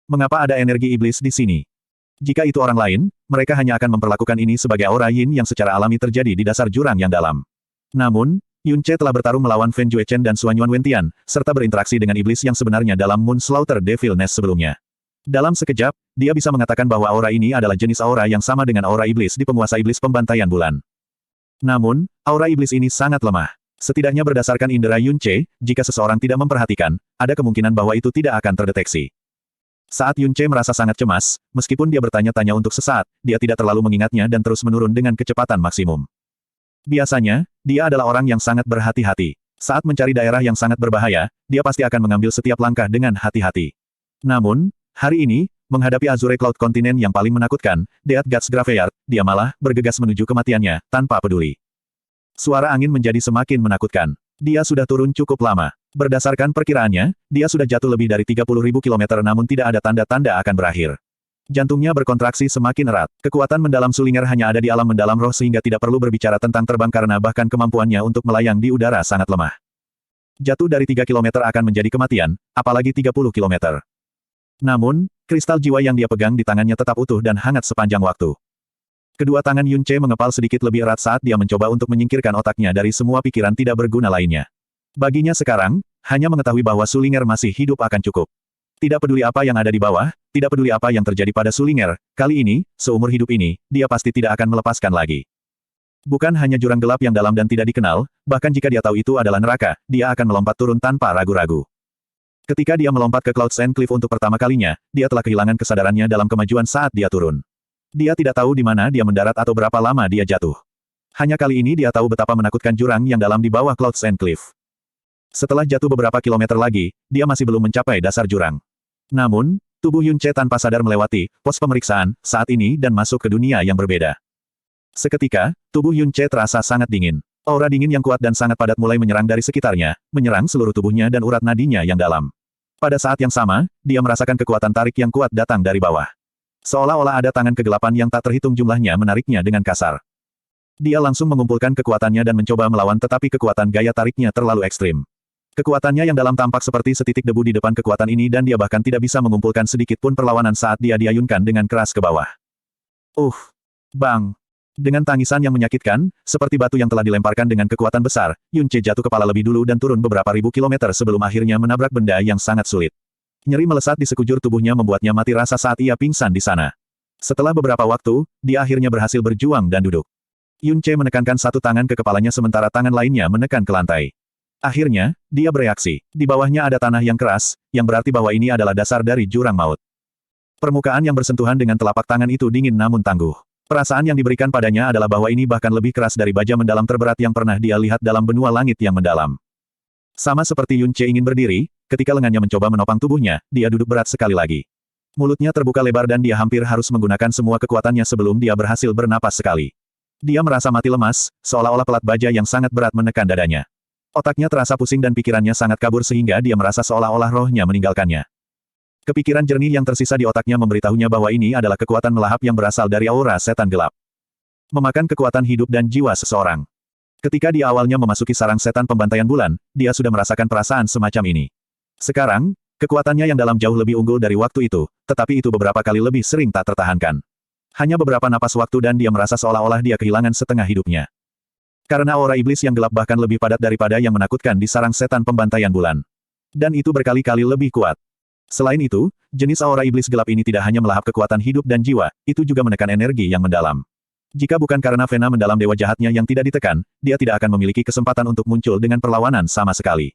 Mengapa ada energi iblis di sini? Jika itu orang lain, mereka hanya akan memperlakukan ini sebagai aura yin yang secara alami terjadi di dasar jurang yang dalam. Namun, Yun Che telah bertarung melawan Fen Juechen dan Suan Yuan Wentian, serta berinteraksi dengan iblis yang sebenarnya dalam Moon Slaughter Devil Nest sebelumnya. Dalam sekejap, dia bisa mengatakan bahwa aura ini adalah jenis aura yang sama dengan aura iblis di penguasa iblis pembantaian bulan. Namun, aura iblis ini sangat lemah. Setidaknya berdasarkan indera Yun Che, jika seseorang tidak memperhatikan, ada kemungkinan bahwa itu tidak akan terdeteksi. Saat Yun Che merasa sangat cemas, meskipun dia bertanya-tanya untuk sesaat, dia tidak terlalu mengingatnya dan terus menurun dengan kecepatan maksimum. Biasanya, dia adalah orang yang sangat berhati-hati. Saat mencari daerah yang sangat berbahaya, dia pasti akan mengambil setiap langkah dengan hati-hati. Namun, hari ini, menghadapi Azure Cloud Continent yang paling menakutkan, Death God's Graveyard, dia malah bergegas menuju kematiannya, tanpa peduli. Suara angin menjadi semakin menakutkan. Dia sudah turun cukup lama. Berdasarkan perkiraannya, dia sudah jatuh lebih dari 30.000 kilometer namun tidak ada tanda-tanda akan berakhir. Jantungnya berkontraksi semakin erat. Kekuatan mendalam Sulinger hanya ada di alam mendalam roh sehingga tidak perlu berbicara tentang terbang karena bahkan kemampuannya untuk melayang di udara sangat lemah. Jatuh dari 3 kilometer akan menjadi kematian, apalagi 30 kilometer. Namun, kristal jiwa yang dia pegang di tangannya tetap utuh dan hangat sepanjang waktu. Kedua tangan Yun Che mengepal sedikit lebih erat saat dia mencoba untuk menyingkirkan otaknya dari semua pikiran tidak berguna lainnya. Baginya sekarang, hanya mengetahui bahwa Sulinger masih hidup akan cukup. Tidak peduli apa yang ada di bawah, tidak peduli apa yang terjadi pada Sulinger, kali ini, seumur hidup ini, dia pasti tidak akan melepaskan lagi. Bukan hanya jurang gelap yang dalam dan tidak dikenal, bahkan jika dia tahu itu adalah neraka, dia akan melompat turun tanpa ragu-ragu. Ketika dia melompat ke Cloud Sand Cliff untuk pertama kalinya, dia telah kehilangan kesadarannya dalam kemajuan saat dia turun. Dia tidak tahu di mana dia mendarat atau berapa lama dia jatuh. Hanya kali ini dia tahu betapa menakutkan jurang yang dalam di bawah Cloud Sand Cliff. Setelah jatuh beberapa kilometer lagi, dia masih belum mencapai dasar jurang. Namun, tubuh Yun Che tanpa sadar melewati pos pemeriksaan saat ini dan masuk ke dunia yang berbeda. Seketika, tubuh Yun Che terasa sangat dingin. Aura dingin yang kuat dan sangat padat mulai menyerang dari sekitarnya, menyerang seluruh tubuhnya dan urat nadinya yang dalam. Pada saat yang sama, dia merasakan kekuatan tarik yang kuat datang dari bawah. Seolah-olah ada tangan kegelapan yang tak terhitung jumlahnya menariknya dengan kasar. Dia langsung mengumpulkan kekuatannya dan mencoba melawan tetapi kekuatan gaya tariknya terlalu ekstrim. Kekuatannya yang dalam tampak seperti setitik debu di depan kekuatan ini dan dia bahkan tidak bisa mengumpulkan sedikit pun perlawanan saat dia diayunkan dengan keras ke bawah. Bang! Dengan tangisan yang menyakitkan, seperti batu yang telah dilemparkan dengan kekuatan besar, Yun Che jatuh kepala lebih dulu dan turun beberapa ribu kilometer sebelum akhirnya menabrak benda yang sangat sulit. Nyeri melesat di sekujur tubuhnya membuatnya mati rasa saat ia pingsan di sana. Setelah beberapa waktu, dia akhirnya berhasil berjuang dan duduk. Yun Che menekankan satu tangan ke kepalanya sementara tangan lainnya menekan ke lantai. Akhirnya, dia bereaksi. Di bawahnya ada tanah yang keras, yang berarti bahwa ini adalah dasar dari jurang maut. Permukaan yang bersentuhan dengan telapak tangan itu dingin namun tangguh. Perasaan yang diberikan padanya adalah bahwa ini bahkan lebih keras dari baja mendalam terberat yang pernah dia lihat dalam benua langit yang mendalam. Sama seperti Yun Che ingin berdiri, ketika lengannya mencoba menopang tubuhnya, dia duduk berat sekali lagi. Mulutnya terbuka lebar dan dia hampir harus menggunakan semua kekuatannya sebelum dia berhasil bernapas sekali. Dia merasa mati lemas, seolah-olah pelat baja yang sangat berat menekan dadanya. Otaknya terasa pusing dan pikirannya sangat kabur sehingga dia merasa seolah-olah rohnya meninggalkannya. Kepikiran jernih yang tersisa di otaknya memberitahunya bahwa ini adalah kekuatan melahap yang berasal dari aura setan gelap. Memakan kekuatan hidup dan jiwa seseorang. Ketika dia awalnya memasuki sarang setan pembantaian bulan, dia sudah merasakan perasaan semacam ini. Sekarang, kekuatannya yang dalam jauh lebih unggul dari waktu itu, tetapi itu beberapa kali lebih sering tak tertahankan. Hanya beberapa napas waktu dan dia merasa seolah-olah dia kehilangan setengah hidupnya. Karena aura iblis yang gelap bahkan lebih padat daripada yang menakutkan di sarang setan pembantaian bulan. Dan itu berkali-kali lebih kuat. Selain itu, jenis aura iblis gelap ini tidak hanya melahap kekuatan hidup dan jiwa, itu juga menekan energi yang mendalam. Jika bukan karena vena mendalam dewa jahatnya yang tidak ditekan, dia tidak akan memiliki kesempatan untuk muncul dengan perlawanan sama sekali.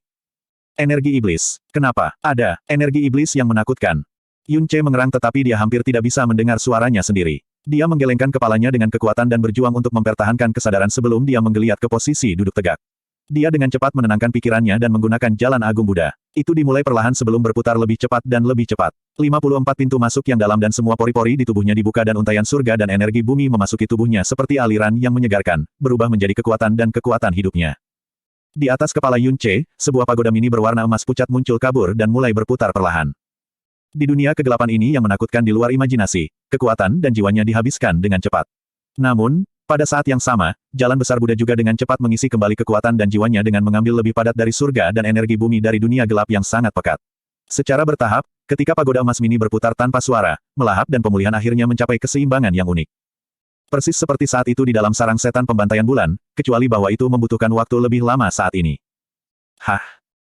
Energi iblis. Kenapa? Ada energi iblis yang menakutkan. Yun Che mengerang tetapi dia hampir tidak bisa mendengar suaranya sendiri. Dia menggelengkan kepalanya dengan kekuatan dan berjuang untuk mempertahankan kesadaran sebelum dia menggeliat ke posisi duduk tegak. Dia dengan cepat menenangkan pikirannya dan menggunakan jalan agung Buddha. Itu dimulai perlahan sebelum berputar lebih cepat dan lebih cepat. 54 pintu masuk yang dalam dan semua pori-pori di tubuhnya dibuka dan untayan surga dan energi bumi memasuki tubuhnya seperti aliran yang menyegarkan, berubah menjadi kekuatan dan kekuatan hidupnya. Di atas kepala Yun Che, sebuah pagoda mini berwarna emas pucat muncul kabur dan mulai berputar perlahan. Di dunia kegelapan ini yang menakutkan di luar imajinasi, kekuatan dan jiwanya dihabiskan dengan cepat. Namun, pada saat yang sama, jalan besar Buddha juga dengan cepat mengisi kembali kekuatan dan jiwanya dengan mengambil lebih padat dari surga dan energi bumi dari dunia gelap yang sangat pekat. Secara bertahap, Ketika pagoda emas mini berputar tanpa suara, melahap dan pemulihan akhirnya mencapai keseimbangan yang unik. Persis seperti saat itu di dalam sarang setan pembantaian bulan, kecuali bahwa itu membutuhkan waktu lebih lama saat ini. Hah?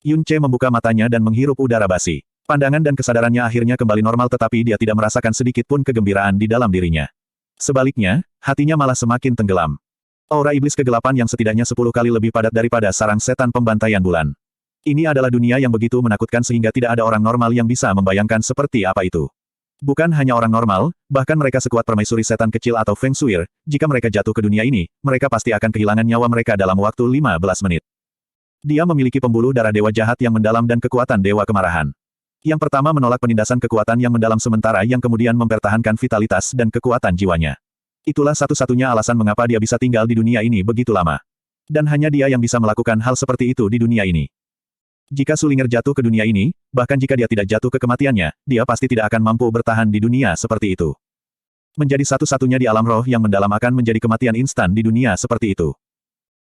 Yun Ce membuka matanya dan menghirup udara basi. Pandangan dan kesadarannya akhirnya kembali normal tetapi dia tidak merasakan sedikit pun kegembiraan di dalam dirinya. Sebaliknya, hatinya malah semakin tenggelam. Aura iblis kegelapan yang setidaknya 10 kali lebih padat daripada sarang setan pembantaian bulan. Ini adalah dunia yang begitu menakutkan sehingga tidak ada orang normal yang bisa membayangkan seperti apa itu. Bukan hanya orang normal, bahkan mereka sekuat permaisuri setan kecil atau Feng Shuir, jika mereka jatuh ke dunia ini, mereka pasti akan kehilangan nyawa mereka dalam waktu 15 menit. Dia memiliki pembuluh darah dewa jahat yang mendalam dan kekuatan dewa kemarahan. Yang pertama menolak penindasan kekuatan yang mendalam sementara yang kemudian mempertahankan vitalitas dan kekuatan jiwanya. Itulah satu-satunya alasan mengapa dia bisa tinggal di dunia ini begitu lama. Dan hanya dia yang bisa melakukan hal seperti itu di dunia ini. Jika Sulinger jatuh ke dunia ini, bahkan jika dia tidak jatuh ke kematiannya, dia pasti tidak akan mampu bertahan di dunia seperti itu. Menjadi satu-satunya di alam roh yang mendalam akan menjadi kematian instan di dunia seperti itu.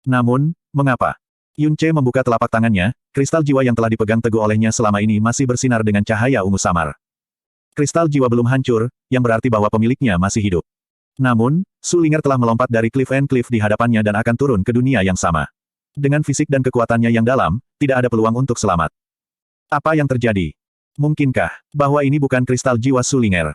Namun, mengapa? Yun Ce membuka telapak tangannya, kristal jiwa yang telah dipegang teguh olehnya selama ini masih bersinar dengan cahaya ungu samar. Kristal jiwa belum hancur, yang berarti bahwa pemiliknya masih hidup. Namun, Sulinger telah melompat dari cliff and cliff di hadapannya dan akan turun ke dunia yang sama. Dengan fisik dan kekuatannya yang dalam, tidak ada peluang untuk selamat. Apa yang terjadi? Mungkinkah bahwa ini bukan kristal jiwa Sulinger?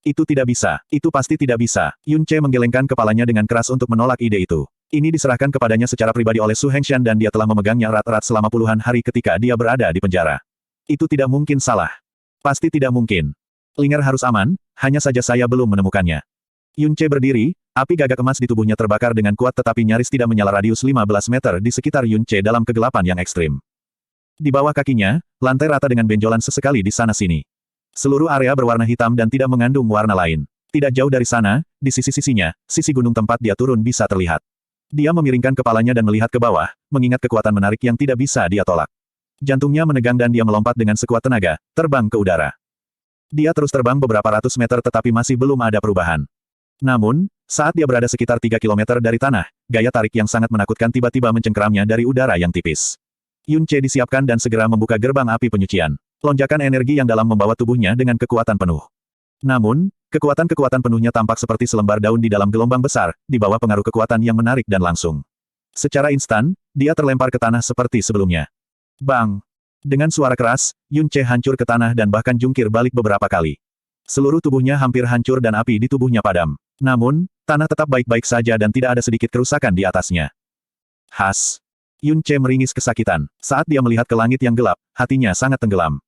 Itu tidak bisa, itu pasti tidak bisa. Yun Ce menggelengkan kepalanya dengan keras untuk menolak ide itu. Ini diserahkan kepadanya secara pribadi oleh Su Hengshan dan dia telah memegangnya erat-erat selama puluhan hari ketika dia berada di penjara. Itu tidak mungkin salah. Pasti tidak mungkin. Linger harus aman, hanya saja saya belum menemukannya. Yun Ce berdiri, api gagak emas di tubuhnya terbakar dengan kuat tetapi nyaris tidak menyala radius 15 meter di sekitar Yun Ce dalam kegelapan yang ekstrim. Di bawah kakinya, lantai rata dengan benjolan sesekali di sana-sini. Seluruh area berwarna hitam dan tidak mengandung warna lain. Tidak jauh dari sana, di sisi-sisinya, sisi gunung tempat dia turun bisa terlihat. Dia memiringkan kepalanya dan melihat ke bawah, mengingat kekuatan menarik yang tidak bisa dia tolak. Jantungnya menegang dan dia melompat dengan sekuat tenaga, terbang ke udara. Dia terus terbang beberapa ratus meter tetapi masih belum ada perubahan. Namun, saat dia berada sekitar 3 kilometer dari tanah, gaya tarik yang sangat menakutkan tiba-tiba mencengkeramnya dari udara yang tipis. Yun Ce disiapkan dan segera membuka gerbang api penyucian. Lonjakan energi yang dalam membawa tubuhnya dengan kekuatan penuh. Namun, kekuatan-kekuatan penuhnya tampak seperti selembar daun di dalam gelombang besar, di bawah pengaruh kekuatan yang menarik dan langsung. Secara instan, dia terlempar ke tanah seperti sebelumnya. Bang! Dengan suara keras, Yun Ce hancur ke tanah dan bahkan jungkir balik beberapa kali. Seluruh tubuhnya hampir hancur dan api di tubuhnya padam. Namun, tanah tetap baik-baik saja dan tidak ada sedikit kerusakan di atasnya. Has! Yun Ce meringis kesakitan. Saat dia melihat ke langit yang gelap, hatinya sangat tenggelam.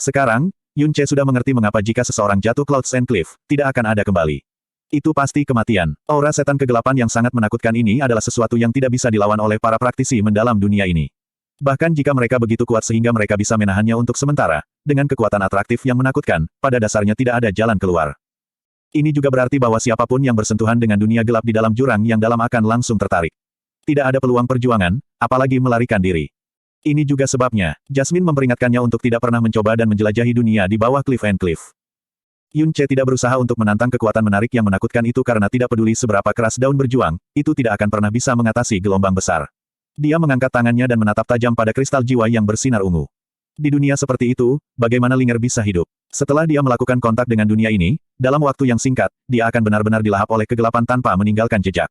Sekarang, Yun Ce sudah mengerti mengapa jika seseorang jatuh Clouds and Cliff, tidak akan ada kembali. Itu pasti kematian. Aura setan kegelapan yang sangat menakutkan ini adalah sesuatu yang tidak bisa dilawan oleh para praktisi mendalam dunia ini. Bahkan jika mereka begitu kuat sehingga mereka bisa menahannya untuk sementara, dengan kekuatan atraktif yang menakutkan, pada dasarnya tidak ada jalan keluar. Ini juga berarti bahwa siapapun yang bersentuhan dengan dunia gelap di dalam jurang yang dalam akan langsung tertarik. Tidak ada peluang perjuangan, apalagi melarikan diri. Ini juga sebabnya, Jasmine memperingatkannya untuk tidak pernah mencoba dan menjelajahi dunia di bawah Cliff and Cliff. Yun Ce tidak berusaha untuk menantang kekuatan menarik yang menakutkan itu karena tidak peduli seberapa keras daun berjuang, itu tidak akan pernah bisa mengatasi gelombang besar. Dia mengangkat tangannya dan menatap tajam pada kristal jiwa yang bersinar ungu. Di dunia seperti itu, bagaimana Linger bisa hidup? Setelah dia melakukan kontak dengan dunia ini, dalam waktu yang singkat, dia akan benar-benar dilahap oleh kegelapan tanpa meninggalkan jejak.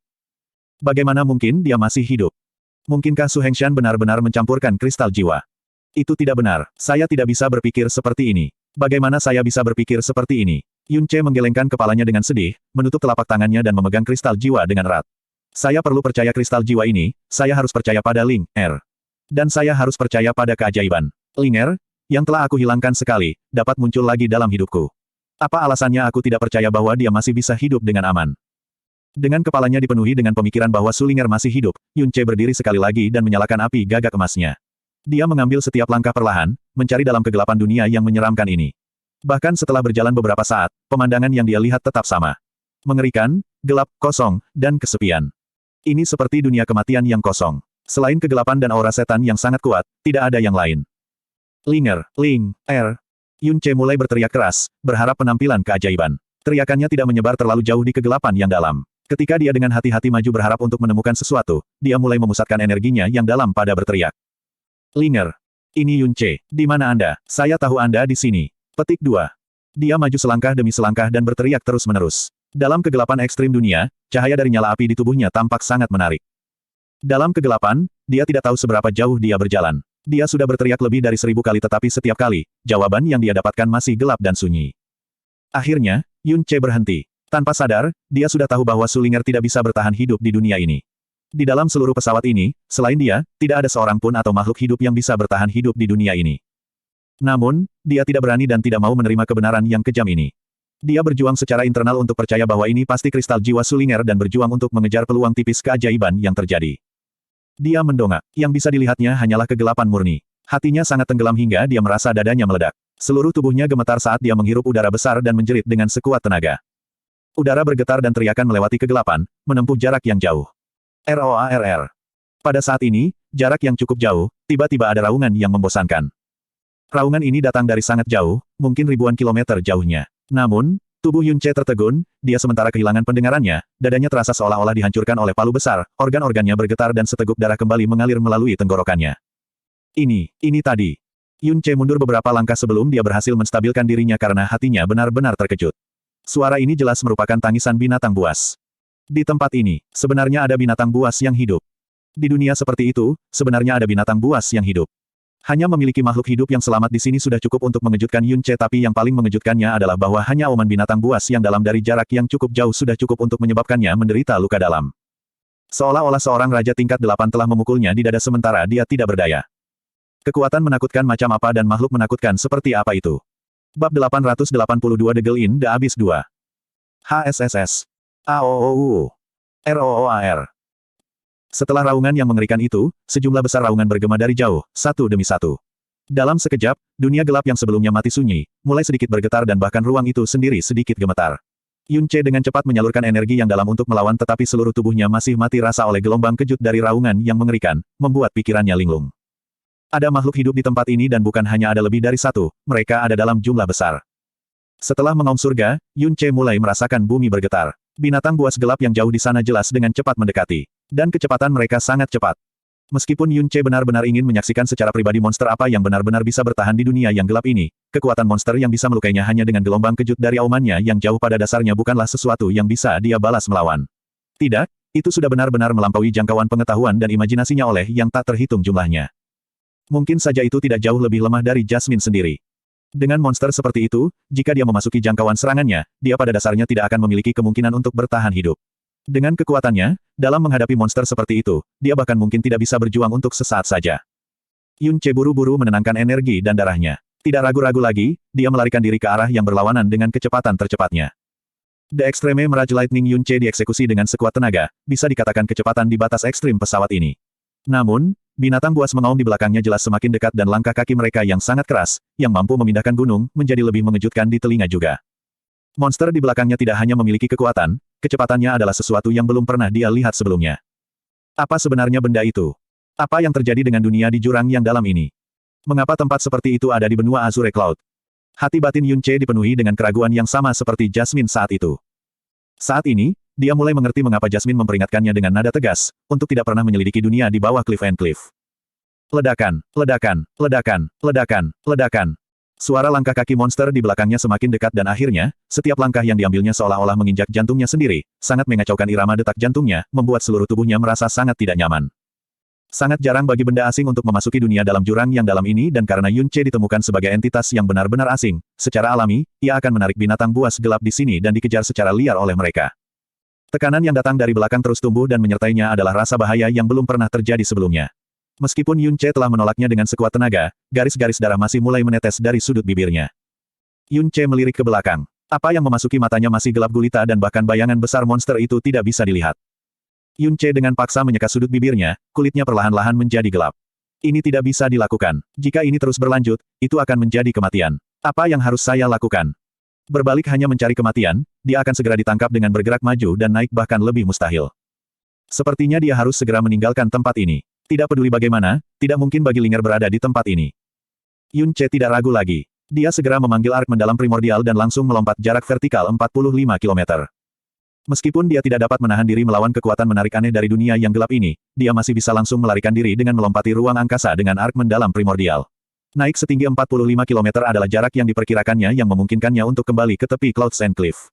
Bagaimana mungkin dia masih hidup? Mungkinkah Su Hengshan benar-benar mencampurkan kristal jiwa? Itu tidak benar. Saya tidak bisa berpikir seperti ini. Bagaimana saya bisa berpikir seperti ini? Yun Ce menggelengkan kepalanya dengan sedih, menutup telapak tangannya dan memegang kristal jiwa dengan erat. Saya perlu percaya kristal jiwa ini, saya harus percaya pada Linger. Dan saya harus percaya pada keajaiban. Linger, yang telah aku hilangkan sekali, dapat muncul lagi dalam hidupku. Apa alasannya aku tidak percaya bahwa dia masih bisa hidup dengan aman? Dengan kepalanya dipenuhi dengan pemikiran bahwa Sulinger masih hidup, Yun Ce berdiri sekali lagi dan menyalakan api gagak emasnya. Dia mengambil setiap langkah perlahan, mencari dalam kegelapan dunia yang menyeramkan ini. Bahkan setelah berjalan beberapa saat, pemandangan yang dia lihat tetap sama. Mengerikan, gelap, kosong, dan kesepian. Ini seperti dunia kematian yang kosong. Selain kegelapan dan aura setan yang sangat kuat, tidak ada yang lain. Linger. Yun Ce mulai berteriak keras, berharap penampilan keajaiban. Teriakannya tidak menyebar terlalu jauh di kegelapan yang dalam. Ketika dia dengan hati-hati maju berharap untuk menemukan sesuatu, dia mulai memusatkan energinya yang dalam pada berteriak. Linger. Ini Yun Ce. Di mana Anda? Saya tahu Anda di sini. Petik 2. Dia maju selangkah demi selangkah dan berteriak terus-menerus. Dalam kegelapan ekstrim dunia, cahaya dari nyala api di tubuhnya tampak sangat menarik. Dalam kegelapan, dia tidak tahu seberapa jauh dia berjalan. Dia sudah berteriak lebih dari 1000 kali tetapi setiap kali, jawaban yang dia dapatkan masih gelap dan sunyi. Akhirnya, Yun Ce berhenti. Tanpa sadar, dia sudah tahu bahwa Sulinger tidak bisa bertahan hidup di dunia ini. Di dalam seluruh pesawat ini, selain dia, tidak ada seorang pun atau makhluk hidup yang bisa bertahan hidup di dunia ini. Namun, dia tidak berani dan tidak mau menerima kebenaran yang kejam ini. Dia berjuang secara internal untuk percaya bahwa ini pasti kristal jiwa Sulinger dan berjuang untuk mengejar peluang tipis keajaiban yang terjadi. Dia mendongak. Yang bisa dilihatnya hanyalah kegelapan murni. Hatinya sangat tenggelam hingga dia merasa dadanya meledak. Seluruh tubuhnya gemetar saat dia menghirup udara besar dan menjerit dengan sekuat tenaga. Udara bergetar dan teriakan melewati kegelapan, menempuh jarak yang jauh. ROARR. Pada saat ini, jarak yang cukup jauh, tiba-tiba ada raungan yang membosankan. Raungan ini datang dari sangat jauh, mungkin ribuan kilometer jauhnya. Namun, tubuh Yun Ce tertegun, dia sementara kehilangan pendengarannya, dadanya terasa seolah-olah dihancurkan oleh palu besar, organ-organnya bergetar dan seteguk darah kembali mengalir melalui tenggorokannya. Ini tadi. Yun Ce mundur beberapa langkah sebelum dia berhasil menstabilkan dirinya karena hatinya benar-benar terkejut. Suara ini jelas merupakan tangisan binatang buas. Di tempat ini, sebenarnya ada binatang buas yang hidup. Di dunia seperti itu, sebenarnya ada binatang buas yang hidup. Hanya memiliki makhluk hidup yang selamat di sini sudah cukup untuk mengejutkan Yun Ce, tapi yang paling mengejutkannya adalah bahwa hanya auman binatang buas yang dalam dari jarak yang cukup jauh sudah cukup untuk menyebabkannya menderita luka dalam. Seolah-olah seorang raja tingkat 8 telah memukulnya di dada sementara dia tidak berdaya. Kekuatan menakutkan macam apa dan makhluk menakutkan seperti apa itu? Bab 882 The Girl in the Abyss 2. HSSS. AOOU. ROOAR. Setelah raungan yang mengerikan itu, sejumlah besar raungan bergema dari jauh, satu demi satu. Dalam sekejap, dunia gelap yang sebelumnya mati sunyi, mulai sedikit bergetar dan bahkan ruang itu sendiri sedikit gemetar. Yun Ce dengan cepat menyalurkan energi yang dalam untuk melawan tetapi seluruh tubuhnya masih mati rasa oleh gelombang kejut dari raungan yang mengerikan, membuat pikirannya linglung. Ada makhluk hidup di tempat ini dan bukan hanya ada lebih dari satu, mereka ada dalam jumlah besar. Setelah mengaum surga, Yun Ce mulai merasakan bumi bergetar. Binatang buas gelap yang jauh di sana jelas dengan cepat mendekati. Dan kecepatan mereka sangat cepat. Meskipun Yun Ce benar-benar ingin menyaksikan secara pribadi monster apa yang benar-benar bisa bertahan di dunia yang gelap ini, kekuatan monster yang bisa melukainya hanya dengan gelombang kejut dari aumannya yang jauh pada dasarnya bukanlah sesuatu yang bisa dia balas melawan. Tidak, itu sudah benar-benar melampaui jangkauan pengetahuan dan imajinasinya oleh yang tak terhitung jumlahnya. Mungkin saja itu tidak jauh lebih lemah dari Jasmine sendiri. Dengan monster seperti itu, jika dia memasuki jangkauan serangannya, dia pada dasarnya tidak akan memiliki kemungkinan untuk bertahan hidup. Dengan kekuatannya, dalam menghadapi monster seperti itu, dia bahkan mungkin tidak bisa berjuang untuk sesaat saja. Yun Ce buru-buru menenangkan energi dan darahnya. Tidak ragu-ragu lagi, dia melarikan diri ke arah yang berlawanan dengan kecepatan tercepatnya. The Extreme Mirage Lightning Yun Ce dieksekusi dengan sekuat tenaga, bisa dikatakan kecepatan di batas ekstrim pesawat ini. Namun, binatang buas mengaum di belakangnya jelas semakin dekat dan langkah kaki mereka yang sangat keras, yang mampu memindahkan gunung, menjadi lebih mengejutkan di telinga juga. Monster di belakangnya tidak hanya memiliki kekuatan, kecepatannya adalah sesuatu yang belum pernah dia lihat sebelumnya. Apa sebenarnya benda itu? Apa yang terjadi dengan dunia di jurang yang dalam ini? Mengapa tempat seperti itu ada di benua Azure Cloud? Hati batin Yun Ce dipenuhi dengan keraguan yang sama seperti Jasmine saat itu. Saat ini, dia mulai mengerti mengapa Jasmine memperingatkannya dengan nada tegas, untuk tidak pernah menyelidiki dunia di bawah Cliff and Cliff. Ledakan, ledakan, ledakan, ledakan, ledakan. Suara langkah kaki monster di belakangnya semakin dekat dan akhirnya, setiap langkah yang diambilnya seolah-olah menginjak jantungnya sendiri, sangat mengacaukan irama detak jantungnya, membuat seluruh tubuhnya merasa sangat tidak nyaman. Sangat jarang bagi benda asing untuk memasuki dunia dalam jurang yang dalam ini dan karena Yun Ce ditemukan sebagai entitas yang benar-benar asing, secara alami, ia akan menarik binatang buas gelap di sini dan dikejar secara liar oleh mereka. Tekanan yang datang dari belakang terus tumbuh dan menyertainya adalah rasa bahaya yang belum pernah terjadi sebelumnya. Meskipun Yun Ce telah menolaknya dengan sekuat tenaga, garis-garis darah masih mulai menetes dari sudut bibirnya. Yun Ce melirik ke belakang. Apa yang memasuki matanya masih gelap gulita dan bahkan bayangan besar monster itu tidak bisa dilihat. Yun Ce dengan paksa menyeka sudut bibirnya, kulitnya perlahan-lahan menjadi gelap. Ini tidak bisa dilakukan. Jika ini terus berlanjut, itu akan menjadi kematian. Apa yang harus saya lakukan? Berbalik hanya mencari kematian, dia akan segera ditangkap dengan bergerak maju dan naik bahkan lebih mustahil. Sepertinya dia harus segera meninggalkan tempat ini. Tidak peduli bagaimana, tidak mungkin bagi Linger berada di tempat ini. Yun Ce tidak ragu lagi. Dia segera memanggil ark mendalam primordial dan langsung melompat jarak vertikal 45 km. Meskipun dia tidak dapat menahan diri melawan kekuatan menarik aneh dari dunia yang gelap ini, dia masih bisa langsung melarikan diri dengan melompati ruang angkasa dengan ark mendalam primordial. Naik setinggi 45 km adalah jarak yang diperkirakannya yang memungkinkannya untuk kembali ke tepi Clouds and Cliff.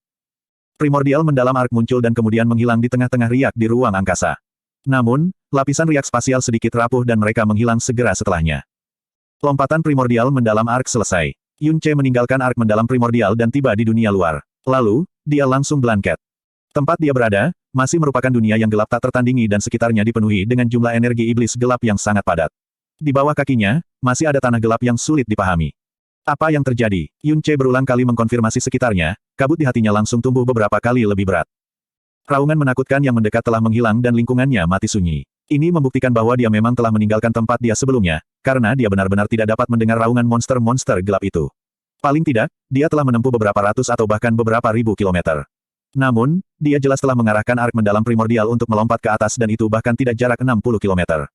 Primordial mendalam arc muncul dan kemudian menghilang di tengah-tengah riak di ruang angkasa. Namun, lapisan riak spasial sedikit rapuh dan mereka menghilang segera setelahnya. Lompatan primordial mendalam arc selesai. Yunce meninggalkan arc mendalam primordial dan tiba di dunia luar. Lalu, dia langsung blanket. Tempat dia berada, masih merupakan dunia yang gelap tak tertandingi dan sekitarnya dipenuhi dengan jumlah energi iblis gelap yang sangat padat. Di bawah kakinya, masih ada tanah gelap yang sulit dipahami. Apa yang terjadi? Yunce berulang kali mengkonfirmasi sekitarnya, kabut di hatinya langsung tumbuh beberapa kali lebih berat. Raungan menakutkan yang mendekat telah menghilang dan lingkungannya mati sunyi. Ini membuktikan bahwa dia memang telah meninggalkan tempat dia sebelumnya, karena dia benar-benar tidak dapat mendengar raungan monster-monster gelap itu. Paling tidak, dia telah menempuh beberapa ratus atau bahkan beberapa ribu kilometer. Namun, dia jelas telah mengarahkan arc mendalam primordial untuk melompat ke atas dan itu bahkan tidak jarak 60 kilometer.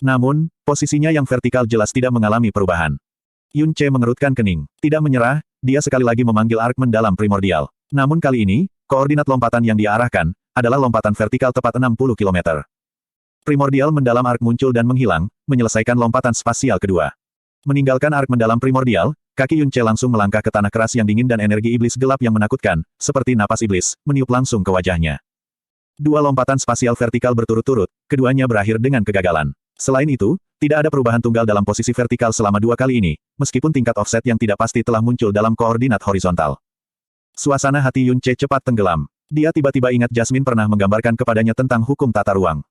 Namun, posisinya yang vertikal jelas tidak mengalami perubahan. Yunce mengerutkan kening. Tidak menyerah, dia sekali lagi memanggil arc mendalam primordial. Namun kali ini, koordinat lompatan yang dia arahkan, adalah lompatan vertikal tepat 60 kilometer. Primordial mendalam arc muncul dan menghilang, menyelesaikan lompatan spasial kedua. Meninggalkan arc mendalam primordial, kaki Yunce langsung melangkah ke tanah keras yang dingin dan energi iblis gelap yang menakutkan, seperti napas iblis, meniup langsung ke wajahnya. Dua lompatan spasial vertikal berturut-turut, keduanya berakhir dengan kegagalan. Selain itu, tidak ada perubahan tunggal dalam posisi vertikal selama dua kali ini, meskipun tingkat offset yang tidak pasti telah muncul dalam koordinat horizontal. Suasana hati Yunce cepat tenggelam. Dia tiba-tiba ingat Jasmine pernah menggambarkan kepadanya tentang hukum tata ruang.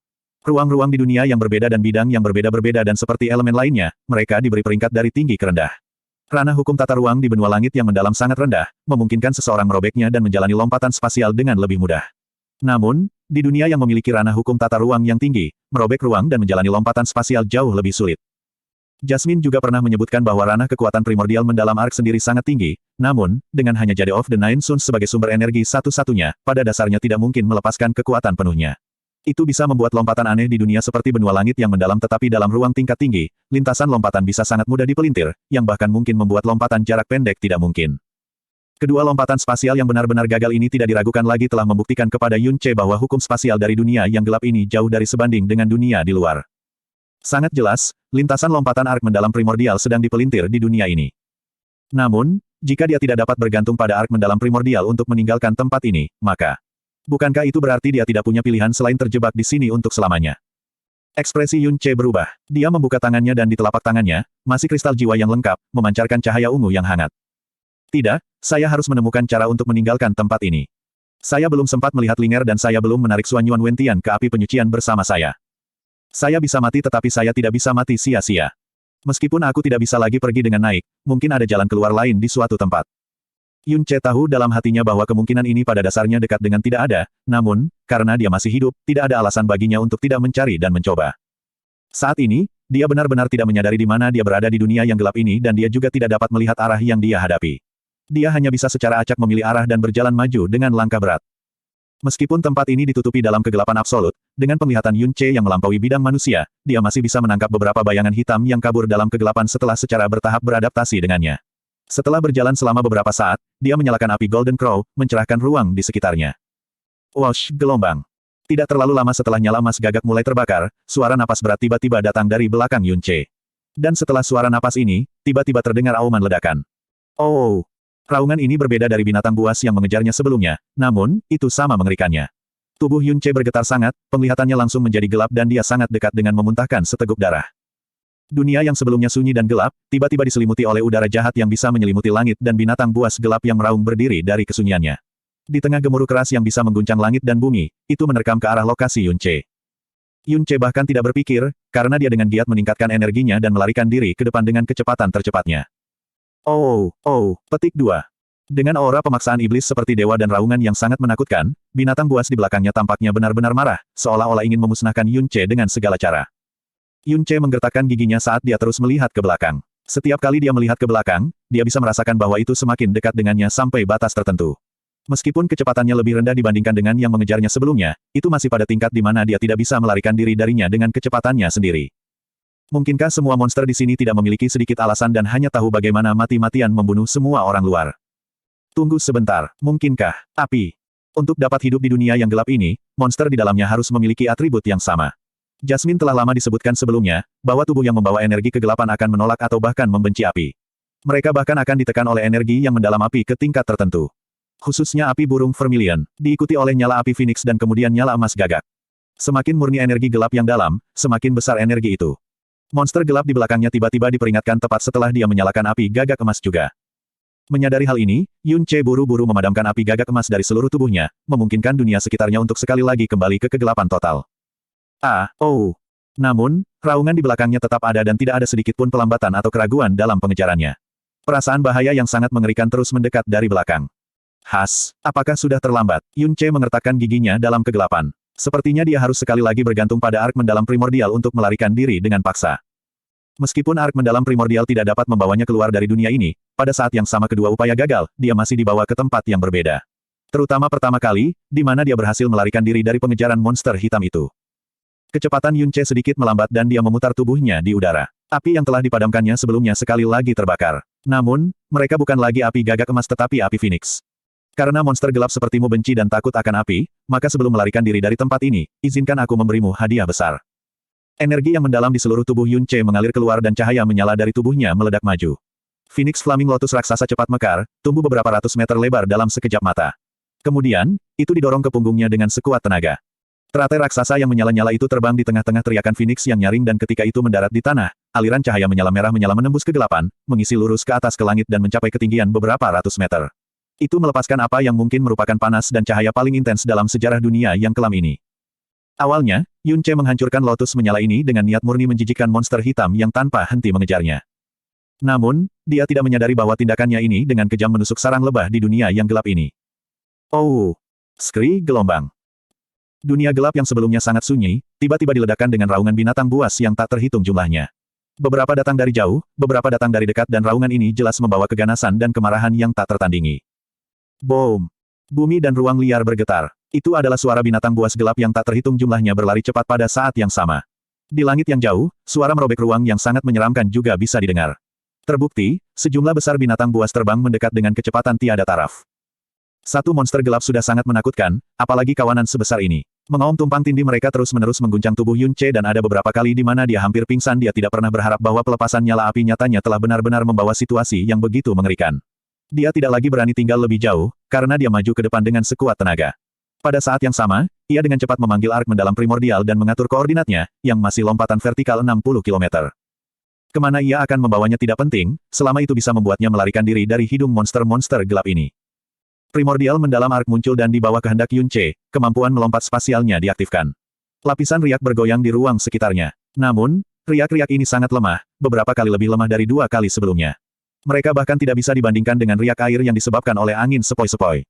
Ruang-ruang di dunia yang berbeda dan bidang yang berbeda-berbeda dan seperti elemen lainnya, mereka diberi peringkat dari tinggi ke rendah. Ranah hukum tata ruang di benua langit yang mendalam sangat rendah, memungkinkan seseorang merobeknya dan menjalani lompatan spasial dengan lebih mudah. Namun, di dunia yang memiliki ranah hukum tata ruang yang tinggi, merobek ruang dan menjalani lompatan spasial jauh lebih sulit. Jasmine juga pernah menyebutkan bahwa ranah kekuatan primordial mendalam arc sendiri sangat tinggi, namun, dengan hanya Jade of the Nine Suns sebagai sumber energi satu-satunya, pada dasarnya tidak mungkin melepaskan kekuatan penuhnya. Itu bisa membuat lompatan aneh di dunia seperti benua langit yang mendalam tetapi dalam ruang tingkat tinggi, lintasan lompatan bisa sangat mudah dipelintir, yang bahkan mungkin membuat lompatan jarak pendek tidak mungkin. Kedua lompatan spasial yang benar-benar gagal ini tidak diragukan lagi telah membuktikan kepada Yunce bahwa hukum spasial dari dunia yang gelap ini jauh dari sebanding dengan dunia di luar. Sangat jelas, lintasan lompatan arc mendalam primordial sedang dipelintir di dunia ini. Namun, jika dia tidak dapat bergantung pada arc mendalam primordial untuk meninggalkan tempat ini, maka bukankah itu berarti dia tidak punya pilihan selain terjebak di sini untuk selamanya? Ekspresi Yunce berubah. Dia membuka tangannya dan di telapak tangannya, masih kristal jiwa yang lengkap, memancarkan cahaya ungu yang hangat. Tidak, saya harus menemukan cara untuk meninggalkan tempat ini. Saya belum sempat melihat Linger dan saya belum menarik Suanyuan Wentian ke api penyucian bersama saya. Saya bisa mati tetapi saya tidak bisa mati sia-sia. Meskipun aku tidak bisa lagi pergi dengan naik, mungkin ada jalan keluar lain di suatu tempat. Yunce tahu dalam hatinya bahwa kemungkinan ini pada dasarnya dekat dengan tidak ada, namun, karena dia masih hidup, tidak ada alasan baginya untuk tidak mencari dan mencoba. Saat ini, dia benar-benar tidak menyadari di mana dia berada di dunia yang gelap ini dan dia juga tidak dapat melihat arah yang dia hadapi. Dia hanya bisa secara acak memilih arah dan berjalan maju dengan langkah berat. Meskipun tempat ini ditutupi dalam kegelapan absolut, dengan penglihatan Yunce yang melampaui bidang manusia, dia masih bisa menangkap beberapa bayangan hitam yang kabur dalam kegelapan setelah secara bertahap beradaptasi dengannya. Setelah berjalan selama beberapa saat, dia menyalakan api Golden Crow, mencerahkan ruang di sekitarnya. Wosh, gelombang. Tidak terlalu lama setelah nyala emas gagak mulai terbakar, suara napas berat tiba-tiba datang dari belakang Yunce. Dan setelah suara napas ini, tiba-tiba terdengar auman ledakan. Oh! Raungan ini berbeda dari binatang buas yang mengejarnya sebelumnya, namun, itu sama mengerikannya. Tubuh Yunce bergetar sangat, penglihatannya langsung menjadi gelap dan dia sangat dekat dengan memuntahkan seteguk darah. Dunia yang sebelumnya sunyi dan gelap, tiba-tiba diselimuti oleh udara jahat yang bisa menyelimuti langit dan binatang buas gelap yang meraung berdiri dari kesunyiannya. Di tengah gemuruh keras yang bisa mengguncang langit dan bumi, itu menerkam ke arah lokasi Yunce. Yunce bahkan tidak berpikir, karena dia dengan giat meningkatkan energinya dan melarikan diri ke depan dengan kecepatan tercepatnya. Petik 2. Dengan aura pemaksaan iblis seperti dewa dan raungan yang sangat menakutkan, binatang buas di belakangnya tampaknya benar-benar marah, seolah-olah ingin memusnahkan Yunce dengan segala cara. Yunce menggertakkan giginya saat dia terus melihat ke belakang. Setiap kali dia melihat ke belakang, dia bisa merasakan bahwa itu semakin dekat dengannya sampai batas tertentu. Meskipun kecepatannya lebih rendah dibandingkan dengan yang mengejarnya sebelumnya, itu masih pada tingkat di mana dia tidak bisa melarikan diri darinya dengan kecepatannya sendiri. Mungkinkah semua monster di sini tidak memiliki sedikit alasan dan hanya tahu bagaimana mati-matian membunuh semua orang luar? Tunggu sebentar, mungkinkah api? Untuk dapat hidup di dunia yang gelap ini, monster di dalamnya harus memiliki atribut yang sama. Jasmine telah lama disebutkan sebelumnya, bahwa tubuh yang membawa energi kegelapan akan menolak atau bahkan membenci api. Mereka bahkan akan ditekan oleh energi yang mendalam api ke tingkat tertentu. Khususnya api burung vermilion, diikuti oleh nyala api Phoenix dan kemudian nyala emas gagak. Semakin murni energi gelap yang dalam, semakin besar energi itu. Monster gelap di belakangnya tiba-tiba diperingatkan tepat setelah dia menyalakan api gagak emas juga. Menyadari hal ini, Yun Ce buru-buru memadamkan api gagak emas dari seluruh tubuhnya, memungkinkan dunia sekitarnya untuk sekali lagi kembali ke kegelapan total. Namun, raungan di belakangnya tetap ada dan tidak ada sedikit pun pelambatan atau keraguan dalam pengejarannya. Perasaan bahaya yang sangat mengerikan terus mendekat dari belakang. Apakah sudah terlambat? Yun Ce mengertakkan giginya dalam kegelapan. Sepertinya dia harus sekali lagi bergantung pada ark mendalam primordial untuk melarikan diri dengan paksa. Meskipun ark mendalam primordial tidak dapat membawanya keluar dari dunia ini, pada saat yang sama kedua upaya gagal, dia masih dibawa ke tempat yang berbeda. Terutama pertama kali, di mana dia berhasil melarikan diri dari pengejaran monster hitam itu. Kecepatan Yun Ce sedikit melambat dan dia memutar tubuhnya di udara. Api yang telah dipadamkannya sebelumnya sekali lagi terbakar. Namun, mereka bukan lagi api gagak emas tetapi api Phoenix. Karena monster gelap sepertimu benci dan takut akan api, maka sebelum melarikan diri dari tempat ini, izinkan aku memberimu hadiah besar. Energi yang mendalam di seluruh tubuh Yun Ce mengalir keluar dan cahaya menyala dari tubuhnya meledak maju. Phoenix Flaming Lotus raksasa cepat mekar, tumbuh beberapa ratus meter lebar dalam sekejap mata. Kemudian, itu didorong ke punggungnya dengan sekuat tenaga. Teratai raksasa yang menyala-nyala itu terbang di tengah-tengah teriakan Phoenix yang nyaring dan ketika itu mendarat di tanah, aliran cahaya menyala merah menyala menembus kegelapan, mengisi lurus ke atas ke langit dan mencapai ketinggian beberapa ratus meter. Itu melepaskan apa yang mungkin merupakan panas dan cahaya paling intens dalam sejarah dunia yang kelam ini. Awalnya, Yun Ce menghancurkan lotus menyala ini dengan niat murni menjijikkan monster hitam yang tanpa henti mengejarnya. Namun, dia tidak menyadari bahwa tindakannya ini dengan kejam menusuk sarang lebah di dunia yang gelap ini. Skri gelombang. Dunia gelap yang sebelumnya sangat sunyi, tiba-tiba diledakkan dengan raungan binatang buas yang tak terhitung jumlahnya. Beberapa datang dari jauh, beberapa datang dari dekat dan raungan ini jelas membawa keganasan dan kemarahan yang tak tertandingi. Boom! Bumi dan ruang liar bergetar. Itu adalah suara binatang buas gelap yang tak terhitung jumlahnya berlari cepat pada saat yang sama. Di langit yang jauh, suara merobek ruang yang sangat menyeramkan juga bisa didengar. Terbukti, sejumlah besar binatang buas terbang mendekat dengan kecepatan tiada taraf. Satu monster gelap sudah sangat menakutkan, apalagi kawanan sebesar ini. Mengaum tumpang tindih mereka terus-menerus mengguncang tubuh Yun Ce dan ada beberapa kali di mana dia hampir pingsan. Dia tidak pernah berharap bahwa pelepasan nyala api nyatanya telah benar-benar membawa situasi yang begitu mengerikan. Dia tidak lagi berani tinggal lebih jauh, karena dia maju ke depan dengan sekuat tenaga. Pada saat yang sama, ia dengan cepat memanggil ark mendalam primordial dan mengatur koordinatnya, yang masih lompatan vertikal 60 km. Kemana ia akan membawanya tidak penting, selama itu bisa membuatnya melarikan diri dari hidung monster-monster gelap ini. Primordial mendalam ark muncul dan di bawah kehendak Yun Ce, kemampuan melompat spasialnya diaktifkan. Lapisan riak bergoyang di ruang sekitarnya. Namun, riak-riak ini sangat lemah, beberapa kali lebih lemah dari 2 kali sebelumnya. Mereka bahkan tidak bisa dibandingkan dengan riak air yang disebabkan oleh angin sepoi-sepoi.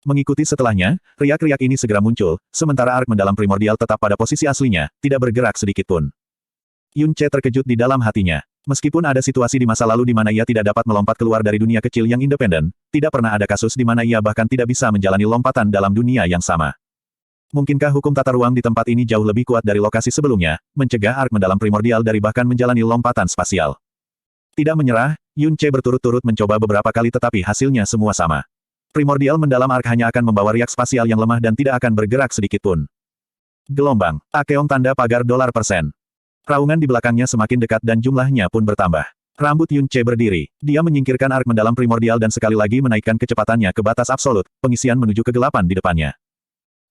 Mengikuti setelahnya, riak-riak ini segera muncul, sementara ark mendalam primordial tetap pada posisi aslinya, tidak bergerak sedikit pun. Yun Ce terkejut di dalam hatinya. Meskipun ada situasi di masa lalu di mana ia tidak dapat melompat keluar dari dunia kecil yang independen, tidak pernah ada kasus di mana ia bahkan tidak bisa menjalani lompatan dalam dunia yang sama. Mungkinkah hukum tata ruang di tempat ini jauh lebih kuat dari lokasi sebelumnya, mencegah ark mendalam primordial dari bahkan menjalani lompatan spasial? Tidak menyerah, Yun Ce berturut-turut mencoba beberapa kali tetapi hasilnya semua sama. Primordial mendalam ark hanya akan membawa riak spasial yang lemah dan tidak akan bergerak sedikit pun. Gelombang. Akeong tanda pagar $%. Raungan di belakangnya semakin dekat dan jumlahnya pun bertambah. Rambut Yun Ce berdiri. Dia menyingkirkan ark mendalam primordial dan sekali lagi menaikkan kecepatannya ke batas absolut, pengisian menuju kegelapan di depannya.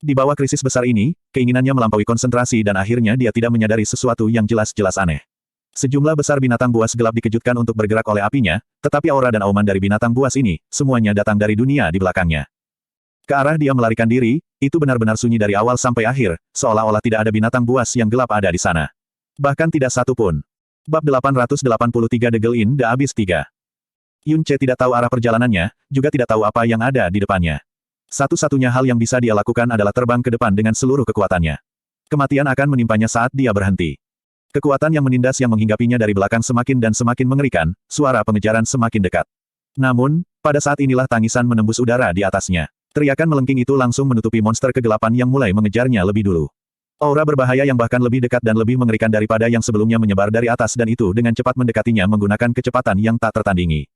Di bawah krisis besar ini, keinginannya melampaui konsentrasi dan akhirnya dia tidak menyadari sesuatu yang jelas-jelas aneh. Sejumlah besar binatang buas gelap dikejutkan untuk bergerak oleh apinya, tetapi aura dan auman dari binatang buas ini, semuanya datang dari dunia di belakangnya. Ke arah dia melarikan diri, itu benar-benar sunyi dari awal sampai akhir, seolah-olah tidak ada binatang buas yang gelap ada di sana. Bahkan tidak satu pun. Bab 883 The Girl in the Abyss 3. Yun Ce tidak tahu arah perjalanannya, juga tidak tahu apa yang ada di depannya. Satu-satunya hal yang bisa dia lakukan adalah terbang ke depan dengan seluruh kekuatannya. Kematian akan menimpanya saat dia berhenti. Kekuatan yang menindas yang menghinggapinya dari belakang semakin dan semakin mengerikan, suara pengejaran semakin dekat. Namun, pada saat inilah tangisan menembus udara di atasnya. Teriakan melengking itu langsung menutupi monster kegelapan yang mulai mengejarnya lebih dulu. Aura berbahaya yang bahkan lebih dekat dan lebih mengerikan daripada yang sebelumnya menyebar dari atas dan itu dengan cepat mendekatinya menggunakan kecepatan yang tak tertandingi.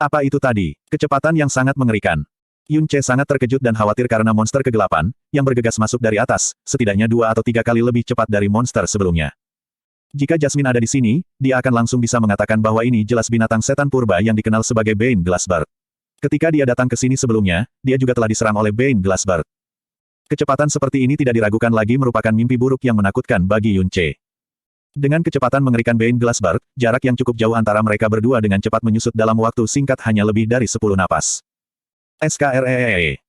Apa itu tadi? Kecepatan yang sangat mengerikan. Yun Che sangat terkejut dan khawatir karena monster kegelapan, yang bergegas masuk dari atas, setidaknya 2 atau 3 kali lebih cepat dari monster sebelumnya. Jika Jasmine ada di sini, dia akan langsung bisa mengatakan bahwa ini jelas binatang setan purba yang dikenal sebagai Bane Glassbird. Ketika dia datang ke sini sebelumnya, dia juga telah diserang oleh Bane Glassbird. Kecepatan seperti ini tidak diragukan lagi merupakan mimpi buruk yang menakutkan bagi Yun Che. Dengan kecepatan mengerikan Bane Glassbird, jarak yang cukup jauh antara mereka berdua dengan cepat menyusut dalam waktu singkat hanya lebih dari 10 napas. SKREEE.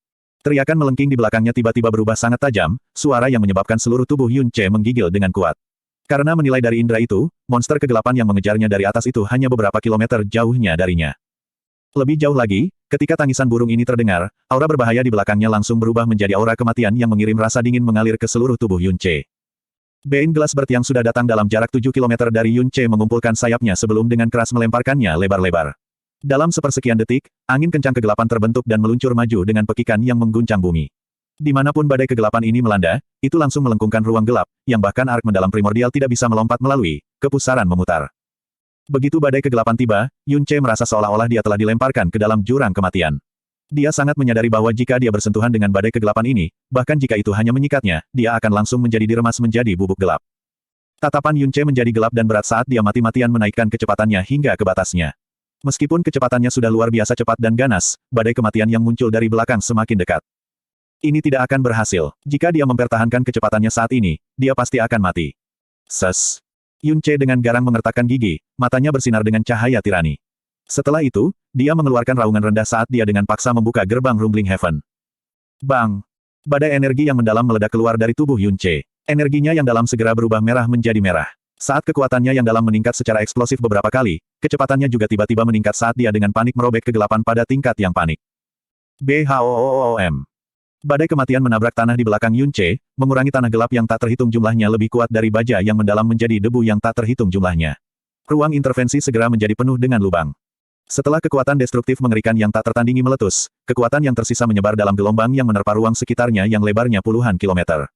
Teriakan melengking di belakangnya tiba-tiba berubah sangat tajam, suara yang menyebabkan seluruh tubuh Yun Che menggigil dengan kuat. Karena menilai dari indera itu, monster kegelapan yang mengejarnya dari atas itu hanya beberapa kilometer jauhnya darinya. Lebih jauh lagi, ketika tangisan burung ini terdengar, aura berbahaya di belakangnya langsung berubah menjadi aura kematian yang mengirim rasa dingin mengalir ke seluruh tubuh Yun Che. Bane Glassbird yang sudah datang dalam jarak 7 km dari Yun Che mengumpulkan sayapnya sebelum dengan keras melemparkannya lebar-lebar. Dalam sepersekian detik, angin kencang kegelapan terbentuk dan meluncur maju dengan pekikan yang mengguncang bumi. Dimanapun badai kegelapan ini melanda, itu langsung melengkungkan ruang gelap, yang bahkan ark mendalam primordial tidak bisa melompat melalui, kepusaran memutar. Begitu badai kegelapan tiba, Yun Che merasa seolah-olah dia telah dilemparkan ke dalam jurang kematian. Dia sangat menyadari bahwa jika dia bersentuhan dengan badai kegelapan ini, bahkan jika itu hanya menyikatnya, dia akan langsung menjadi diremas menjadi bubuk gelap. Tatapan Yun Che menjadi gelap dan berat saat dia mati-matian menaikkan kecepatannya hingga ke batasnya. Meskipun kecepatannya sudah luar biasa cepat dan ganas, badai kematian yang muncul dari belakang semakin dekat. Ini tidak akan berhasil. Jika dia mempertahankan kecepatannya saat ini, dia pasti akan mati. Ses. Yun Che dengan garang mengertakkan gigi, matanya bersinar dengan cahaya tirani. Setelah itu, dia mengeluarkan raungan rendah saat dia dengan paksa membuka gerbang Rumbling Heaven. Bang! Badai energi yang mendalam meledak keluar dari tubuh Yun Che. Energinya yang dalam segera berubah merah menjadi merah. Saat kekuatannya yang dalam meningkat secara eksplosif beberapa kali, kecepatannya juga tiba-tiba meningkat saat dia dengan panik merobek kegelapan pada tingkat yang panik. BHOOOM. Badai kematian menabrak tanah di belakang Yun Che, mengurangi tanah gelap yang tak terhitung jumlahnya lebih kuat dari baja yang mendalam menjadi debu yang tak terhitung jumlahnya. Ruang intervensi segera menjadi penuh dengan lubang. Setelah kekuatan destruktif mengerikan yang tak tertandingi meletus, kekuatan yang tersisa menyebar dalam gelombang yang menerpa ruang sekitarnya yang lebarnya puluhan kilometer.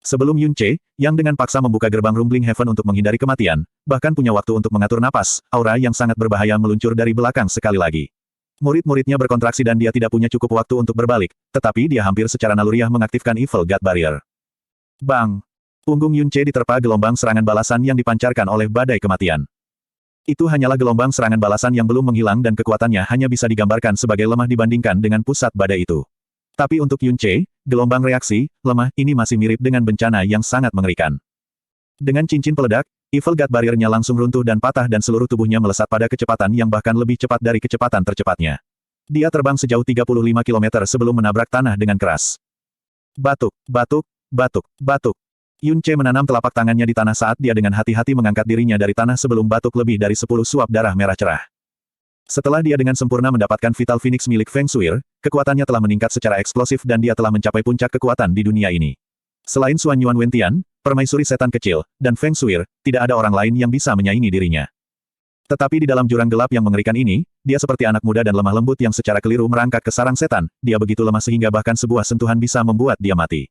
Sebelum Yun Che, yang dengan paksa membuka gerbang Rumbling Heaven untuk menghindari kematian, bahkan punya waktu untuk mengatur napas, aura yang sangat berbahaya meluncur dari belakang sekali lagi. Murid-muridnya berkontraksi dan dia tidak punya cukup waktu untuk berbalik, tetapi dia hampir secara naluriah mengaktifkan Evil God Barrier. Bang! Punggung Yun Che diterpa gelombang serangan balasan yang dipancarkan oleh badai kematian. Itu hanyalah gelombang serangan balasan yang belum menghilang dan kekuatannya hanya bisa digambarkan sebagai lemah dibandingkan dengan pusat badai itu. Tapi untuk Yun Che, gelombang reaksi, lemah, ini masih mirip dengan bencana yang sangat mengerikan. Dengan cincin peledak, Evil God Barrier-nya langsung runtuh dan patah dan seluruh tubuhnya melesat pada kecepatan yang bahkan lebih cepat dari kecepatan tercepatnya. Dia terbang sejauh 35 km sebelum menabrak tanah dengan keras. Batuk, batuk, batuk, batuk. Yun Che menanam telapak tangannya di tanah saat dia dengan hati-hati mengangkat dirinya dari tanah sebelum batuk lebih dari 10 suap darah merah cerah. Setelah dia dengan sempurna mendapatkan Vital Phoenix milik Feng Shuir, kekuatannya telah meningkat secara eksplosif dan dia telah mencapai puncak kekuatan di dunia ini. Selain Xuanyuan Wentian, permaisuri setan kecil, dan Feng Shuir, tidak ada orang lain yang bisa menyaingi dirinya. Tetapi di dalam jurang gelap yang mengerikan ini, dia seperti anak muda dan lemah lembut yang secara keliru merangkak ke sarang setan, dia begitu lemah sehingga bahkan sebuah sentuhan bisa membuat dia mati.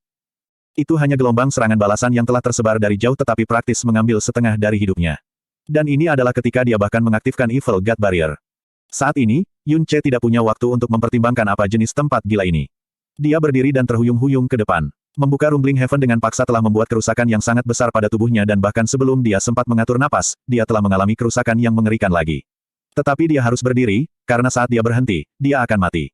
Itu hanya gelombang serangan balasan yang telah tersebar dari jauh tetapi praktis mengambil setengah dari hidupnya. Dan ini adalah ketika dia bahkan mengaktifkan Evil God Barrier. Saat ini, Yun Che tidak punya waktu untuk mempertimbangkan apa jenis tempat gila ini. Dia berdiri dan terhuyung-huyung ke depan. Membuka Rumbling Heaven dengan paksa telah membuat kerusakan yang sangat besar pada tubuhnya dan bahkan sebelum dia sempat mengatur napas, dia telah mengalami kerusakan yang mengerikan lagi. Tetapi dia harus berdiri, karena saat dia berhenti, dia akan mati.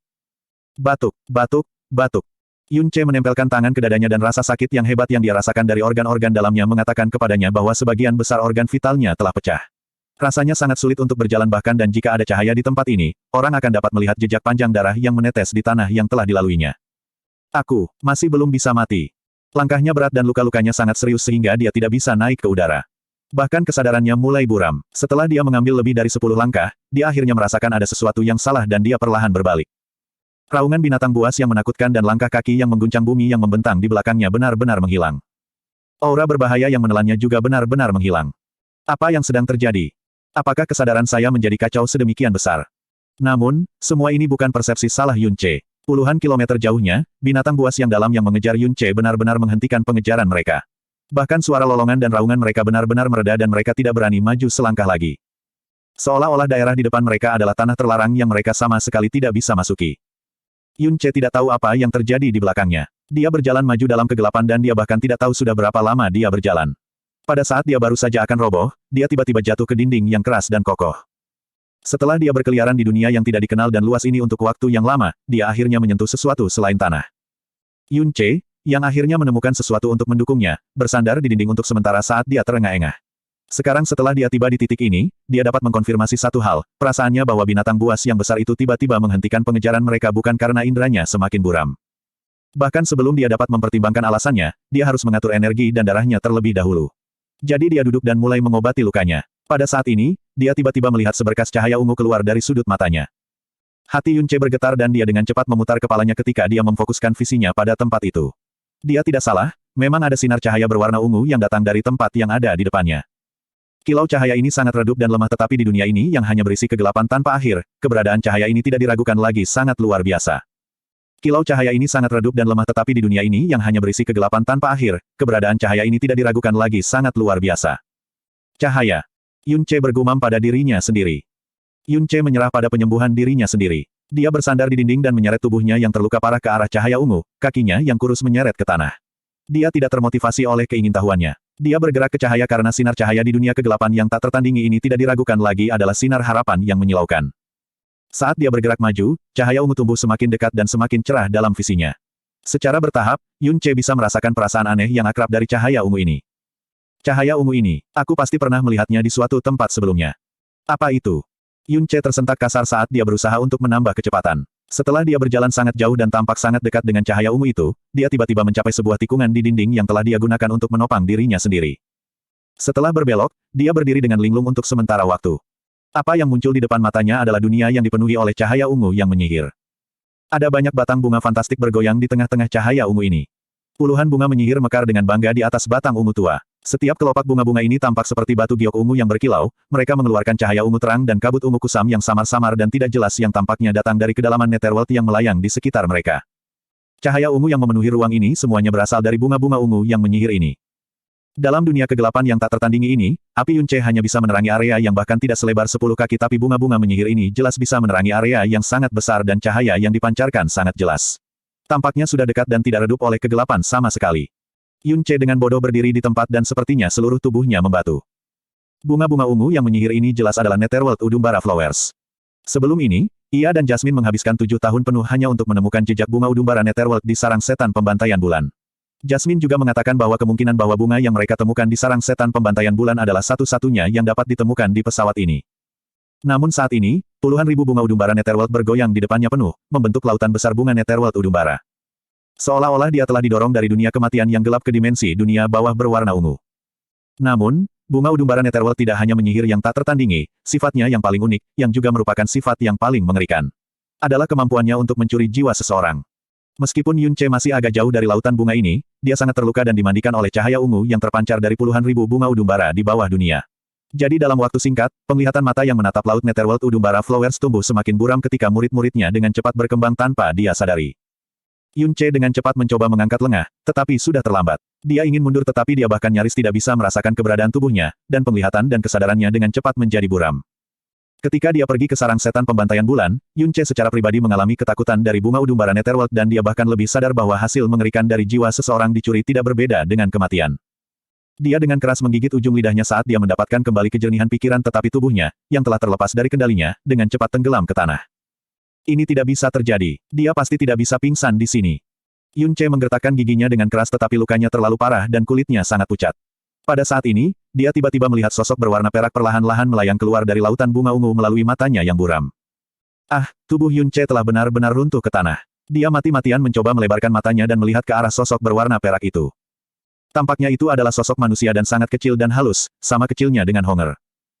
Batuk, batuk, batuk. Yun Che menempelkan tangan ke dadanya dan rasa sakit yang hebat yang dia rasakan dari organ-organ dalamnya mengatakan kepadanya bahwa sebagian besar organ vitalnya telah pecah. Rasanya sangat sulit untuk berjalan bahkan dan jika ada cahaya di tempat ini, orang akan dapat melihat jejak panjang darah yang menetes di tanah yang telah dilaluinya. Aku masih belum bisa mati. Langkahnya berat dan luka-lukanya sangat serius sehingga dia tidak bisa naik ke udara. Bahkan kesadarannya mulai buram. Setelah dia mengambil lebih dari 10 langkah, dia akhirnya merasakan ada sesuatu yang salah dan dia perlahan berbalik. Raungan binatang buas yang menakutkan dan langkah kaki yang mengguncang bumi yang membentang di belakangnya benar-benar menghilang. Aura berbahaya yang menelannya juga benar-benar menghilang. Apa yang sedang terjadi? Apakah kesadaran saya menjadi kacau sedemikian besar? Namun, semua ini bukan persepsi salah Yun Che. Puluhan kilometer jauhnya, binatang buas yang dalam yang mengejar Yun Che benar-benar menghentikan pengejaran mereka. Bahkan suara lolongan dan raungan mereka benar-benar mereda dan mereka tidak berani maju selangkah lagi. Seolah-olah daerah di depan mereka adalah tanah terlarang yang mereka sama sekali tidak bisa masuki. Yun Ce tidak tahu apa yang terjadi di belakangnya. Dia berjalan maju dalam kegelapan dan dia bahkan tidak tahu sudah berapa lama dia berjalan. Pada saat dia baru saja akan roboh, dia tiba-tiba jatuh ke dinding yang keras dan kokoh. Setelah dia berkeliaran di dunia yang tidak dikenal dan luas ini untuk waktu yang lama, dia akhirnya menyentuh sesuatu selain tanah. Yun Ce, yang akhirnya menemukan sesuatu untuk mendukungnya, bersandar di dinding untuk sementara saat dia terengah-engah. Sekarang setelah dia tiba di titik ini, dia dapat mengkonfirmasi satu hal, perasaannya bahwa binatang buas yang besar itu tiba-tiba menghentikan pengejaran mereka bukan karena inderanya semakin buram. Bahkan sebelum dia dapat mempertimbangkan alasannya, dia harus mengatur energi dan darahnya terlebih dahulu. Jadi dia duduk dan mulai mengobati lukanya. Pada saat ini, dia tiba-tiba melihat seberkas cahaya ungu keluar dari sudut matanya. Hati Yun Ce bergetar dan dia dengan cepat memutar kepalanya ketika dia memfokuskan visinya pada tempat itu. Dia tidak salah, memang ada sinar cahaya berwarna ungu yang datang dari tempat yang ada di depannya. Kilau cahaya ini sangat redup dan lemah tetapi di dunia ini yang hanya berisi kegelapan tanpa akhir, keberadaan cahaya ini tidak diragukan lagi sangat luar biasa. Kilau cahaya ini sangat redup dan lemah tetapi di dunia ini yang hanya berisi kegelapan tanpa akhir, keberadaan cahaya ini tidak diragukan lagi sangat luar biasa. Cahaya. Yun Ce bergumam pada dirinya sendiri. Yun Ce menyerah pada penyembuhan dirinya sendiri. Dia bersandar di dinding dan menyeret tubuhnya yang terluka parah ke arah cahaya ungu, kakinya yang kurus menyeret ke tanah. Dia tidak termotivasi oleh keingintahuannya. Dia bergerak ke cahaya karena sinar cahaya di dunia kegelapan yang tak tertandingi ini tidak diragukan lagi adalah sinar harapan yang menyilaukan. Saat dia bergerak maju, cahaya ungu tumbuh semakin dekat dan semakin cerah dalam visinya. Secara bertahap, Yun Ce bisa merasakan perasaan aneh yang akrab dari cahaya ungu ini. Cahaya ungu ini, aku pasti pernah melihatnya di suatu tempat sebelumnya. Apa itu? Yun Ce tersentak kasar saat dia berusaha untuk menambah kecepatan. Setelah dia berjalan sangat jauh dan tampak sangat dekat dengan cahaya ungu itu, dia tiba-tiba mencapai sebuah tikungan di dinding yang telah dia gunakan untuk menopang dirinya sendiri. Setelah berbelok, dia berdiri dengan linglung untuk sementara waktu. Apa yang muncul di depan matanya adalah dunia yang dipenuhi oleh cahaya ungu yang menyihir. Ada banyak batang bunga fantastik bergoyang di tengah-tengah cahaya ungu ini. Puluhan bunga menyihir mekar dengan bangga di atas batang ungu tua. Setiap kelopak bunga-bunga ini tampak seperti batu giok ungu yang berkilau, mereka mengeluarkan cahaya ungu terang dan kabut ungu kusam yang samar-samar dan tidak jelas yang tampaknya datang dari kedalaman netherworld yang melayang di sekitar mereka. Cahaya ungu yang memenuhi ruang ini semuanya berasal dari bunga-bunga ungu yang menyihir ini. Dalam dunia kegelapan yang tak tertandingi ini, api Yun Ce hanya bisa menerangi area yang bahkan tidak selebar 10 kaki tapi bunga-bunga menyihir ini jelas bisa menerangi area yang sangat besar dan cahaya yang dipancarkan sangat jelas. Tampaknya sudah dekat dan tidak redup oleh kegelapan sama sekali. Yun Ce dengan bodoh berdiri di tempat dan sepertinya seluruh tubuhnya membatu. Bunga-bunga ungu yang menyihir ini jelas adalah Netherworld Udumbara Flowers. Sebelum ini, ia dan Jasmine menghabiskan 7 tahun penuh hanya untuk menemukan jejak bunga Udumbara Netherworld di sarang setan pembantaian bulan. Jasmine juga mengatakan bahwa kemungkinan bahwa bunga yang mereka temukan di sarang setan pembantaian bulan adalah satu-satunya yang dapat ditemukan di pesawat ini. Namun saat ini, puluhan ribu bunga Udumbara Netherworld bergoyang di depannya penuh, membentuk lautan besar bunga Netherworld Udumbara. Seolah-olah dia telah didorong dari dunia kematian yang gelap ke dimensi dunia bawah berwarna ungu. Namun, bunga Udumbara Netherworld tidak hanya menyihir yang tak tertandingi, sifatnya yang paling unik, yang juga merupakan sifat yang paling mengerikan, adalah kemampuannya untuk mencuri jiwa seseorang. Meskipun Yun Ce masih agak jauh dari lautan bunga ini, dia sangat terluka dan dimandikan oleh cahaya ungu yang terpancar dari puluhan ribu bunga Udumbara di bawah dunia. Jadi dalam waktu singkat, penglihatan mata yang menatap laut Netherworld Udumbara Flowers tumbuh semakin buram ketika murid-muridnya dengan cepat berkembang tanpa dia sadari. Yun Ce dengan cepat mencoba mengangkat lengah, tetapi sudah terlambat. Dia ingin mundur tetapi dia bahkan nyaris tidak bisa merasakan keberadaan tubuhnya, dan penglihatan dan kesadarannya dengan cepat menjadi buram. Ketika dia pergi ke sarang setan pembantaian bulan, Yun Ce secara pribadi mengalami ketakutan dari bunga Udumbara Netherworld dan dia bahkan lebih sadar bahwa hasil mengerikan dari jiwa seseorang dicuri tidak berbeda dengan kematian. Dia dengan keras menggigit ujung lidahnya saat dia mendapatkan kembali kejernihan pikiran tetapi tubuhnya, yang telah terlepas dari kendalinya, dengan cepat tenggelam ke tanah. Ini tidak bisa terjadi. Dia pasti tidak bisa pingsan di sini. Yun Ce menggertakkan giginya dengan keras tetapi lukanya terlalu parah dan kulitnya sangat pucat. Pada saat ini, dia tiba-tiba melihat sosok berwarna perak perlahan-lahan melayang keluar dari lautan bunga ungu melalui matanya yang buram. Ah, tubuh Yun Ce telah benar-benar runtuh ke tanah. Dia mati-matian mencoba melebarkan matanya dan melihat ke arah sosok berwarna perak itu. Tampaknya itu adalah sosok manusia dan sangat kecil dan halus, sama kecilnya dengan Honger.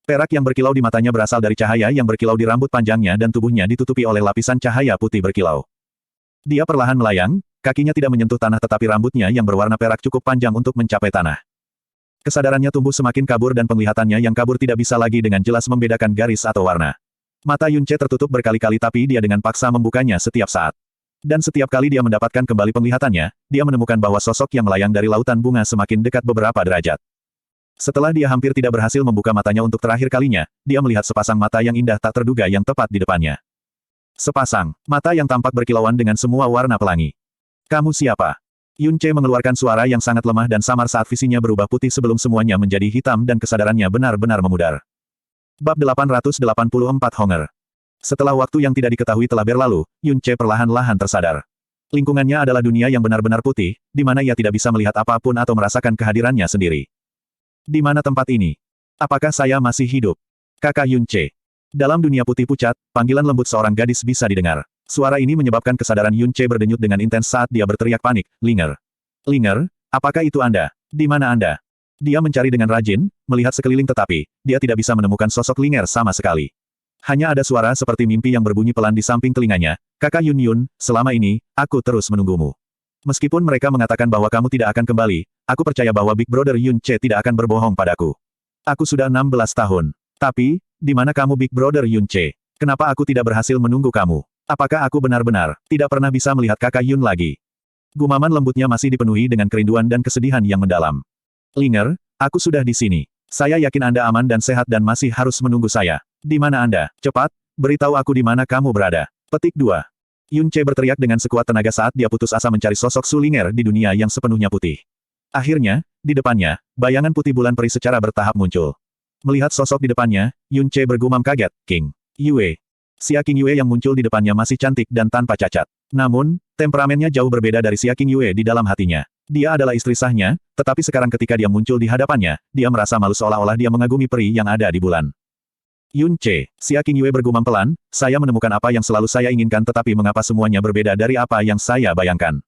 Perak yang berkilau di matanya berasal dari cahaya yang berkilau di rambut panjangnya dan tubuhnya ditutupi oleh lapisan cahaya putih berkilau. Dia perlahan melayang, kakinya tidak menyentuh tanah tetapi rambutnya yang berwarna perak cukup panjang untuk mencapai tanah. Kesadarannya tumbuh semakin kabur dan penglihatannya yang kabur tidak bisa lagi dengan jelas membedakan garis atau warna. Mata Yun Ce tertutup berkali-kali tapi dia dengan paksa membukanya setiap saat. Dan setiap kali dia mendapatkan kembali penglihatannya, dia menemukan bahwa sosok yang melayang dari lautan bunga semakin dekat beberapa derajat. Setelah dia hampir tidak berhasil membuka matanya untuk terakhir kalinya, dia melihat sepasang mata yang indah tak terduga yang tepat di depannya. Sepasang mata yang tampak berkilauan dengan semua warna pelangi. Kamu siapa? Yun Ce mengeluarkan suara yang sangat lemah dan samar saat visinya berubah putih sebelum semuanya menjadi hitam dan kesadarannya benar-benar memudar. Bab 884 Honger. Setelah waktu yang tidak diketahui telah berlalu, Yun Ce perlahan-lahan tersadar. Lingkungannya adalah dunia yang benar-benar putih, di mana ia tidak bisa melihat apapun atau merasakan kehadirannya sendiri. Di mana tempat ini? Apakah saya masih hidup? Kakak Yun Ce. Dalam dunia putih pucat, panggilan lembut seorang gadis bisa didengar. Suara ini menyebabkan kesadaran Yun Ce berdenyut dengan intens saat dia berteriak panik, Linger. Linger, apakah itu Anda? Di mana Anda? Dia mencari dengan rajin, melihat sekeliling tetapi, dia tidak bisa menemukan sosok Linger sama sekali. Hanya ada suara seperti mimpi yang berbunyi pelan di samping telinganya, Kakak Yun Yun, selama ini, aku terus menunggumu. Meskipun mereka mengatakan bahwa kamu tidak akan kembali, aku percaya bahwa Big Brother Yun Ce tidak akan berbohong padaku. Aku sudah 16 tahun. Tapi, di mana kamu Big Brother Yun Ce? Kenapa aku tidak berhasil menunggu kamu? Apakah aku benar-benar tidak pernah bisa melihat kakak Yun lagi? Gumaman lembutnya masih dipenuhi dengan kerinduan dan kesedihan yang mendalam. Linger, aku sudah di sini. Saya yakin Anda aman dan sehat dan masih harus menunggu saya. Di mana Anda? Cepat, beritahu aku di mana kamu berada. Petik 2. Yun Ce berteriak dengan sekuat tenaga saat dia putus asa mencari sosok Su Linger di dunia yang sepenuhnya putih. Akhirnya, di depannya, bayangan putih bulan peri secara bertahap muncul. Melihat sosok di depannya, Yun Ce bergumam kaget, King Yue. Xia King Yue yang muncul di depannya masih cantik dan tanpa cacat. Namun, temperamennya jauh berbeda dari Xia King Yue di dalam hatinya. Dia adalah istri sahnya, tetapi sekarang ketika dia muncul di hadapannya, dia merasa malu seolah-olah dia mengagumi peri yang ada di bulan. Yun Ce, Xia King Yue bergumam pelan, saya menemukan apa yang selalu saya inginkan tetapi mengapa semuanya berbeda dari apa yang saya bayangkan.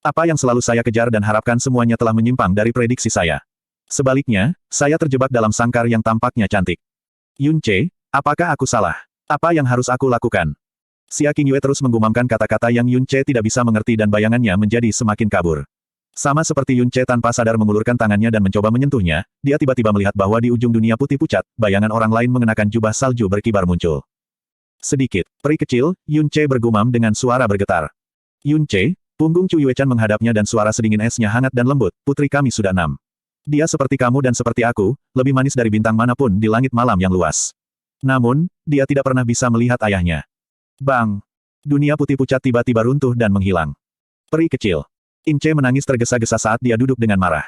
Apa yang selalu saya kejar dan harapkan semuanya telah menyimpang dari prediksi saya. Sebaliknya, saya terjebak dalam sangkar yang tampaknya cantik. Yun Ce, apakah aku salah? Apa yang harus aku lakukan? Xia King Yue terus menggumamkan kata-kata yang Yun Ce tidak bisa mengerti dan bayangannya menjadi semakin kabur. Sama seperti Yun Ce tanpa sadar mengulurkan tangannya dan mencoba menyentuhnya, dia tiba-tiba melihat bahwa di ujung dunia putih pucat, bayangan orang lain mengenakan jubah salju berkibar muncul. Sedikit, peri kecil, Yun Ce bergumam dengan suara bergetar. Yun Ce, punggung Chu Yuechan menghadapnya dan suara sedingin esnya hangat dan lembut, putri kami sudah 6. Dia seperti kamu dan seperti aku, lebih manis dari bintang manapun di langit malam yang luas. Namun, dia tidak pernah bisa melihat ayahnya. Bang! Dunia putih pucat tiba-tiba runtuh dan menghilang. Peri kecil. Ince menangis tergesa-gesa saat dia duduk dengan marah.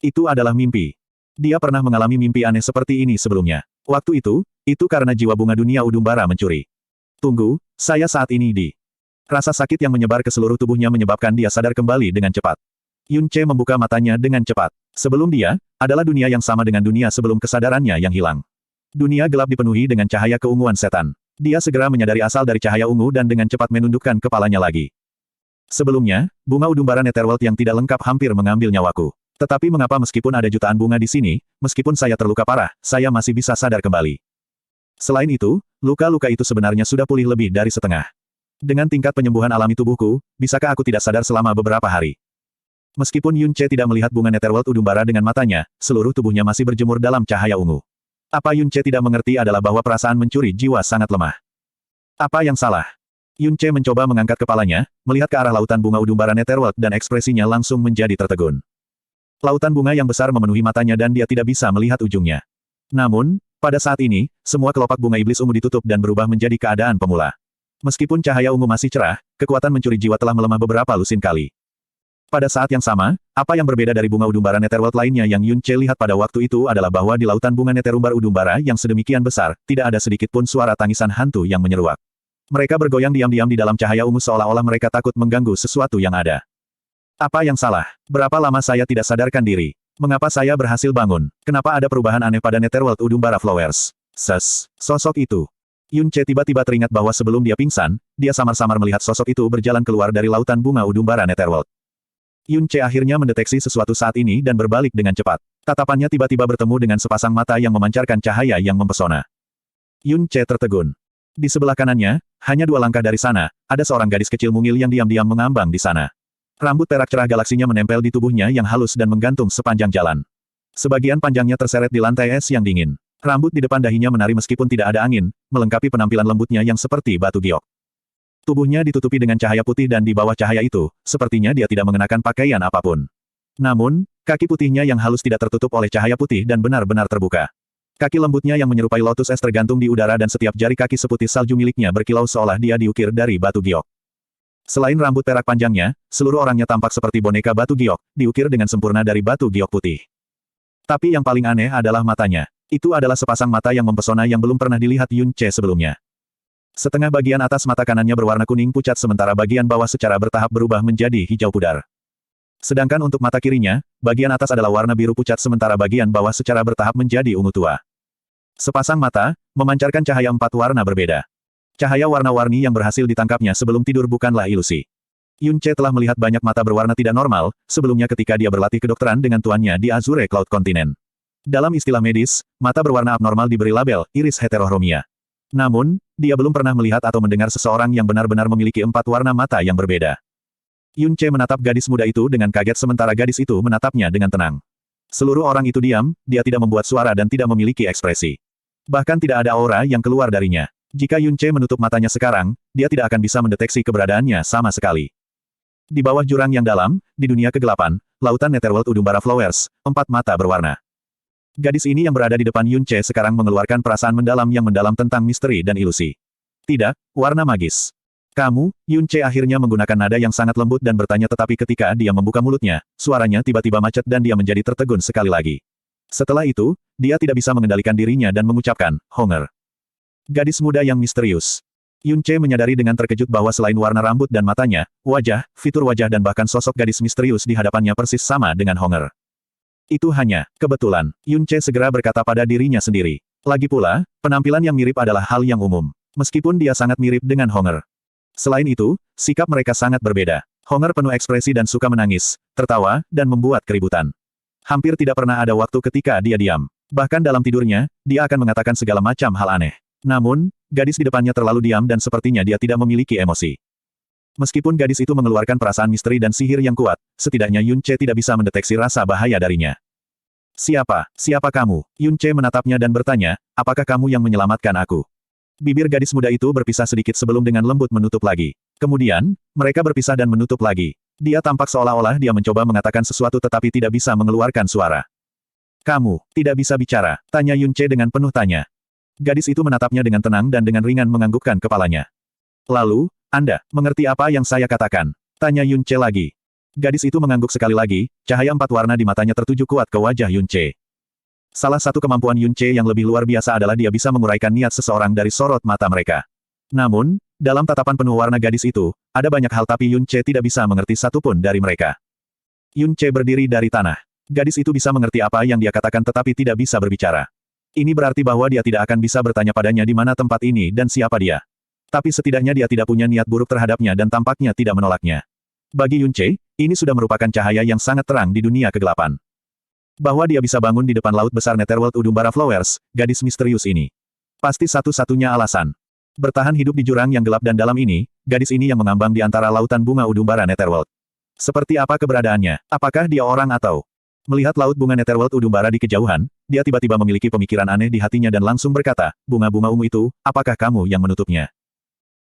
Itu adalah mimpi. Dia pernah mengalami mimpi aneh seperti ini sebelumnya. Waktu itu karena jiwa bunga dunia Udumbara mencuri. Tunggu, saya saat ini di... Rasa sakit yang menyebar ke seluruh tubuhnya menyebabkan dia sadar kembali dengan cepat. Yun Ce membuka matanya dengan cepat. Sebelum dia, adalah dunia yang sama dengan dunia sebelum kesadarannya yang hilang. Dunia gelap dipenuhi dengan cahaya keunguan setan. Dia segera menyadari asal dari cahaya ungu dan dengan cepat menundukkan kepalanya lagi. Sebelumnya, bunga Udumbara Netherworld yang tidak lengkap hampir mengambil nyawaku. Tetapi mengapa meskipun ada jutaan bunga di sini, meskipun saya terluka parah, saya masih bisa sadar kembali. Selain itu, luka-luka itu sebenarnya sudah pulih lebih dari setengah. Dengan tingkat penyembuhan alami tubuhku, bisakah aku tidak sadar selama beberapa hari? Meskipun Yun Ce tidak melihat bunga Netherworld Udumbara dengan matanya, seluruh tubuhnya masih berjemur dalam cahaya ungu. Apa Yun Ce tidak mengerti adalah bahwa perasaan mencuri jiwa sangat lemah. Apa yang salah? Yun Ce mencoba mengangkat kepalanya, melihat ke arah lautan bunga Udumbara Netherworld dan ekspresinya langsung menjadi tertegun. Lautan bunga yang besar memenuhi matanya dan dia tidak bisa melihat ujungnya. Namun, pada saat ini, semua kelopak bunga iblis ungu ditutup dan berubah menjadi keadaan pemula. Meskipun cahaya ungu masih cerah, kekuatan mencuri jiwa telah melemah beberapa lusin kali. Pada saat yang sama, apa yang berbeda dari bunga Udumbara Netherworld lainnya yang Yun Ce lihat pada waktu itu adalah bahwa di lautan bunga Netherumbar Udumbara yang sedemikian besar, tidak ada sedikit pun suara tangisan hantu yang menyeruak. Mereka bergoyang diam-diam di dalam cahaya ungu seolah-olah mereka takut mengganggu sesuatu yang ada. Apa yang salah? Berapa lama saya tidak sadarkan diri? Mengapa saya berhasil bangun? Kenapa ada perubahan aneh pada Netherworld Udumbara Flowers? Sosok itu. Yun Ce tiba-tiba teringat bahwa sebelum dia pingsan, dia samar-samar melihat sosok itu berjalan keluar dari lautan bunga Udumbara Netherworld. Yun Ce akhirnya mendeteksi sesuatu saat ini dan berbalik dengan cepat. Tatapannya tiba-tiba bertemu dengan sepasang mata yang memancarkan cahaya yang mempesona. Yun Ce tertegun. Di sebelah kanannya, hanya 2 langkah dari sana, ada seorang gadis kecil mungil yang diam-diam mengambang di sana. Rambut perak cerah galaksinya menempel di tubuhnya yang halus dan menggantung sepanjang jalan. Sebagian panjangnya terseret di lantai es yang dingin. Rambut di depan dahinya menari meskipun tidak ada angin, melengkapi penampilan lembutnya yang seperti batu giok. Tubuhnya ditutupi dengan cahaya putih dan di bawah cahaya itu, sepertinya dia tidak mengenakan pakaian apapun. Namun, kaki putihnya yang halus tidak tertutup oleh cahaya putih dan benar-benar terbuka. Kaki lembutnya yang menyerupai lotus es tergantung di udara dan setiap jari kaki seputih salju miliknya berkilau seolah dia diukir dari batu giok. Selain rambut perak panjangnya, seluruh orangnya tampak seperti boneka batu giok, diukir dengan sempurna dari batu giok putih. Tapi yang paling aneh adalah matanya. Itu adalah sepasang mata yang mempesona yang belum pernah dilihat Yun Ce sebelumnya. Setengah bagian atas mata kanannya berwarna kuning pucat sementara bagian bawah secara bertahap berubah menjadi hijau pudar. Sedangkan untuk mata kirinya, bagian atas adalah warna biru pucat sementara bagian bawah secara bertahap menjadi ungu tua. Sepasang mata, memancarkan cahaya 4 warna berbeda. Cahaya warna-warni yang berhasil ditangkapnya sebelum tidur bukanlah ilusi. Yun Ce telah melihat banyak mata berwarna tidak normal, sebelumnya ketika dia berlatih kedokteran dengan tuannya di Azure Cloud Continent. Dalam istilah medis, mata berwarna abnormal diberi label iris heterochromia. Namun, dia belum pernah melihat atau mendengar seseorang yang benar-benar memiliki 4 warna mata yang berbeda. Yun Ce menatap gadis muda itu dengan kaget sementara gadis itu menatapnya dengan tenang. Seluruh orang itu diam, dia tidak membuat suara dan tidak memiliki ekspresi. Bahkan tidak ada aura yang keluar darinya. Jika Yun Ce menutup matanya sekarang, dia tidak akan bisa mendeteksi keberadaannya sama sekali. Di bawah jurang yang dalam, di dunia kegelapan, lautan Netherworld Udumbara Flowers, 4 mata berwarna. Gadis ini yang berada di depan Yun Ce sekarang mengeluarkan perasaan mendalam yang mendalam tentang misteri dan ilusi. Tidak, warna magis. Kamu, Yun Ce akhirnya menggunakan nada yang sangat lembut dan bertanya tetapi ketika dia membuka mulutnya, suaranya tiba-tiba macet dan dia menjadi tertegun sekali lagi. Setelah itu, dia tidak bisa mengendalikan dirinya dan mengucapkan, Honger. Gadis muda yang misterius. Yun Ce menyadari dengan terkejut bahwa selain warna rambut dan matanya, wajah, fitur wajah dan bahkan sosok gadis misterius di hadapannya persis sama dengan Honger. Itu hanya kebetulan. Yun Ce segera berkata pada dirinya sendiri. Lagi pula, penampilan yang mirip adalah hal yang umum. Meskipun dia sangat mirip dengan Honger. Selain itu, sikap mereka sangat berbeda. Honger penuh ekspresi dan suka menangis, tertawa, dan membuat keributan. Hampir tidak pernah ada waktu ketika dia diam. Bahkan dalam tidurnya, dia akan mengatakan segala macam hal aneh. Namun, gadis di depannya terlalu diam dan sepertinya dia tidak memiliki emosi. Meskipun gadis itu mengeluarkan perasaan misteri dan sihir yang kuat, setidaknya Yun Ce tidak bisa mendeteksi rasa bahaya darinya. Siapa kamu? Yun Ce menatapnya dan bertanya, apakah kamu yang menyelamatkan aku? Bibir gadis muda itu berpisah sedikit sebelum dengan lembut menutup lagi. Kemudian, mereka berpisah dan menutup lagi. Dia tampak seolah-olah dia mencoba mengatakan sesuatu tetapi tidak bisa mengeluarkan suara. Kamu, tidak bisa bicara, tanya Yun Ce dengan penuh tanya. Gadis itu menatapnya dengan tenang dan dengan ringan menganggukkan kepalanya. Lalu, Anda, mengerti apa yang saya katakan? Tanya Yun Ce lagi. Gadis itu mengangguk sekali lagi, cahaya 4 warna di matanya tertuju kuat ke wajah Yun Ce. Salah satu kemampuan Yun Ce yang lebih luar biasa adalah dia bisa menguraikan niat seseorang dari sorot mata mereka. Namun, dalam tatapan penuh warna gadis itu, ada banyak hal tapi Yun Ce tidak bisa mengerti satupun dari mereka. Yun Ce berdiri dari tanah. Gadis itu bisa mengerti apa yang dia katakan tetapi tidak bisa berbicara. Ini berarti bahwa dia tidak akan bisa bertanya padanya di mana tempat ini dan siapa dia. Tapi setidaknya dia tidak punya niat buruk terhadapnya dan tampaknya tidak menolaknya. Bagi Yun Ce, ini sudah merupakan cahaya yang sangat terang di dunia kegelapan. Bahwa dia bisa bangun di depan laut besar Netherworld Udumbara Flowers, gadis misterius ini. Pasti satu-satunya alasan. Bertahan hidup di jurang yang gelap dan dalam ini, gadis ini yang mengambang di antara lautan bunga Udumbara Netherworld. Seperti apa keberadaannya? Apakah dia orang atau... Melihat laut bunga Netherworld Udumbara di kejauhan, dia tiba-tiba memiliki pemikiran aneh di hatinya dan langsung berkata, bunga-bunga ungu itu, apakah kamu yang menutupnya?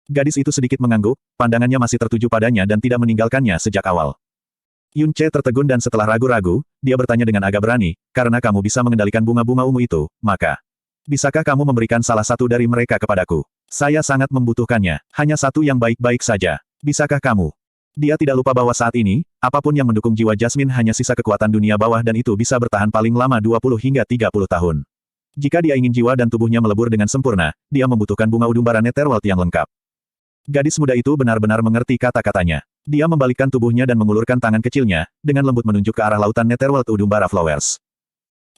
Gadis itu sedikit mengangguk, pandangannya masih tertuju padanya dan tidak meninggalkannya sejak awal. Yun Ce tertegun dan setelah ragu-ragu, dia bertanya dengan agak berani, karena kamu bisa mengendalikan bunga-bunga ungu itu, maka... Bisakah kamu memberikan salah satu dari mereka kepadaku? Saya sangat membutuhkannya, hanya satu yang baik-baik saja. Bisakah kamu? Dia tidak lupa bahwa saat ini, apapun yang mendukung jiwa Jasmine hanya sisa kekuatan dunia bawah dan itu bisa bertahan paling lama 20 hingga 30 tahun. Jika dia ingin jiwa dan tubuhnya melebur dengan sempurna, dia membutuhkan bunga Udumbara Netherworld yang lengkap. Gadis muda itu benar-benar mengerti kata-katanya. Dia membalikkan tubuhnya dan mengulurkan tangan kecilnya, dengan lembut menunjuk ke arah lautan Netherworld Udumbara Flowers.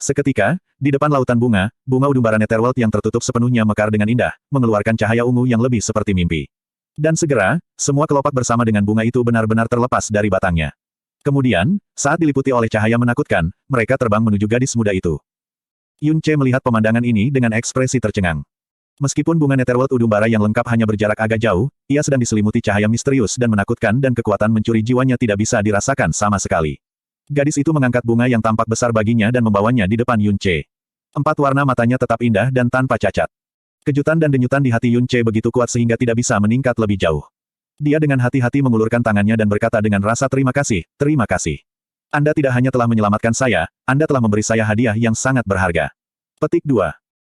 Seketika, di depan lautan bunga, bunga Udumbara Netherworld yang tertutup sepenuhnya mekar dengan indah, mengeluarkan cahaya ungu yang lebih seperti mimpi. Dan segera, semua kelopak bersama dengan bunga itu benar-benar terlepas dari batangnya. Kemudian, saat diliputi oleh cahaya menakutkan, mereka terbang menuju gadis muda itu. Yun Ce melihat pemandangan ini dengan ekspresi tercengang. Meskipun bunga Netherworld Udumbara yang lengkap hanya berjarak agak jauh, ia sedang diselimuti cahaya misterius dan menakutkan dan kekuatan mencuri jiwanya tidak bisa dirasakan sama sekali. Gadis itu mengangkat bunga yang tampak besar baginya dan membawanya di depan Yun Ce. 4 warna matanya tetap indah dan tanpa cacat. Kejutan dan denyutan di hati Yun Ce begitu kuat sehingga tidak bisa meningkat lebih jauh. Dia dengan hati-hati mengulurkan tangannya dan berkata dengan rasa terima kasih, terima kasih. Anda tidak hanya telah menyelamatkan saya, Anda telah memberi saya hadiah yang sangat berharga. Petik 2.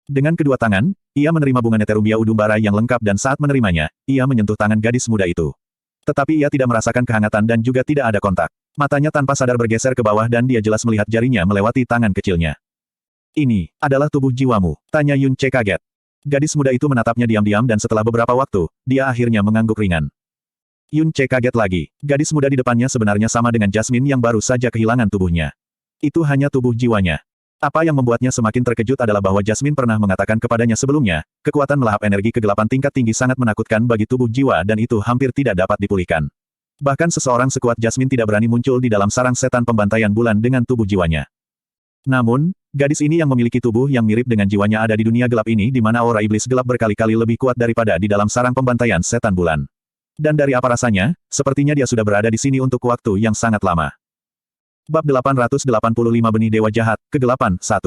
Dengan kedua tangan, ia menerima bunga Neterumbia Udumbara yang lengkap dan saat menerimanya, ia menyentuh tangan gadis muda itu. Tetapi ia tidak merasakan kehangatan dan juga tidak ada kontak. Matanya tanpa sadar bergeser ke bawah dan dia jelas melihat jarinya melewati tangan kecilnya. Ini adalah tubuh jiwamu, tanya Yun Ce kaget. Gadis muda itu menatapnya diam-diam dan setelah beberapa waktu, dia akhirnya mengangguk ringan. Yun Ce kaget lagi. Gadis muda di depannya sebenarnya sama dengan Jasmine yang baru saja kehilangan tubuhnya. Itu hanya tubuh jiwanya. Apa yang membuatnya semakin terkejut adalah bahwa Jasmine pernah mengatakan kepadanya sebelumnya, kekuatan melahap energi kegelapan tingkat tinggi sangat menakutkan bagi tubuh jiwa dan itu hampir tidak dapat dipulihkan. Bahkan seseorang sekuat Jasmine tidak berani muncul di dalam sarang setan pembantaian bulan dengan tubuh jiwanya. Namun, gadis ini yang memiliki tubuh yang mirip dengan jiwanya ada di dunia gelap ini di mana aura iblis gelap berkali-kali lebih kuat daripada di dalam sarang pembantaian setan bulan. Dan dari apa rasanya, sepertinya dia sudah berada di sini untuk waktu yang sangat lama. Bab 885 Benih Dewa Jahat, Kegelapan, 1.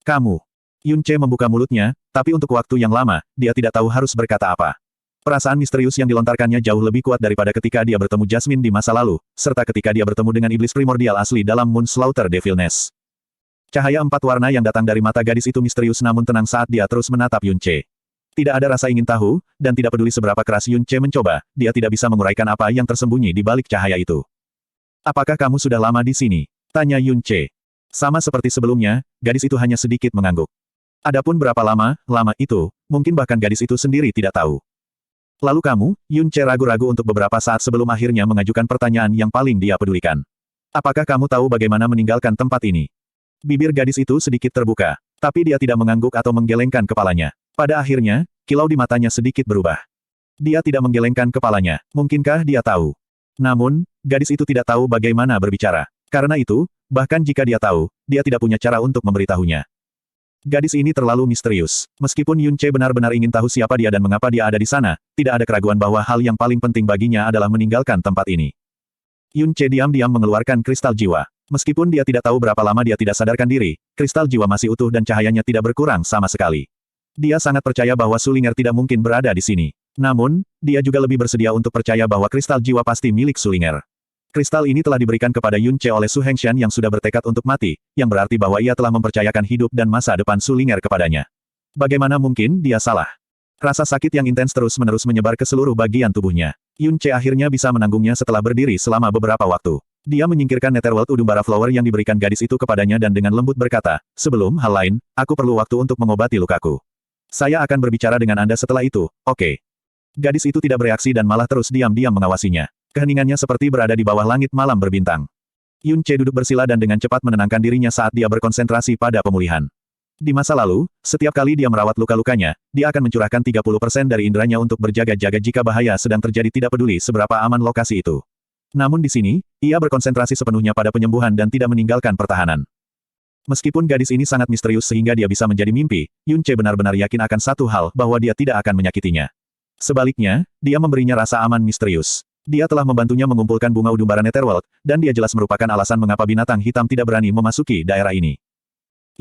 Kamu. Yun Ce membuka mulutnya, tapi untuk waktu yang lama, dia tidak tahu harus berkata apa. Perasaan misterius yang dilontarkannya jauh lebih kuat daripada ketika dia bertemu Jasmine di masa lalu, serta ketika dia bertemu dengan iblis primordial asli dalam Moon Slaughter Devil Nest. Cahaya 4 warna yang datang dari mata gadis itu misterius namun tenang saat dia terus menatap Yun Ce. Tidak ada rasa ingin tahu, dan tidak peduli seberapa keras Yun Ce mencoba, dia tidak bisa menguraikan apa yang tersembunyi di balik cahaya itu. Apakah kamu sudah lama di sini? Tanya Yun Ce. Sama seperti sebelumnya, gadis itu hanya sedikit mengangguk. Adapun berapa lama itu, mungkin bahkan gadis itu sendiri tidak tahu. Lalu kamu, Yun Ce ragu-ragu untuk beberapa saat sebelum akhirnya mengajukan pertanyaan yang paling dia pedulikan. Apakah kamu tahu bagaimana meninggalkan tempat ini? Bibir gadis itu sedikit terbuka, tapi dia tidak mengangguk atau menggelengkan kepalanya. Pada akhirnya, kilau di matanya sedikit berubah. Dia tidak menggelengkan kepalanya, mungkinkah dia tahu? Namun, gadis itu tidak tahu bagaimana berbicara. Karena itu, bahkan jika dia tahu, dia tidak punya cara untuk memberitahunya. Gadis ini terlalu misterius. Meskipun Yun Ce benar-benar ingin tahu siapa dia dan mengapa dia ada di sana, tidak ada keraguan bahwa hal yang paling penting baginya adalah meninggalkan tempat ini. Yun Ce diam-diam mengeluarkan kristal jiwa. Meskipun dia tidak tahu berapa lama dia tidak sadarkan diri, kristal jiwa masih utuh dan cahayanya tidak berkurang sama sekali. Dia sangat percaya bahwa Sulinger tidak mungkin berada di sini. Namun, dia juga lebih bersedia untuk percaya bahwa kristal jiwa pasti milik Sulinger. Kristal ini telah diberikan kepada Yun Ce oleh Su Hengshan yang sudah bertekad untuk mati, yang berarti bahwa ia telah mempercayakan hidup dan masa depan Sulinger kepadanya. Bagaimana mungkin dia salah? Rasa sakit yang intens terus-menerus menyebar ke seluruh bagian tubuhnya. Yun Ce akhirnya bisa menanggungnya setelah berdiri selama beberapa waktu. Dia menyingkirkan Netherworld Udumbara Flower yang diberikan gadis itu kepadanya dan dengan lembut berkata, sebelum hal lain, aku perlu waktu untuk mengobati lukaku. Saya akan berbicara dengan Anda setelah itu, oke? Gadis itu tidak bereaksi dan malah terus diam-diam mengawasinya. Keheningannya seperti berada di bawah langit malam berbintang. Yun Ce duduk bersila dan dengan cepat menenangkan dirinya saat dia berkonsentrasi pada pemulihan. Di masa lalu, setiap kali dia merawat luka-lukanya, dia akan mencurahkan 30% dari inderanya untuk berjaga-jaga jika bahaya sedang terjadi tidak peduli seberapa aman lokasi itu. Namun di sini, ia berkonsentrasi sepenuhnya pada penyembuhan dan tidak meninggalkan pertahanan. Meskipun gadis ini sangat misterius sehingga dia bisa menjadi mimpi, Yun Ce benar-benar yakin akan satu hal bahwa dia tidak akan menyakitinya. Sebaliknya, dia memberinya rasa aman misterius. Dia telah membantunya mengumpulkan bunga Udumbara Netherworld, dan dia jelas merupakan alasan mengapa binatang hitam tidak berani memasuki daerah ini.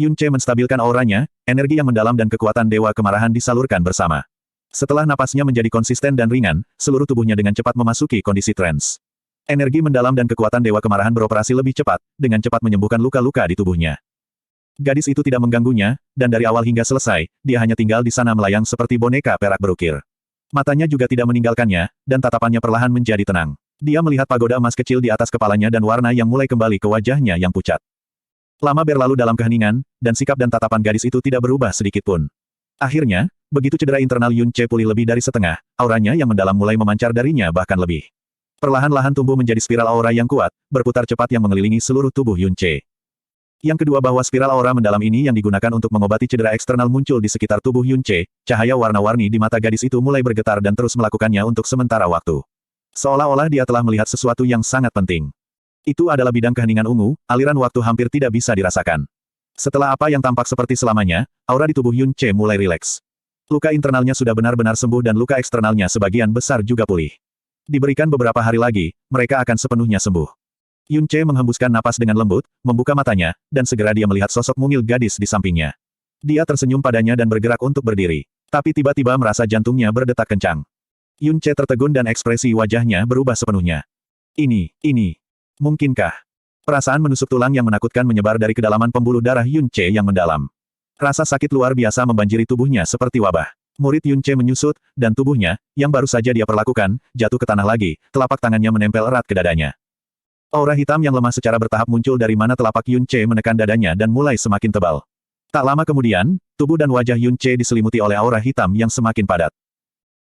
Yun Ce menstabilkan auranya, energi yang mendalam dan kekuatan dewa kemarahan disalurkan bersama. Setelah napasnya menjadi konsisten dan ringan, seluruh tubuhnya dengan cepat memasuki kondisi trance. Energi mendalam dan kekuatan dewa kemarahan beroperasi lebih cepat, dengan cepat menyembuhkan luka-luka di tubuhnya. Gadis itu tidak mengganggunya, dan dari awal hingga selesai, dia hanya tinggal di sana melayang seperti boneka perak berukir. Matanya juga tidak meninggalkannya, dan tatapannya perlahan menjadi tenang. Dia melihat pagoda emas kecil di atas kepalanya dan warna yang mulai kembali ke wajahnya yang pucat. Lama berlalu dalam keheningan, dan sikap dan tatapan gadis itu tidak berubah sedikitpun. Akhirnya, begitu cedera internal Yun Ce pulih lebih dari setengah, auranya yang mendalam mulai memancar darinya bahkan lebih. Perlahan-lahan tumbuh menjadi spiral aura yang kuat, berputar cepat yang mengelilingi seluruh tubuh Yun Ce. Yang kedua bahwa spiral aura mendalam ini yang digunakan untuk mengobati cedera eksternal muncul di sekitar tubuh Yun Ce, cahaya warna-warni di mata gadis itu mulai bergetar dan terus melakukannya untuk sementara waktu. Seolah-olah dia telah melihat sesuatu yang sangat penting. Itu adalah bidang keheningan ungu, aliran waktu hampir tidak bisa dirasakan. Setelah apa yang tampak seperti selamanya, aura di tubuh Yun Ce mulai rileks. Luka internalnya sudah benar-benar sembuh dan luka eksternalnya sebagian besar juga pulih. Diberikan beberapa hari lagi, mereka akan sepenuhnya sembuh. Yun Ce menghembuskan napas dengan lembut, membuka matanya, dan segera dia melihat sosok mungil gadis di sampingnya. Dia tersenyum padanya dan bergerak untuk berdiri. Tapi tiba-tiba merasa jantungnya berdetak kencang. Yun Ce tertegun dan ekspresi wajahnya berubah sepenuhnya. Ini. Mungkinkah? Perasaan menusuk tulang yang menakutkan menyebar dari kedalaman pembuluh darah Yun Ce yang mendalam. Rasa sakit luar biasa membanjiri tubuhnya seperti wabah. Murid Yun Ce menyusut, dan tubuhnya, yang baru saja dia perlakukan, jatuh ke tanah lagi, telapak tangannya menempel erat ke dadanya. Aura hitam yang lemah secara bertahap muncul dari mana telapak Yun Ce menekan dadanya dan mulai semakin tebal. Tak lama kemudian, tubuh dan wajah Yun Ce diselimuti oleh aura hitam yang semakin padat.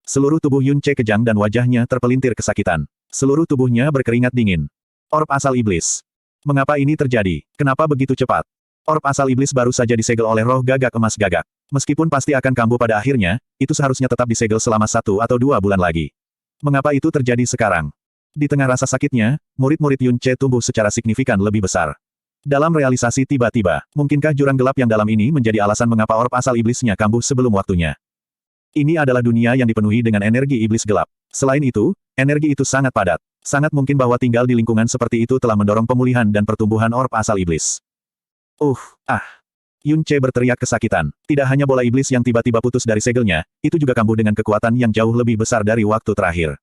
Seluruh tubuh Yun Ce kejang dan wajahnya terpelintir kesakitan. Seluruh tubuhnya berkeringat dingin. Orb asal iblis. Mengapa ini terjadi? Kenapa begitu cepat? Orb asal iblis baru saja disegel oleh roh gagak emas gagak. Meskipun pasti akan kambuh pada akhirnya, itu seharusnya tetap disegel selama 1 atau 2 bulan lagi. Mengapa itu terjadi sekarang? Di tengah rasa sakitnya, murid-murid Yun Ce tumbuh secara signifikan lebih besar. Dalam realisasi tiba-tiba, mungkinkah jurang gelap yang dalam ini menjadi alasan mengapa orb asal iblisnya kambuh sebelum waktunya? Ini adalah dunia yang dipenuhi dengan energi iblis gelap. Selain itu, energi itu sangat padat. Sangat mungkin bahwa tinggal di lingkungan seperti itu telah mendorong pemulihan dan pertumbuhan orb asal iblis. Yun Ce berteriak kesakitan. Tidak hanya bola iblis yang tiba-tiba putus dari segelnya, itu juga kambuh dengan kekuatan yang jauh lebih besar dari waktu terakhir.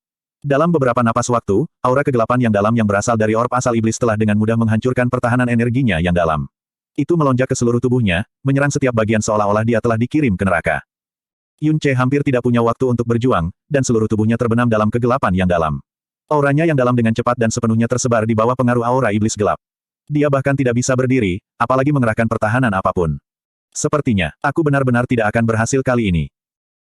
Dalam beberapa napas waktu, aura kegelapan yang dalam yang berasal dari orb asal iblis telah dengan mudah menghancurkan pertahanan energinya yang dalam. Itu melonjak ke seluruh tubuhnya, menyerang setiap bagian seolah-olah dia telah dikirim ke neraka. Yun Ce hampir tidak punya waktu untuk berjuang, dan seluruh tubuhnya terbenam dalam kegelapan yang dalam. Auranya yang dalam dengan cepat dan sepenuhnya tersebar di bawah pengaruh aura iblis gelap. Dia bahkan tidak bisa berdiri, apalagi mengerahkan pertahanan apapun. Sepertinya, aku benar-benar tidak akan berhasil kali ini.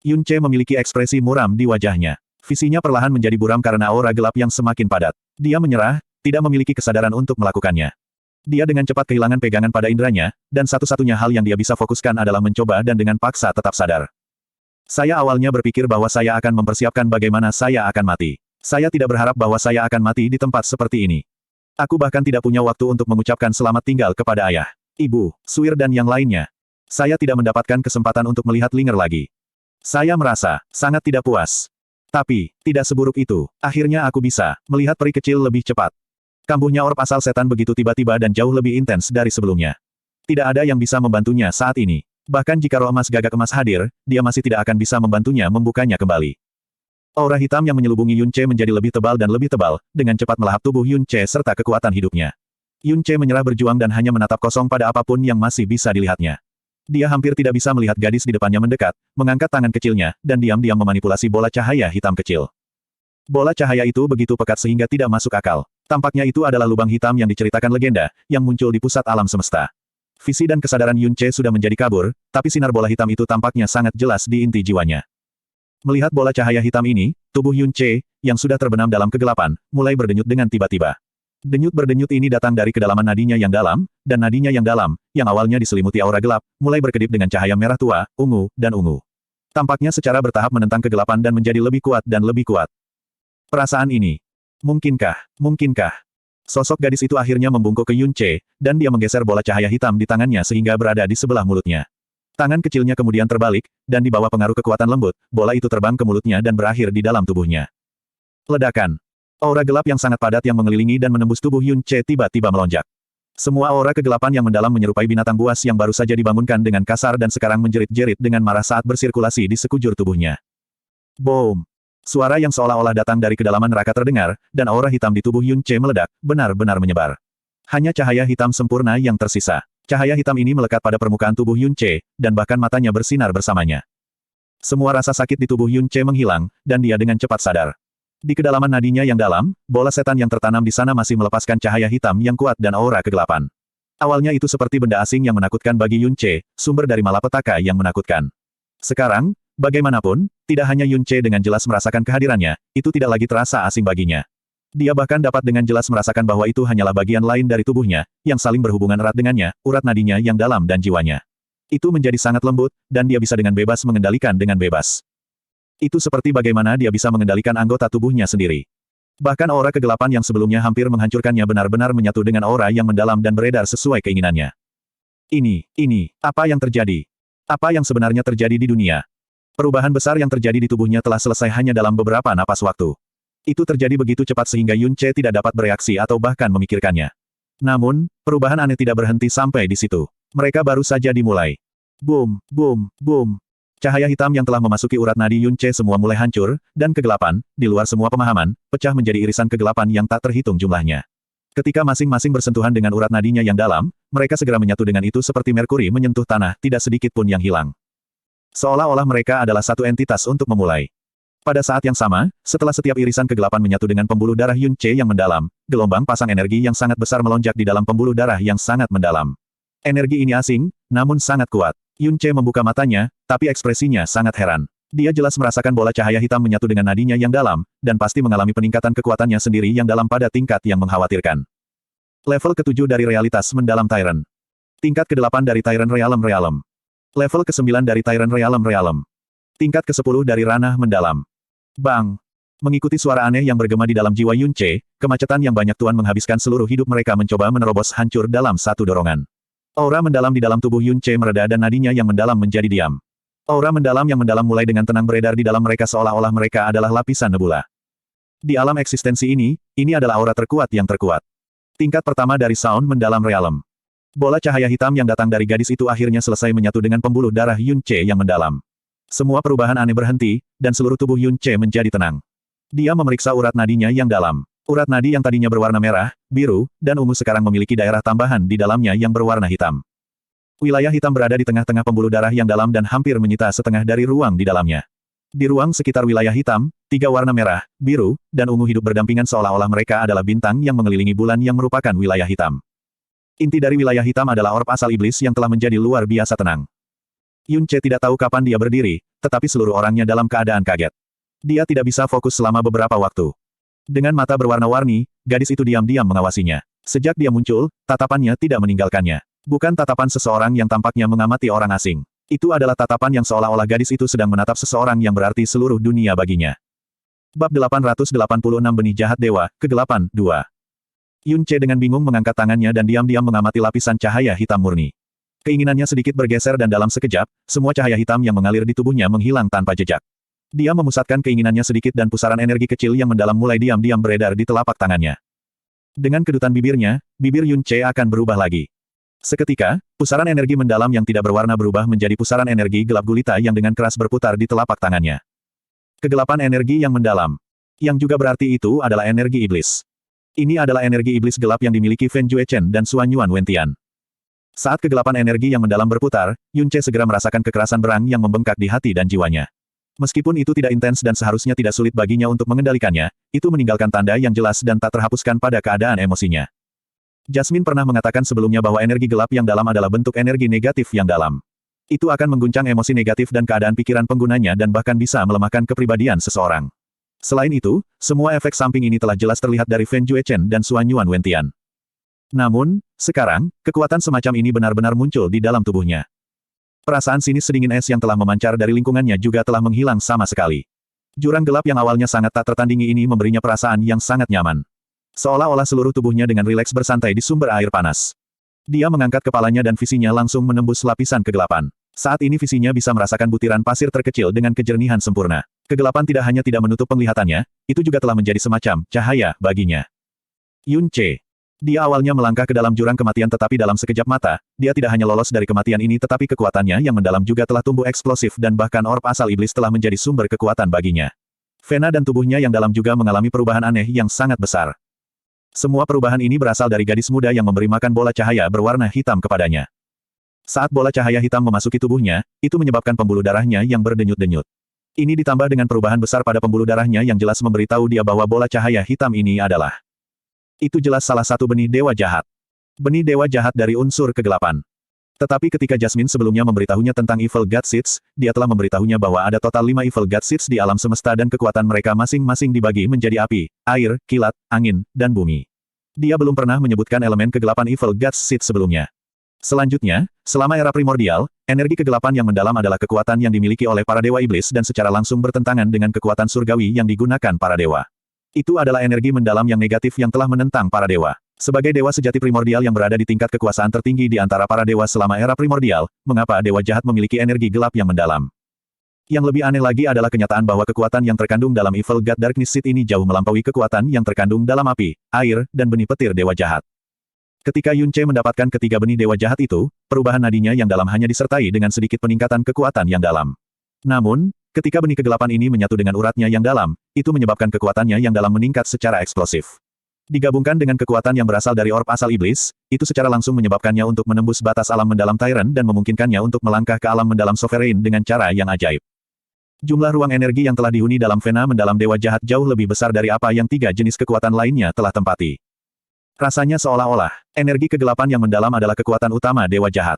Yun Ce memiliki ekspresi muram di wajahnya. Visinya perlahan menjadi buram karena aura gelap yang semakin padat. Dia menyerah, tidak memiliki kesadaran untuk melakukannya. Dia dengan cepat kehilangan pegangan pada indranya, dan satu-satunya hal yang dia bisa fokuskan adalah mencoba dan dengan paksa tetap sadar. Saya awalnya berpikir bahwa saya akan mempersiapkan bagaimana saya akan mati. Saya tidak berharap bahwa saya akan mati di tempat seperti ini. Aku bahkan tidak punya waktu untuk mengucapkan selamat tinggal kepada ayah, ibu, Suir dan yang lainnya. Saya tidak mendapatkan kesempatan untuk melihat Linger lagi. Saya merasa sangat tidak puas. Tapi, tidak seburuk itu. Akhirnya aku bisa melihat peri kecil lebih cepat. Kambuhnya orb asal setan begitu tiba-tiba dan jauh lebih intens dari sebelumnya. Tidak ada yang bisa membantunya saat ini. Bahkan jika roh emas gagak emas hadir, dia masih tidak akan bisa membantunya membukanya kembali. Aura hitam yang menyelubungi Yun Ce menjadi lebih tebal dan lebih tebal, dengan cepat melahap tubuh Yun Ce serta kekuatan hidupnya. Yun Ce menyerah berjuang dan hanya menatap kosong pada apapun yang masih bisa dilihatnya. Dia hampir tidak bisa melihat gadis di depannya mendekat, mengangkat tangan kecilnya, dan diam-diam memanipulasi bola cahaya hitam kecil. Bola cahaya itu begitu pekat sehingga tidak masuk akal. Tampaknya itu adalah lubang hitam yang diceritakan legenda, yang muncul di pusat alam semesta. Visi dan kesadaran Yun Ce sudah menjadi kabur, tapi sinar bola hitam itu tampaknya sangat jelas di inti jiwanya. Melihat bola cahaya hitam ini, tubuh Yun Ce, yang sudah terbenam dalam kegelapan, mulai berdenyut dengan tiba-tiba. Denyut berdenyut ini datang dari kedalaman nadinya yang dalam, dan nadinya yang dalam, yang awalnya diselimuti aura gelap, mulai berkedip dengan cahaya merah tua, ungu, dan ungu. Tampaknya secara bertahap menentang kegelapan dan menjadi lebih kuat dan lebih kuat. Perasaan ini. Mungkinkah? Sosok gadis itu akhirnya membungkuk ke Yun Ce, dan dia menggeser bola cahaya hitam di tangannya sehingga berada di sebelah mulutnya. Tangan kecilnya kemudian terbalik, dan di bawah pengaruh kekuatan lembut, bola itu terbang ke mulutnya dan berakhir di dalam tubuhnya. Ledakan. Aura gelap yang sangat padat yang mengelilingi dan menembus tubuh Yun Ce tiba-tiba melonjak. Semua aura kegelapan yang mendalam menyerupai binatang buas yang baru saja dibangunkan dengan kasar dan sekarang menjerit-jerit dengan marah saat bersirkulasi di sekujur tubuhnya. Boom! Suara yang seolah-olah datang dari kedalaman neraka terdengar, dan aura hitam di tubuh Yun Ce meledak, benar-benar menyebar. Hanya cahaya hitam sempurna yang tersisa. Cahaya hitam ini melekat pada permukaan tubuh Yun Ce, dan bahkan matanya bersinar bersamanya. Semua rasa sakit di tubuh Yun Ce menghilang, dan dia dengan cepat sadar. Di kedalaman nadinya yang dalam, bola setan yang tertanam di sana masih melepaskan cahaya hitam yang kuat dan aura kegelapan. Awalnya itu seperti benda asing yang menakutkan bagi Yun Ce, sumber dari malapetaka yang menakutkan. Sekarang, bagaimanapun, tidak hanya Yun Ce dengan jelas merasakan kehadirannya, itu tidak lagi terasa asing baginya. Dia bahkan dapat dengan jelas merasakan bahwa itu hanyalah bagian lain dari tubuhnya, yang saling berhubungan erat dengannya, urat nadinya yang dalam dan jiwanya. Itu menjadi sangat lembut, dan dia bisa dengan bebas mengendalikan dengan bebas. Itu seperti bagaimana dia bisa mengendalikan anggota tubuhnya sendiri. Bahkan aura kegelapan yang sebelumnya hampir menghancurkannya benar-benar menyatu dengan aura yang mendalam dan beredar sesuai keinginannya. Ini, apa yang terjadi? Apa yang sebenarnya terjadi di dunia? Perubahan besar yang terjadi di tubuhnya telah selesai hanya dalam beberapa napas waktu. Itu terjadi begitu cepat sehingga Yun Ce tidak dapat bereaksi atau bahkan memikirkannya. Namun, perubahan aneh tidak berhenti sampai di situ. Mereka baru saja dimulai. Boom, boom, boom. Cahaya hitam yang telah memasuki urat nadi Yun Ce semua mulai hancur, dan kegelapan, di luar semua pemahaman, pecah menjadi irisan kegelapan yang tak terhitung jumlahnya. Ketika masing-masing bersentuhan dengan urat nadinya yang dalam, mereka segera menyatu dengan itu seperti merkuri menyentuh tanah, tidak sedikit pun yang hilang. Seolah-olah mereka adalah satu entitas untuk memulai. Pada saat yang sama, setelah setiap irisan kegelapan menyatu dengan pembuluh darah Yun Ce yang mendalam, gelombang pasang energi yang sangat besar melonjak di dalam pembuluh darah yang sangat mendalam. Energi ini asing, namun sangat kuat. Yun Ce membuka matanya, tapi ekspresinya sangat heran. Dia jelas merasakan bola cahaya hitam menyatu dengan nadinya yang dalam, dan pasti mengalami peningkatan kekuatannya sendiri yang dalam pada tingkat yang mengkhawatirkan. Level ke-7 dari realitas mendalam Tyrant. Tingkat ke-8 dari Tyrant Realm. Level ke-9 dari Tyrant Realm. Tingkat ke-10 dari ranah mendalam. Bang! Mengikuti suara aneh yang bergema di dalam jiwa Yun Ce, kemacetan yang banyak tuan menghabiskan seluruh hidup mereka mencoba menerobos hancur dalam satu dorongan. Aura mendalam di dalam tubuh Yun Ce mereda dan nadinya yang mendalam menjadi diam. Aura mendalam yang mendalam mulai dengan tenang beredar di dalam mereka seolah-olah mereka adalah lapisan nebula. Di alam eksistensi ini adalah aura terkuat yang terkuat. Tingkat pertama dari Sound Mendalam Realm. Bola cahaya hitam yang datang dari gadis itu akhirnya selesai menyatu dengan pembuluh darah Yun Ce yang mendalam. Semua perubahan aneh berhenti, dan seluruh tubuh Yun Ce menjadi tenang. Dia memeriksa urat nadinya yang dalam. Urat nadi yang tadinya berwarna merah, biru, dan ungu sekarang memiliki daerah tambahan di dalamnya yang berwarna hitam. Wilayah hitam berada di tengah-tengah pembuluh darah yang dalam dan hampir menyita setengah dari ruang di dalamnya. Di ruang sekitar wilayah hitam, 3 warna merah, biru, dan ungu hidup berdampingan seolah-olah mereka adalah bintang yang mengelilingi bulan yang merupakan wilayah hitam. Inti dari wilayah hitam adalah orb asal iblis yang telah menjadi luar biasa tenang. Yun Ce tidak tahu kapan dia berdiri, tetapi seluruh orangnya dalam keadaan kaget. Dia tidak bisa fokus selama beberapa waktu. Dengan mata berwarna-warni, gadis itu diam-diam mengawasinya. Sejak dia muncul, tatapannya tidak meninggalkannya. Bukan tatapan seseorang yang tampaknya mengamati orang asing. Itu adalah tatapan yang seolah-olah gadis itu sedang menatap seseorang yang berarti seluruh dunia baginya. Bab 886 Benih Jahat Dewa, Kegelapan, 2. Yun Ce dengan bingung mengangkat tangannya dan diam-diam mengamati lapisan cahaya hitam murni. Keinginannya sedikit bergeser dan dalam sekejap, semua cahaya hitam yang mengalir di tubuhnya menghilang tanpa jejak. Dia memusatkan keinginannya sedikit dan pusaran energi kecil yang mendalam mulai diam-diam beredar di telapak tangannya. Dengan kedutan bibirnya, bibir Yun Ce akan berubah lagi. Seketika, pusaran energi mendalam yang tidak berwarna berubah menjadi pusaran energi gelap gulita yang dengan keras berputar di telapak tangannya. Kegelapan energi yang mendalam. Yang juga berarti itu adalah energi iblis. Ini adalah energi iblis gelap yang dimiliki Fen Juechen dan Suanyuan Wentian. Saat kegelapan energi yang mendalam berputar, Yun Ce segera merasakan kekerasan berang yang membengkak di hati dan jiwanya. Meskipun itu tidak intens dan seharusnya tidak sulit baginya untuk mengendalikannya, itu meninggalkan tanda yang jelas dan tak terhapuskan pada keadaan emosinya. Jasmine pernah mengatakan sebelumnya bahwa energi gelap yang dalam adalah bentuk energi negatif yang dalam. Itu akan mengguncang emosi negatif dan keadaan pikiran penggunanya dan bahkan bisa melemahkan kepribadian seseorang. Selain itu, semua efek samping ini telah jelas terlihat dari Fen Juechen dan Suanyuan Wentian. Namun, sekarang, kekuatan semacam ini benar-benar muncul di dalam tubuhnya. Perasaan sinis sedingin es yang telah memancar dari lingkungannya juga telah menghilang sama sekali. Jurang gelap yang awalnya sangat tak tertandingi ini memberinya perasaan yang sangat nyaman. Seolah-olah seluruh tubuhnya dengan rileks bersantai di sumber air panas. Dia mengangkat kepalanya dan visinya langsung menembus lapisan kegelapan. Saat ini visinya bisa merasakan butiran pasir terkecil dengan kejernihan sempurna. Kegelapan tidak hanya tidak menutup penglihatannya, itu juga telah menjadi semacam cahaya baginya. Yun Ce. Dia awalnya melangkah ke dalam jurang kematian tetapi dalam sekejap mata, dia tidak hanya lolos dari kematian ini tetapi kekuatannya yang mendalam juga telah tumbuh eksplosif dan bahkan orb asal iblis telah menjadi sumber kekuatan baginya. Vena dan tubuhnya yang dalam juga mengalami perubahan aneh yang sangat besar. Semua perubahan ini berasal dari gadis muda yang memberi makan bola cahaya berwarna hitam kepadanya. Saat bola cahaya hitam memasuki tubuhnya, itu menyebabkan pembuluh darahnya yang berdenyut-denyut. Ini ditambah dengan perubahan besar pada pembuluh darahnya yang jelas memberitahu dia bahwa bola cahaya hitam ini adalah. Itu jelas salah satu benih dewa jahat. Benih dewa jahat dari unsur kegelapan. Tetapi ketika Jasmine sebelumnya memberitahunya tentang Evil God Seeds, dia telah memberitahunya bahwa ada total 5 Evil God Seeds di alam semesta dan kekuatan mereka masing-masing dibagi menjadi api, air, kilat, angin, dan bumi. Dia belum pernah menyebutkan elemen kegelapan Evil God Seeds sebelumnya. Selanjutnya, selama era primordial, energi kegelapan yang mendalam adalah kekuatan yang dimiliki oleh para dewa iblis dan secara langsung bertentangan dengan kekuatan surgawi yang digunakan para dewa. Itu adalah energi mendalam yang negatif yang telah menentang para dewa. Sebagai dewa sejati primordial yang berada di tingkat kekuasaan tertinggi di antara para dewa selama era primordial, mengapa dewa jahat memiliki energi gelap yang mendalam? Yang lebih aneh lagi adalah kenyataan bahwa kekuatan yang terkandung dalam Evil God Darkness Seed ini jauh melampaui kekuatan yang terkandung dalam api, air, dan benih petir dewa jahat. Ketika Yun Ce mendapatkan ketiga benih dewa jahat itu, perubahan nadinya yang dalam hanya disertai dengan sedikit peningkatan kekuatan yang dalam. Namun, ketika benih kegelapan ini menyatu dengan uratnya yang dalam, itu menyebabkan kekuatannya yang dalam meningkat secara eksplosif. Digabungkan dengan kekuatan yang berasal dari orb asal iblis, itu secara langsung menyebabkannya untuk menembus batas alam mendalam Tyrant dan memungkinkannya untuk melangkah ke alam mendalam Sovereign dengan cara yang ajaib. Jumlah ruang energi yang telah dihuni dalam vena mendalam dewa jahat jauh lebih besar dari apa yang 3 jenis kekuatan lainnya telah tempati. Rasanya seolah-olah, energi kegelapan yang mendalam adalah kekuatan utama dewa jahat.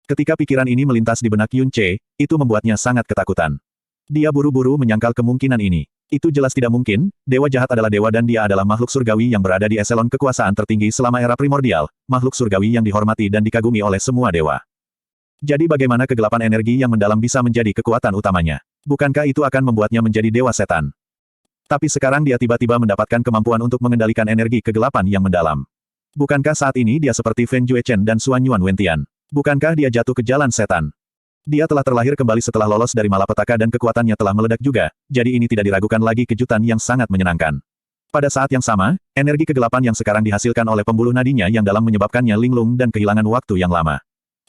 Ketika pikiran ini melintas di benak Yun Ce, itu membuatnya sangat ketakutan. Dia buru-buru menyangkal kemungkinan ini. Itu jelas tidak mungkin, dewa jahat adalah dewa dan dia adalah makhluk surgawi yang berada di eselon kekuasaan tertinggi selama era primordial, makhluk surgawi yang dihormati dan dikagumi oleh semua dewa. Jadi bagaimana kegelapan energi yang mendalam bisa menjadi kekuatan utamanya? Bukankah itu akan membuatnya menjadi dewa setan? Tapi sekarang dia tiba-tiba mendapatkan kemampuan untuk mengendalikan energi kegelapan yang mendalam. Bukankah saat ini dia seperti Fen Juechen dan Suanyuan Wentian? Bukankah dia jatuh ke jalan setan? Dia telah terlahir kembali setelah lolos dari malapetaka dan kekuatannya telah meledak juga, jadi ini tidak diragukan lagi kejutan yang sangat menyenangkan. Pada saat yang sama, energi kegelapan yang sekarang dihasilkan oleh pembuluh nadinya yang dalam menyebabkannya linglung dan kehilangan waktu yang lama.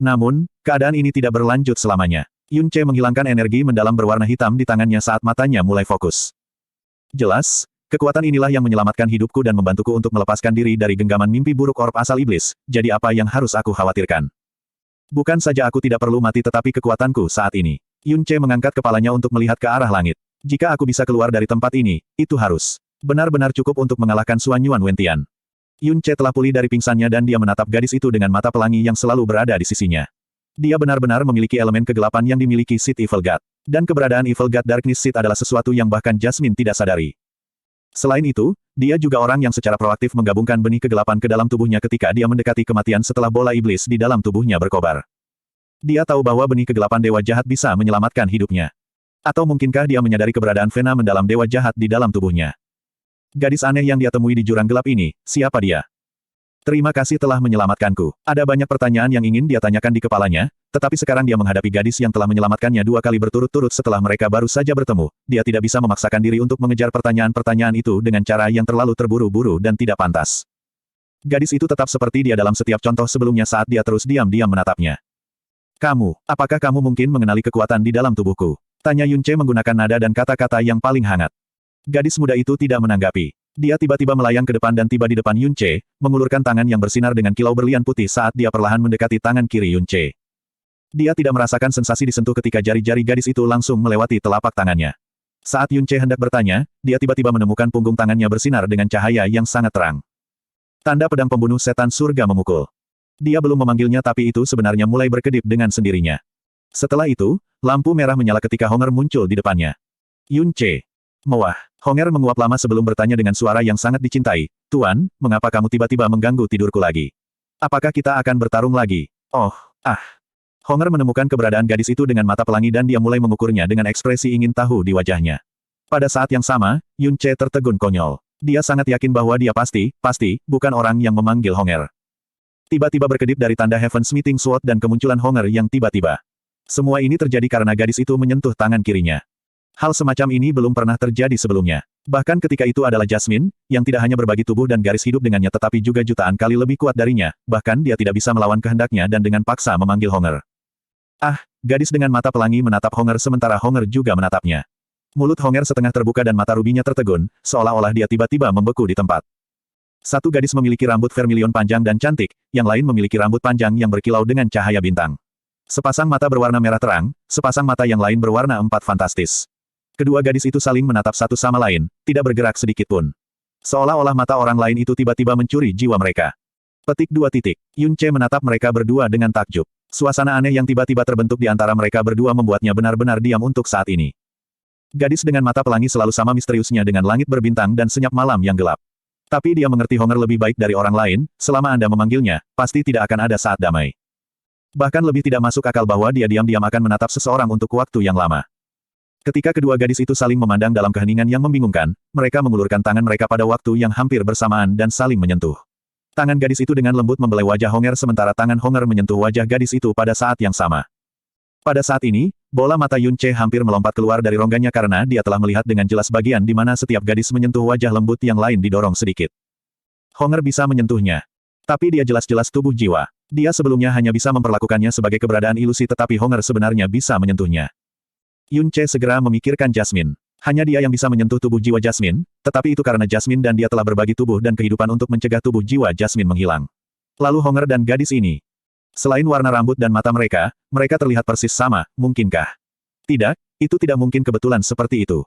Namun, keadaan ini tidak berlanjut selamanya. Yun Ce menghilangkan energi mendalam berwarna hitam di tangannya saat matanya mulai fokus. Jelas, kekuatan inilah yang menyelamatkan hidupku dan membantuku untuk melepaskan diri dari genggaman mimpi buruk orb asal iblis, jadi apa yang harus aku khawatirkan? Bukan saja aku tidak perlu mati tetapi kekuatanku saat ini. Yun Ce mengangkat kepalanya untuk melihat ke arah langit. Jika aku bisa keluar dari tempat ini, itu harus benar-benar cukup untuk mengalahkan Suanyuan Wentian. Yun Ce telah pulih dari pingsannya dan dia menatap gadis itu dengan mata pelangi yang selalu berada di sisinya. Dia benar-benar memiliki elemen kegelapan yang dimiliki Sith Evil God. Dan keberadaan Evil God Darkness Sith adalah sesuatu yang bahkan Jasmine tidak sadari. Selain itu, dia juga orang yang secara proaktif menggabungkan benih kegelapan ke dalam tubuhnya ketika dia mendekati kematian setelah bola iblis di dalam tubuhnya berkobar. Dia tahu bahwa benih kegelapan dewa jahat bisa menyelamatkan hidupnya. Atau mungkinkah dia menyadari keberadaan vena mendalam dewa jahat di dalam tubuhnya? Gadis aneh yang dia temui di jurang gelap ini, siapa dia? Terima kasih telah menyelamatkanku. Ada banyak pertanyaan yang ingin dia tanyakan di kepalanya, tetapi sekarang dia menghadapi gadis yang telah menyelamatkannya 2 kali berturut-turut setelah mereka baru saja bertemu. Dia tidak bisa memaksakan diri untuk mengejar pertanyaan-pertanyaan itu dengan cara yang terlalu terburu-buru dan tidak pantas. Gadis itu tetap seperti dia dalam setiap contoh sebelumnya saat dia terus diam-diam menatapnya. Apakah kamu mungkin mengenali kekuatan di dalam tubuhku? Tanya Yun Ce menggunakan nada dan kata-kata yang paling hangat. Gadis muda itu tidak menanggapi. Dia tiba-tiba melayang ke depan dan tiba di depan Yun Ce, mengulurkan tangan yang bersinar dengan kilau berlian putih saat dia perlahan mendekati tangan kiri Yun Ce. Dia tidak merasakan sensasi disentuh ketika jari-jari gadis itu langsung melewati telapak tangannya. Saat Yun Ce hendak bertanya, dia tiba-tiba menemukan punggung tangannya bersinar dengan cahaya yang sangat terang. Tanda pedang pembunuh setan surga memukul. Dia belum memanggilnya tapi itu sebenarnya mulai berkedip dengan sendirinya. Setelah itu, lampu merah menyala ketika Honger muncul di depannya. Yun Ce. Mewah. Honger menguap lama sebelum bertanya dengan suara yang sangat dicintai, Tuan, mengapa kamu tiba-tiba mengganggu tidurku lagi? Apakah kita akan bertarung lagi? Oh, Honger menemukan keberadaan gadis itu dengan mata pelangi dan dia mulai mengukurnya dengan ekspresi ingin tahu di wajahnya. Pada saat yang sama, Yun Ce tertegun konyol. Dia sangat yakin bahwa dia pasti, bukan orang yang memanggil Honger. Tiba-tiba berkedip dari tanda Heaven's Meeting Sword dan kemunculan Honger yang tiba-tiba. Semua ini terjadi karena gadis itu menyentuh tangan kirinya. Hal semacam ini belum pernah terjadi sebelumnya. Bahkan ketika itu adalah Jasmine, yang tidak hanya berbagi tubuh dan garis hidup dengannya tetapi juga jutaan kali lebih kuat darinya, bahkan dia tidak bisa melawan kehendaknya dan dengan paksa memanggil Honger. Gadis dengan mata pelangi menatap Honger sementara Honger juga menatapnya. Mulut Honger setengah terbuka dan mata rubinya tertegun, seolah-olah dia tiba-tiba membeku di tempat. Satu gadis memiliki rambut vermilion panjang dan cantik, yang lain memiliki rambut panjang yang berkilau dengan cahaya bintang. Sepasang mata berwarna merah terang, sepasang mata yang lain berwarna empat fantastis. Kedua gadis itu saling menatap satu sama lain, tidak bergerak sedikit pun. Seolah-olah mata orang lain itu tiba-tiba mencuri jiwa mereka. Petik 2. Yun Ce menatap mereka berdua dengan takjub. Suasana aneh yang tiba-tiba terbentuk di antara mereka berdua membuatnya benar-benar diam untuk saat ini. Gadis dengan mata pelangi selalu sama misteriusnya dengan langit berbintang dan senyap malam yang gelap. Tapi dia mengerti Honger lebih baik dari orang lain, selama Anda memanggilnya, pasti tidak akan ada saat damai. Bahkan lebih tidak masuk akal bahwa dia diam-diam akan menatap seseorang untuk waktu yang lama. Ketika kedua gadis itu saling memandang dalam keheningan yang membingungkan, mereka mengulurkan tangan mereka pada waktu yang hampir bersamaan dan saling menyentuh. Tangan gadis itu dengan lembut membelai wajah Honger sementara tangan Honger menyentuh wajah gadis itu pada saat yang sama. Pada saat ini, bola mata Yun Ce hampir melompat keluar dari rongganya karena dia telah melihat dengan jelas bagian di mana setiap gadis menyentuh wajah lembut yang lain didorong sedikit. Honger bisa menyentuhnya. Tapi dia jelas-jelas tubuh jiwa. Dia sebelumnya hanya bisa memperlakukannya sebagai keberadaan ilusi tetapi Honger sebenarnya bisa menyentuhnya. Yun Ce segera memikirkan Jasmine. Hanya dia yang bisa menyentuh tubuh jiwa Jasmine, tetapi itu karena Jasmine dan dia telah berbagi tubuh dan kehidupan untuk mencegah tubuh jiwa Jasmine menghilang. Lalu Honger dan gadis ini. Selain warna rambut dan mata mereka, mereka terlihat persis sama, mungkinkah? Tidak, itu tidak mungkin kebetulan seperti itu.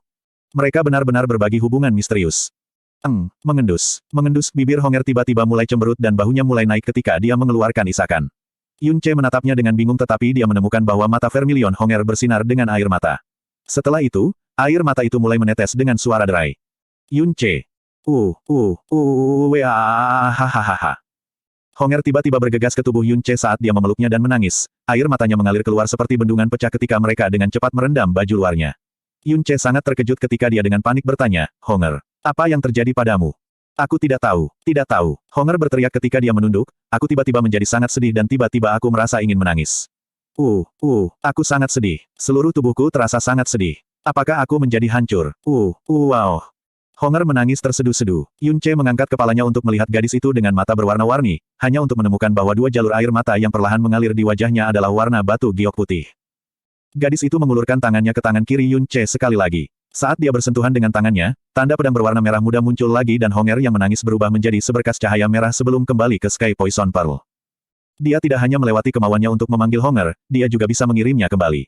Mereka benar-benar berbagi hubungan misterius. Mengendus. Mengendus, bibir Honger tiba-tiba mulai cemberut dan bahunya mulai naik ketika dia mengeluarkan isakan. Yunce menatapnya dengan bingung tetapi dia menemukan bahwa mata vermilion Honger bersinar dengan air mata. Setelah itu, air mata itu mulai menetes dengan suara derai. Yunce. Hahaha. Honger tiba-tiba bergegas ke tubuh Yunce saat dia memeluknya dan menangis. Air matanya mengalir keluar seperti bendungan pecah ketika mereka dengan cepat merendam baju luarnya. Yunce sangat terkejut ketika dia dengan panik bertanya, Honger, apa yang terjadi padamu? Aku tidak tahu, tidak tahu. Honger berteriak ketika dia menunduk, aku tiba-tiba menjadi sangat sedih dan tiba-tiba aku merasa ingin menangis. Aku sangat sedih. Seluruh tubuhku terasa sangat sedih. Apakah aku menjadi hancur? Wow. Honger menangis terseduh-seduh. Yunce mengangkat kepalanya untuk melihat gadis itu dengan mata berwarna-warni, hanya untuk menemukan bahwa dua jalur air mata yang perlahan mengalir di wajahnya adalah warna batu giok putih. Gadis itu mengulurkan tangannya ke tangan kiri Yunce sekali lagi. Saat dia bersentuhan dengan tangannya, tanda pedang berwarna merah muda muncul lagi dan Honger yang menangis berubah menjadi seberkas cahaya merah sebelum kembali ke Sky Poison Pearl. Dia tidak hanya melewati kemauannya untuk memanggil Honger, dia juga bisa mengirimnya kembali.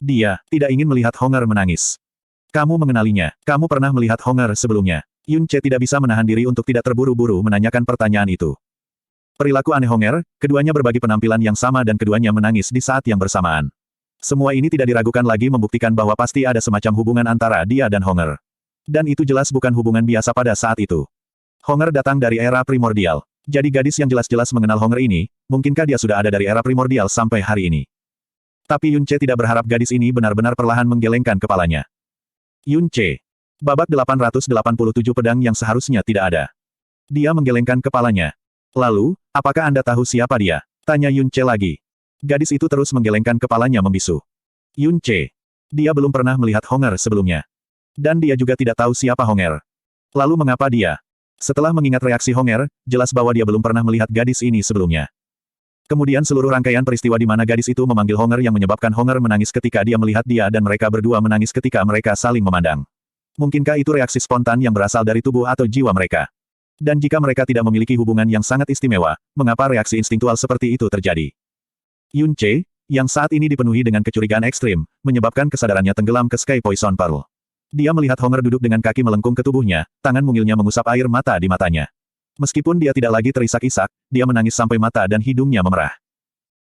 Dia tidak ingin melihat Honger menangis. Kamu mengenalinya, kamu pernah melihat Honger sebelumnya. Yunce tidak bisa menahan diri untuk tidak terburu-buru menanyakan pertanyaan itu. Perilaku aneh Honger, keduanya berbagi penampilan yang sama dan keduanya menangis di saat yang bersamaan. Semua ini tidak diragukan lagi membuktikan bahwa pasti ada semacam hubungan antara dia dan Honger. Dan itu jelas bukan hubungan biasa pada saat itu. Honger datang dari era primordial. Jadi gadis yang jelas-jelas mengenal Honger ini, mungkinkah dia sudah ada dari era primordial sampai hari ini? Tapi Yunce tidak berharap gadis ini benar-benar perlahan menggelengkan kepalanya. Yunce. Babak 887 pedang yang seharusnya tidak ada. Dia menggelengkan kepalanya. Lalu, apakah Anda tahu siapa dia? Tanya Yunce lagi. Gadis itu terus menggelengkan kepalanya membisu. Yunce. Dia belum pernah melihat Honger sebelumnya. Dan dia juga tidak tahu siapa Honger. Lalu mengapa dia? Setelah mengingat reaksi Honger, jelas bahwa dia belum pernah melihat gadis ini sebelumnya. Kemudian seluruh rangkaian peristiwa di mana gadis itu memanggil Honger yang menyebabkan Honger menangis ketika dia melihat dia dan mereka berdua menangis ketika mereka saling memandang. Mungkinkah itu reaksi spontan yang berasal dari tubuh atau jiwa mereka? Dan jika mereka tidak memiliki hubungan yang sangat istimewa, mengapa reaksi instingtual seperti itu terjadi? Yunce, yang saat ini dipenuhi dengan kecurigaan ekstrim, menyebabkan kesadarannya tenggelam ke Sky Poison Pearl. Dia melihat Honger duduk dengan kaki melengkung ke tubuhnya, tangan mungilnya mengusap air mata di matanya. Meskipun dia tidak lagi terisak-isak, dia menangis sampai mata dan hidungnya memerah.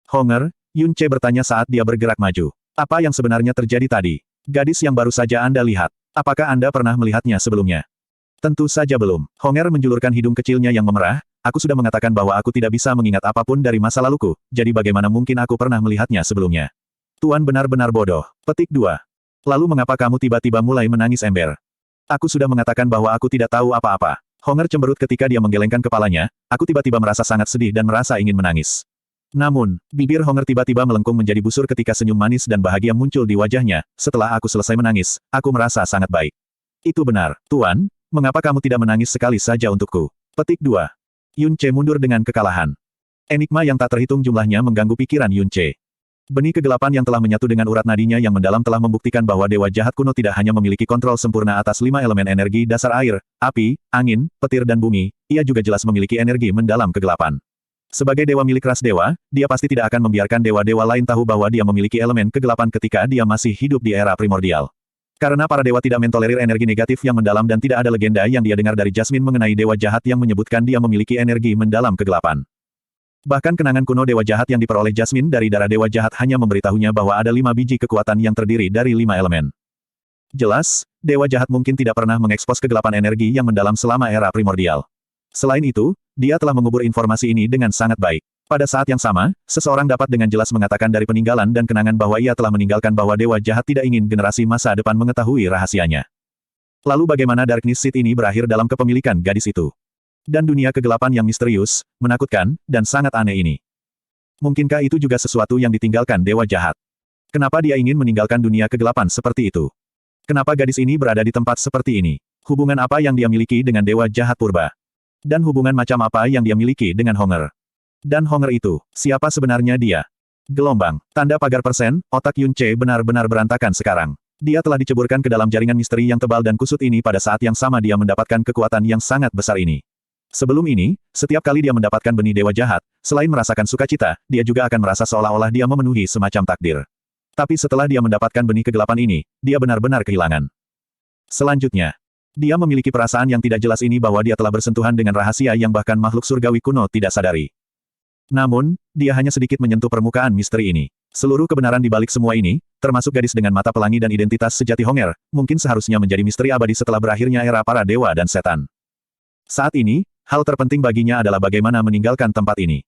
Honger, Yunce bertanya saat dia bergerak maju. Apa yang sebenarnya terjadi tadi? Gadis yang baru saja Anda lihat. Apakah Anda pernah melihatnya sebelumnya? Tentu saja belum. Honger menjulurkan hidung kecilnya yang memerah. Aku sudah mengatakan bahwa aku tidak bisa mengingat apapun dari masa laluku, jadi bagaimana mungkin aku pernah melihatnya sebelumnya? Tuan benar-benar bodoh. Petik 2. Lalu mengapa kamu tiba-tiba mulai menangis ember? Aku sudah mengatakan bahwa aku tidak tahu apa-apa. Honger cemberut ketika dia menggelengkan kepalanya, aku tiba-tiba merasa sangat sedih dan merasa ingin menangis. Namun, bibir Honger tiba-tiba melengkung menjadi busur ketika senyum manis dan bahagia muncul di wajahnya. Setelah aku selesai menangis, aku merasa sangat baik. Itu benar, Tuan, mengapa kamu tidak menangis sekali saja untukku? Petik 2. Yunce mundur dengan kekalahan. Enigma yang tak terhitung jumlahnya mengganggu pikiran Yunce. Benih kegelapan yang telah menyatu dengan urat nadinya yang mendalam telah membuktikan bahwa Dewa Jahat kuno tidak hanya memiliki kontrol sempurna atas 5 elemen energi dasar air, api, angin, petir dan bumi, ia juga jelas memiliki energi mendalam kegelapan. Sebagai dewa milik ras dewa, dia pasti tidak akan membiarkan dewa-dewa lain tahu bahwa dia memiliki elemen kegelapan ketika dia masih hidup di era primordial. Karena para dewa tidak mentolerir energi negatif yang mendalam dan tidak ada legenda yang dia dengar dari Jasmine mengenai Dewa Jahat yang menyebutkan dia memiliki energi mendalam kegelapan. Bahkan kenangan kuno Dewa Jahat yang diperoleh Jasmine dari darah Dewa Jahat hanya memberitahunya bahwa ada 5 biji kekuatan yang terdiri dari 5 elemen. Jelas, Dewa Jahat mungkin tidak pernah mengekspos kegelapan energi yang mendalam selama era primordial. Selain itu, dia telah mengubur informasi ini dengan sangat baik. Pada saat yang sama, seseorang dapat dengan jelas mengatakan dari peninggalan dan kenangan bahwa ia telah meninggalkan bahwa Dewa Jahat tidak ingin generasi masa depan mengetahui rahasianya. Lalu bagaimana Darkness Seed ini berakhir dalam kepemilikan gadis itu? Dan dunia kegelapan yang misterius, menakutkan, dan sangat aneh ini. Mungkinkah itu juga sesuatu yang ditinggalkan Dewa Jahat? Kenapa dia ingin meninggalkan dunia kegelapan seperti itu? Kenapa gadis ini berada di tempat seperti ini? Hubungan apa yang dia miliki dengan Dewa Jahat Purba? Dan hubungan macam apa yang dia miliki dengan Honger? Dan Honger itu, siapa sebenarnya dia? Gelombang, tanda pagar persen, otak Yunce benar-benar berantakan sekarang. Dia telah diceburkan ke dalam jaringan misteri yang tebal dan kusut ini pada saat yang sama dia mendapatkan kekuatan yang sangat besar ini. Sebelum ini, setiap kali dia mendapatkan benih dewa jahat, selain merasakan sukacita, dia juga akan merasa seolah-olah dia memenuhi semacam takdir. Tapi setelah dia mendapatkan benih kegelapan ini, dia benar-benar kehilangan. Selanjutnya, dia memiliki perasaan yang tidak jelas ini bahwa dia telah bersentuhan dengan rahasia yang bahkan makhluk surgawi kuno tidak sadari. Namun, dia hanya sedikit menyentuh permukaan misteri ini. Seluruh kebenaran di balik semua ini, termasuk gadis dengan mata pelangi dan identitas sejati Honger, mungkin seharusnya menjadi misteri abadi setelah berakhirnya era para dewa dan setan. Saat ini, hal terpenting baginya adalah bagaimana meninggalkan tempat ini.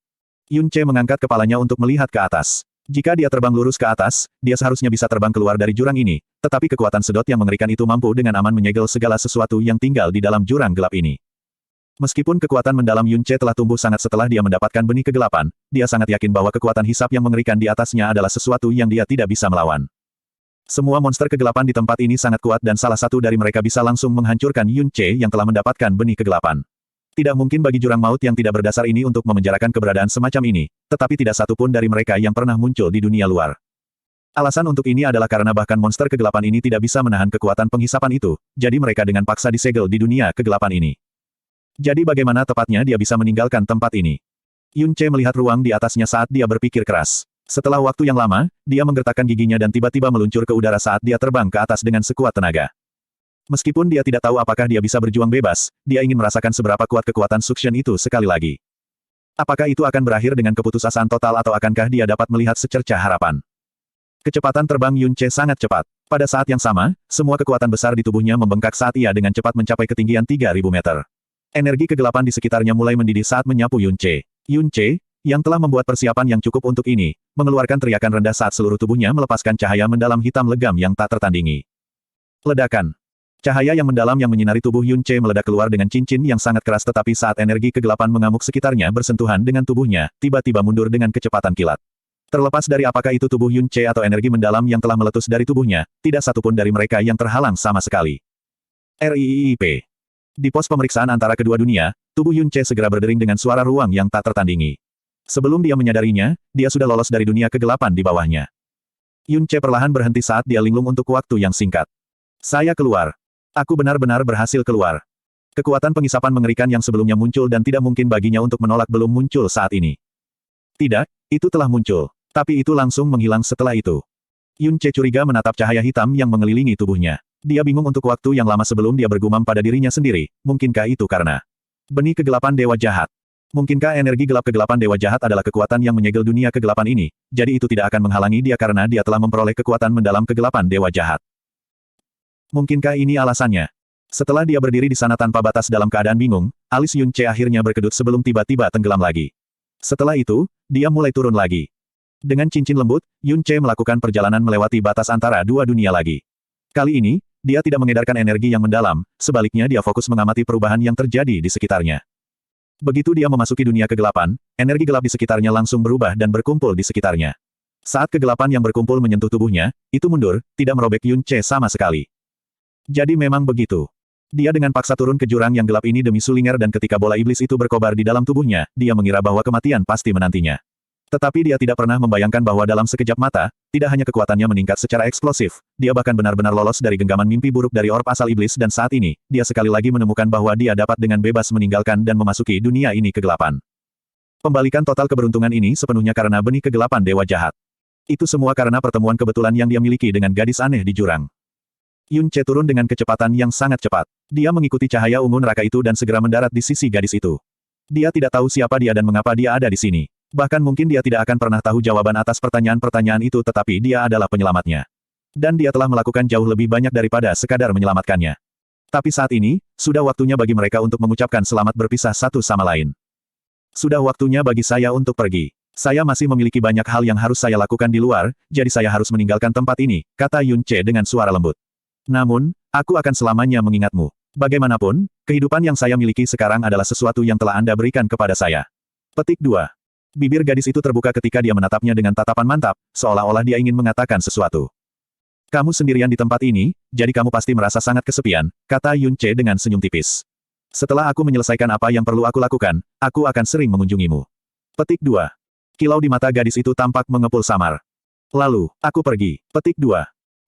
Yun Ce mengangkat kepalanya untuk melihat ke atas. Jika dia terbang lurus ke atas, dia seharusnya bisa terbang keluar dari jurang ini, tetapi kekuatan sedot yang mengerikan itu mampu dengan aman menyegel segala sesuatu yang tinggal di dalam jurang gelap ini. Meskipun kekuatan mendalam Yun Ce telah tumbuh sangat setelah dia mendapatkan benih kegelapan, dia sangat yakin bahwa kekuatan hisap yang mengerikan di atasnya adalah sesuatu yang dia tidak bisa melawan. Semua monster kegelapan di tempat ini sangat kuat dan salah satu dari mereka bisa langsung menghancurkan Yun Ce yang telah mendapatkan benih kegelapan. Tidak mungkin bagi jurang maut yang tidak berdasar ini untuk memenjarakan keberadaan semacam ini, tetapi tidak satu pun dari mereka yang pernah muncul di dunia luar. Alasan untuk ini adalah karena bahkan monster kegelapan ini tidak bisa menahan kekuatan penghisapan itu, jadi mereka dengan paksa disegel di dunia kegelapan ini. Jadi bagaimana tepatnya dia bisa meninggalkan tempat ini? Yun Ce melihat ruang di atasnya saat dia berpikir keras. Setelah waktu yang lama, dia menggertakkan giginya dan tiba-tiba meluncur ke udara saat dia terbang ke atas dengan sekuat tenaga. Meskipun dia tidak tahu apakah dia bisa berjuang bebas, dia ingin merasakan seberapa kuat kekuatan suction itu sekali lagi. Apakah itu akan berakhir dengan keputusasaan total atau akankah dia dapat melihat secercah harapan? Kecepatan terbang Yun Ce sangat cepat. Pada saat yang sama, semua kekuatan besar di tubuhnya membengkak saat ia dengan cepat mencapai ketinggian 3.000 meter. Energi kegelapan di sekitarnya mulai mendidih saat menyapu Yun Ce. Yun Ce, yang telah membuat persiapan yang cukup untuk ini, mengeluarkan teriakan rendah saat seluruh tubuhnya melepaskan cahaya mendalam hitam legam yang tak tertandingi. Ledakan. Cahaya yang mendalam yang menyinari tubuh Yun Ce meledak keluar dengan cincin yang sangat keras tetapi saat energi kegelapan mengamuk sekitarnya bersentuhan dengan tubuhnya, tiba-tiba mundur dengan kecepatan kilat. Terlepas dari apakah itu tubuh Yun Ce atau energi mendalam yang telah meletus dari tubuhnya, tidak satupun dari mereka yang terhalang sama sekali. RIIIP. Di pos pemeriksaan antara kedua dunia, tubuh Yun Ce segera berdering dengan suara ruang yang tak tertandingi. Sebelum dia menyadarinya, dia sudah lolos dari dunia kegelapan di bawahnya. Yun Ce perlahan berhenti saat dia linglung untuk waktu yang singkat. Saya keluar. Aku benar-benar berhasil keluar. Kekuatan penghisapan mengerikan yang sebelumnya muncul dan tidak mungkin baginya untuk menolak belum muncul saat ini. Tidak, itu telah muncul. Tapi itu langsung menghilang setelah itu. Yun Ce curiga menatap cahaya hitam yang mengelilingi tubuhnya. Dia bingung untuk waktu yang lama sebelum dia bergumam pada dirinya sendiri, mungkinkah itu karena benih kegelapan dewa jahat? Mungkinkah energi gelap kegelapan dewa jahat adalah kekuatan yang menyegel dunia kegelapan ini, jadi itu tidak akan menghalangi dia karena dia telah memperoleh kekuatan mendalam kegelapan dewa jahat. Mungkinkah ini alasannya? Setelah dia berdiri di sana tanpa batas dalam keadaan bingung, alis Yun Ce akhirnya berkedut sebelum tiba-tiba tenggelam lagi. Setelah itu, dia mulai turun lagi. Dengan cincin lembut, Yun Ce melakukan perjalanan melewati batas antara dua dunia lagi. Kali ini, dia tidak mengedarkan energi yang mendalam, sebaliknya dia fokus mengamati perubahan yang terjadi di sekitarnya. Begitu dia memasuki dunia kegelapan, energi gelap di sekitarnya langsung berubah dan berkumpul di sekitarnya. Saat kegelapan yang berkumpul menyentuh tubuhnya, itu mundur, tidak merobek Yun Ce sama sekali. Jadi memang begitu. Dia dengan paksa turun ke jurang yang gelap ini demi Sulinger dan ketika bola iblis itu berkobar di dalam tubuhnya, dia mengira bahwa kematian pasti menantinya. Tetapi dia tidak pernah membayangkan bahwa dalam sekejap mata, tidak hanya kekuatannya meningkat secara eksplosif, dia bahkan benar-benar lolos dari genggaman mimpi buruk dari orb asal iblis dan saat ini, dia sekali lagi menemukan bahwa dia dapat dengan bebas meninggalkan dan memasuki dunia ini kegelapan. Pembalikan total keberuntungan ini sepenuhnya karena benih kegelapan dewa jahat. Itu semua karena pertemuan kebetulan yang dia miliki dengan gadis aneh di jurang. Yun Ce turun dengan kecepatan yang sangat cepat. Dia mengikuti cahaya ungu neraka itu dan segera mendarat di sisi gadis itu. Dia tidak tahu siapa dia dan mengapa dia ada di sini. Bahkan mungkin dia tidak akan pernah tahu jawaban atas pertanyaan-pertanyaan itu tetapi dia adalah penyelamatnya. Dan dia telah melakukan jauh lebih banyak daripada sekadar menyelamatkannya. Tapi saat ini, sudah waktunya bagi mereka untuk mengucapkan selamat berpisah satu sama lain. Sudah waktunya bagi saya untuk pergi. Saya masih memiliki banyak hal yang harus saya lakukan di luar, jadi saya harus meninggalkan tempat ini, kata Yun Ce dengan suara lembut. Namun, aku akan selamanya mengingatmu. Bagaimanapun, kehidupan yang saya miliki sekarang adalah sesuatu yang telah Anda berikan kepada saya. Petik 2. Bibir gadis itu terbuka ketika dia menatapnya dengan tatapan mantap, seolah-olah dia ingin mengatakan sesuatu. Kamu sendirian di tempat ini, jadi kamu pasti merasa sangat kesepian, kata Yun Ce dengan senyum tipis. Setelah aku menyelesaikan apa yang perlu aku lakukan, aku akan sering mengunjungimu. Petik 2. Kilau di mata gadis itu tampak mengepul samar. Lalu, aku pergi. Petik 2.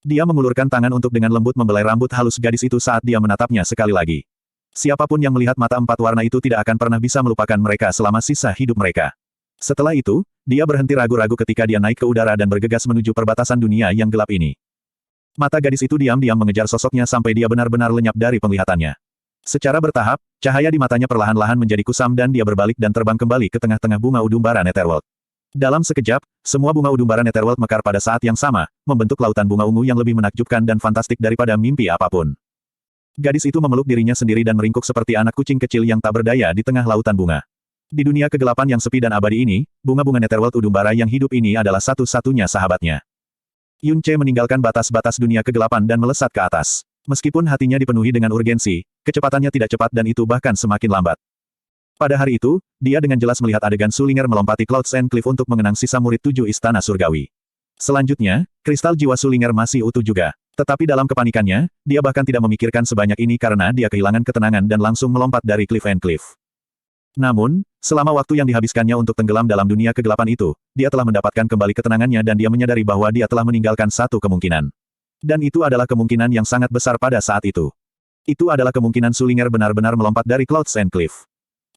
Dia mengulurkan tangan untuk dengan lembut membelai rambut halus gadis itu saat dia menatapnya sekali lagi. Siapapun yang melihat mata empat warna itu tidak akan pernah bisa melupakan mereka selama sisa hidup mereka. Setelah itu, dia berhenti ragu-ragu ketika dia naik ke udara dan bergegas menuju perbatasan dunia yang gelap ini. Mata gadis itu diam-diam mengejar sosoknya sampai dia benar-benar lenyap dari penglihatannya. Secara bertahap, cahaya di matanya perlahan-lahan menjadi kusam dan dia berbalik dan terbang kembali ke tengah-tengah bunga udumbara Netherworld. Dalam sekejap, semua bunga udumbara Netherworld mekar pada saat yang sama, membentuk lautan bunga ungu yang lebih menakjubkan dan fantastik daripada mimpi apapun. Gadis itu memeluk dirinya sendiri dan meringkuk seperti anak kucing kecil yang tak berdaya di tengah lautan bunga. Di dunia kegelapan yang sepi dan abadi ini, bunga-bunga Netherworld udumbara yang hidup ini adalah satu-satunya sahabatnya. Yun Ce meninggalkan batas-batas dunia kegelapan dan melesat ke atas. Meskipun hatinya dipenuhi dengan urgensi, kecepatannya tidak cepat dan itu bahkan semakin lambat. Pada hari itu, dia dengan jelas melihat adegan Sulinger melompati Clouds and Cliff untuk mengenang sisa murid 7 istana surgawi. Selanjutnya, kristal jiwa Sulinger masih utuh juga. Tetapi dalam kepanikannya, dia bahkan tidak memikirkan sebanyak ini karena dia kehilangan ketenangan dan langsung melompat dari Cliff and Cliff. Namun, selama waktu yang dihabiskannya untuk tenggelam dalam dunia kegelapan itu, dia telah mendapatkan kembali ketenangannya dan dia menyadari bahwa dia telah meninggalkan satu kemungkinan. Dan itu adalah kemungkinan yang sangat besar pada saat itu. Itu adalah kemungkinan Sulinger benar-benar melompat dari Clouds and Cliff.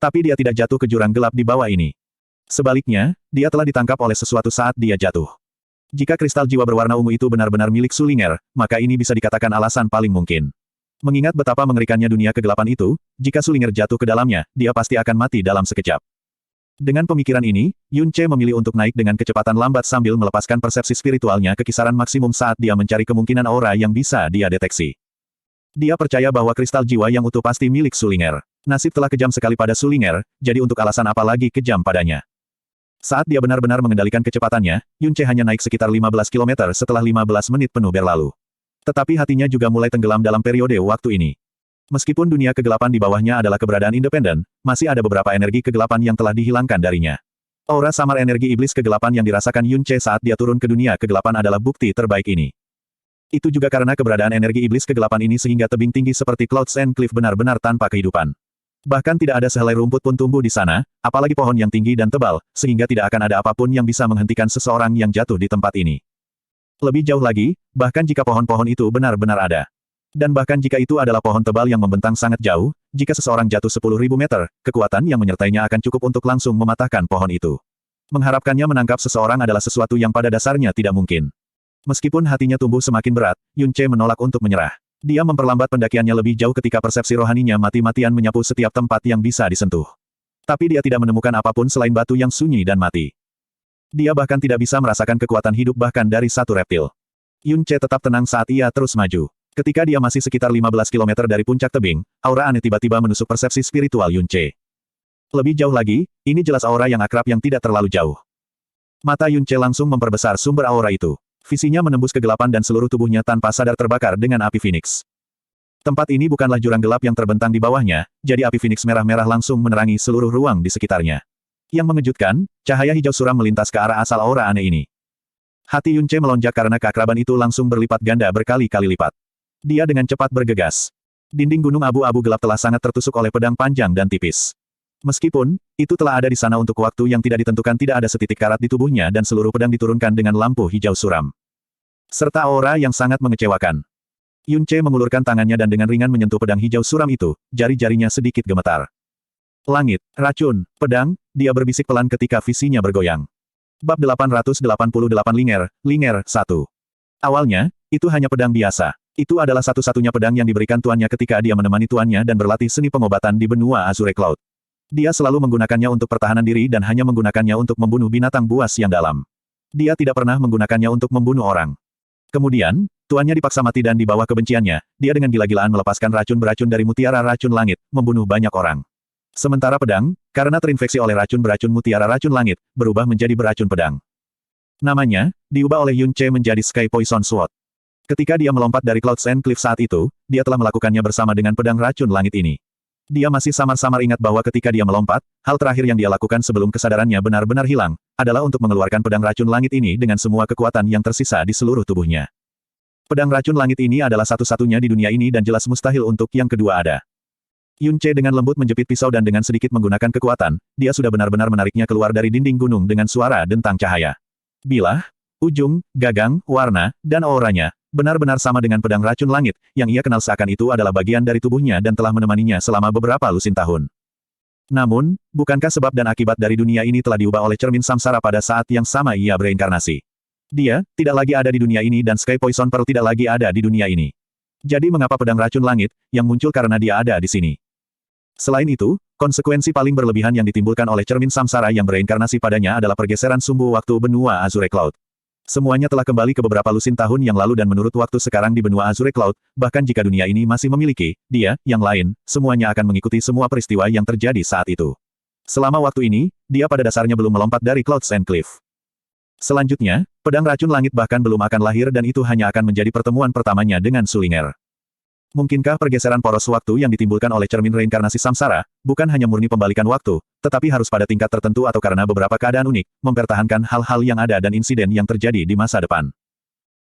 Tapi dia tidak jatuh ke jurang gelap di bawah ini. Sebaliknya, dia telah ditangkap oleh sesuatu saat dia jatuh. Jika kristal jiwa berwarna ungu itu benar-benar milik Sulinger, maka ini bisa dikatakan alasan paling mungkin. Mengingat betapa mengerikannya dunia kegelapan itu, jika Sulinger jatuh ke dalamnya, dia pasti akan mati dalam sekejap. Dengan pemikiran ini, Yun Ce memilih untuk naik dengan kecepatan lambat sambil melepaskan persepsi spiritualnya ke kisaran maksimum saat dia mencari kemungkinan aura yang bisa dia deteksi. Dia percaya bahwa kristal jiwa yang utuh pasti milik Sulinger. Nasib telah kejam sekali pada Sulinger, jadi untuk alasan apa lagi kejam padanya. Saat dia benar-benar mengendalikan kecepatannya, Yun Ce hanya naik sekitar 15 km setelah 15 menit penuh berlalu. Tetapi hatinya juga mulai tenggelam dalam periode waktu ini. Meskipun dunia kegelapan di bawahnya adalah keberadaan independen, masih ada beberapa energi kegelapan yang telah dihilangkan darinya. Aura samar energi iblis kegelapan yang dirasakan Yun Ce saat dia turun ke dunia kegelapan adalah bukti terbaik ini. Itu juga karena keberadaan energi iblis kegelapan ini sehingga tebing tinggi seperti Clouds and Cliff benar-benar tanpa kehidupan. Bahkan tidak ada sehelai rumput pun tumbuh di sana, apalagi pohon yang tinggi dan tebal, sehingga tidak akan ada apapun yang bisa menghentikan seseorang yang jatuh di tempat ini. Lebih jauh lagi, bahkan jika pohon-pohon itu benar-benar ada. Dan bahkan jika itu adalah pohon tebal yang membentang sangat jauh, jika seseorang jatuh 10.000 meter, kekuatan yang menyertainya akan cukup untuk langsung mematahkan pohon itu. Mengharapkannya menangkap seseorang adalah sesuatu yang pada dasarnya tidak mungkin. Meskipun hatinya tumbuh semakin berat, Yun Ce menolak untuk menyerah. Dia memperlambat pendakiannya lebih jauh ketika persepsi rohaninya mati-matian menyapu setiap tempat yang bisa disentuh. Tapi dia tidak menemukan apapun selain batu yang sunyi dan mati. Dia bahkan tidak bisa merasakan kekuatan hidup bahkan dari satu reptil. Yun Ce tetap tenang saat ia terus maju. Ketika dia masih sekitar 15 km dari puncak tebing, aura aneh tiba-tiba menusuk persepsi spiritual Yun Ce. Lebih jauh lagi, ini jelas aura yang akrab yang tidak terlalu jauh. Mata Yun Ce langsung memperbesar sumber aura itu. Visinya menembus kegelapan dan seluruh tubuhnya tanpa sadar terbakar dengan api Phoenix. Tempat ini bukanlah jurang gelap yang terbentang di bawahnya, jadi api Phoenix merah-merah langsung menerangi seluruh ruang di sekitarnya. Yang mengejutkan, cahaya hijau suram melintas ke arah asal aura aneh ini. Hati Yun Ce melonjak karena keakraban itu langsung berlipat ganda berkali-kali lipat. Dia dengan cepat bergegas. Dinding gunung abu-abu gelap telah sangat tertusuk oleh pedang panjang dan tipis. Meskipun, itu telah ada di sana untuk waktu yang tidak ditentukan, tidak ada setitik karat di tubuhnya dan seluruh pedang diturunkan dengan lampu hijau suram. Serta aura yang sangat mengecewakan. Yun Ce mengulurkan tangannya dan dengan ringan menyentuh pedang hijau suram itu, jari-jarinya sedikit gemetar. Langit, racun, pedang, dia berbisik pelan ketika visinya bergoyang. Bab 888 Linger, 1. Awalnya, itu hanya pedang biasa. Itu adalah satu-satunya pedang yang diberikan tuannya ketika dia menemani tuannya dan berlatih seni pengobatan di benua Azure Cloud. Dia selalu menggunakannya untuk pertahanan diri dan hanya menggunakannya untuk membunuh binatang buas yang dalam. Dia tidak pernah menggunakannya untuk membunuh orang. Kemudian, tuannya dipaksa mati dan di bawah kebenciannya, dia dengan gila-gilaan melepaskan racun beracun dari mutiara racun langit, membunuh banyak orang. Sementara pedang, karena terinfeksi oleh racun beracun mutiara racun langit, berubah menjadi beracun pedang. Namanya, diubah oleh Yun Ce menjadi Sky Poison Sword. Ketika dia melompat dari Clouds and Cliff saat itu, dia telah melakukannya bersama dengan pedang racun langit ini. Dia masih samar-samar ingat bahwa ketika dia melompat, hal terakhir yang dia lakukan sebelum kesadarannya benar-benar hilang, adalah untuk mengeluarkan pedang racun langit ini dengan semua kekuatan yang tersisa di seluruh tubuhnya. Pedang racun langit ini adalah satu-satunya di dunia ini dan jelas mustahil untuk yang kedua ada. Yun Ce dengan lembut menjepit pisau dan dengan sedikit menggunakan kekuatan, dia sudah benar-benar menariknya keluar dari dinding gunung dengan suara dentang cahaya. Bilah, ujung, gagang, warna, dan auranya, benar-benar sama dengan pedang racun langit, yang ia kenal seakan itu adalah bagian dari tubuhnya dan telah menemaninya selama beberapa lusin tahun. Namun, bukankah sebab dan akibat dari dunia ini telah diubah oleh cermin samsara pada saat yang sama ia bereinkarnasi? Dia, tidak lagi ada di dunia ini dan Sky Poison Pearl tidak lagi ada di dunia ini. Jadi mengapa pedang racun langit, yang muncul karena dia ada di sini? Selain itu, konsekuensi paling berlebihan yang ditimbulkan oleh cermin samsara yang bereinkarnasi padanya adalah pergeseran sumbu waktu benua Azure Cloud. Semuanya telah kembali ke beberapa lusin tahun yang lalu dan menurut waktu sekarang di benua Azure Cloud, bahkan jika dunia ini masih memiliki, dia, yang lain, semuanya akan mengikuti semua peristiwa yang terjadi saat itu. Selama waktu ini, dia pada dasarnya belum melompat dari Clouds and Cliff. Selanjutnya, pedang racun langit bahkan belum akan lahir dan itu hanya akan menjadi pertemuan pertamanya dengan Sulinger. Mungkinkah pergeseran poros waktu yang ditimbulkan oleh cermin reinkarnasi samsara, bukan hanya murni pembalikan waktu, tetapi harus pada tingkat tertentu atau karena beberapa keadaan unik, mempertahankan hal-hal yang ada dan insiden yang terjadi di masa depan.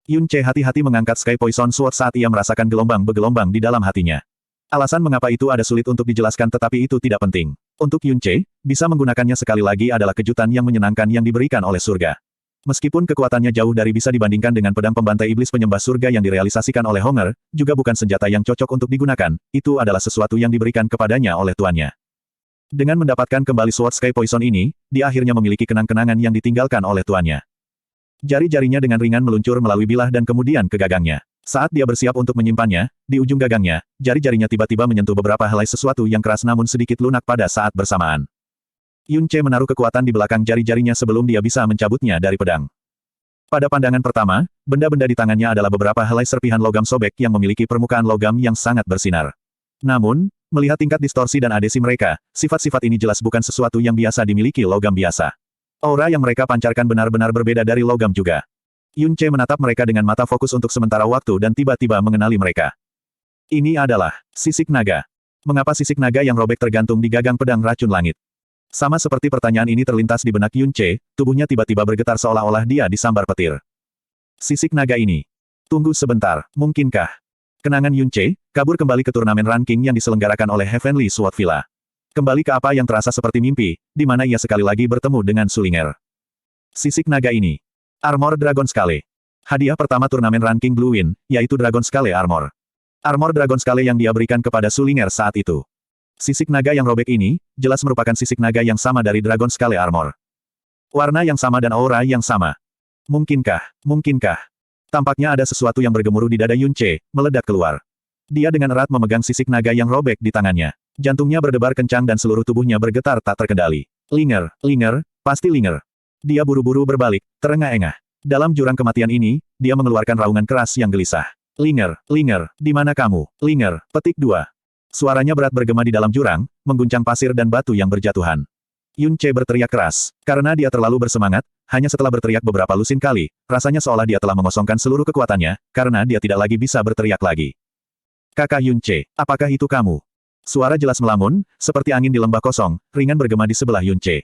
Yun Ce hati-hati mengangkat Sky Poison Sword saat ia merasakan gelombang bergelombang di dalam hatinya. Alasan mengapa itu ada sulit untuk dijelaskan tetapi itu tidak penting. Untuk Yun Ce, bisa menggunakannya sekali lagi adalah kejutan yang menyenangkan yang diberikan oleh surga. Meskipun kekuatannya jauh dari bisa dibandingkan dengan pedang pembantai iblis penyembah surga yang direalisasikan oleh Honger, juga bukan senjata yang cocok untuk digunakan, itu adalah sesuatu yang diberikan kepadanya oleh tuannya. Dengan mendapatkan kembali Sword Sky Poison ini, dia akhirnya memiliki kenang-kenangan yang ditinggalkan oleh tuannya. Jari-jarinya dengan ringan meluncur melalui bilah dan kemudian ke gagangnya. Saat dia bersiap untuk menyimpannya, di ujung gagangnya, jari-jarinya tiba-tiba menyentuh beberapa helai sesuatu yang keras namun sedikit lunak pada saat bersamaan. Yun Ce menaruh kekuatan di belakang jari-jarinya sebelum dia bisa mencabutnya dari pedang. Pada pandangan pertama, benda-benda di tangannya adalah beberapa helai serpihan logam sobek yang memiliki permukaan logam yang sangat bersinar. Namun, melihat tingkat distorsi dan adesi mereka, sifat-sifat ini jelas bukan sesuatu yang biasa dimiliki logam biasa. Aura yang mereka pancarkan benar-benar berbeda dari logam juga. Yun Ce menatap mereka dengan mata fokus untuk sementara waktu dan tiba-tiba mengenali mereka. Ini adalah sisik naga. Mengapa sisik naga yang robek tergantung di gagang pedang racun langit? Sama seperti pertanyaan ini terlintas di benak Yun Ce, tubuhnya tiba-tiba bergetar seolah-olah dia disambar petir. Sisik naga ini. Tunggu sebentar, mungkinkah? Kenangan Yun Ce, kabur kembali ke turnamen ranking yang diselenggarakan oleh Heavenly Sword Villa. Kembali ke apa yang terasa seperti mimpi, di mana ia sekali lagi bertemu dengan Sulinger. Sisik naga ini. Armor Dragon Scale. Hadiah pertama turnamen ranking Blue Wind, yaitu Dragon Scale Armor. Armor Dragon Scale yang dia berikan kepada Sulinger saat itu. Sisik naga yang robek ini, jelas merupakan sisik naga yang sama dari Dragon Scale Armor. Warna yang sama dan aura yang sama. Mungkinkah? Mungkinkah? Tampaknya ada sesuatu yang bergemuruh di dada Yun Ce, meledak keluar. Dia dengan erat memegang sisik naga yang robek di tangannya. Jantungnya berdebar kencang dan seluruh tubuhnya bergetar tak terkendali. Linger, Linger, pasti Linger. Dia buru-buru berbalik, terengah-engah. Dalam jurang kematian ini, dia mengeluarkan raungan keras yang gelisah. Linger, Linger, di mana kamu? Linger, petik 2. Suaranya berat bergema di dalam jurang, mengguncang pasir dan batu yang berjatuhan. Yun Ce berteriak keras. Karena dia terlalu bersemangat, hanya setelah berteriak beberapa lusin kali, rasanya seolah dia telah mengosongkan seluruh kekuatannya, karena dia tidak lagi bisa berteriak lagi. Kakak Yun Ce, apakah itu kamu? Suara jelas melamun, seperti angin di lembah kosong, ringan bergema di sebelah Yun Ce.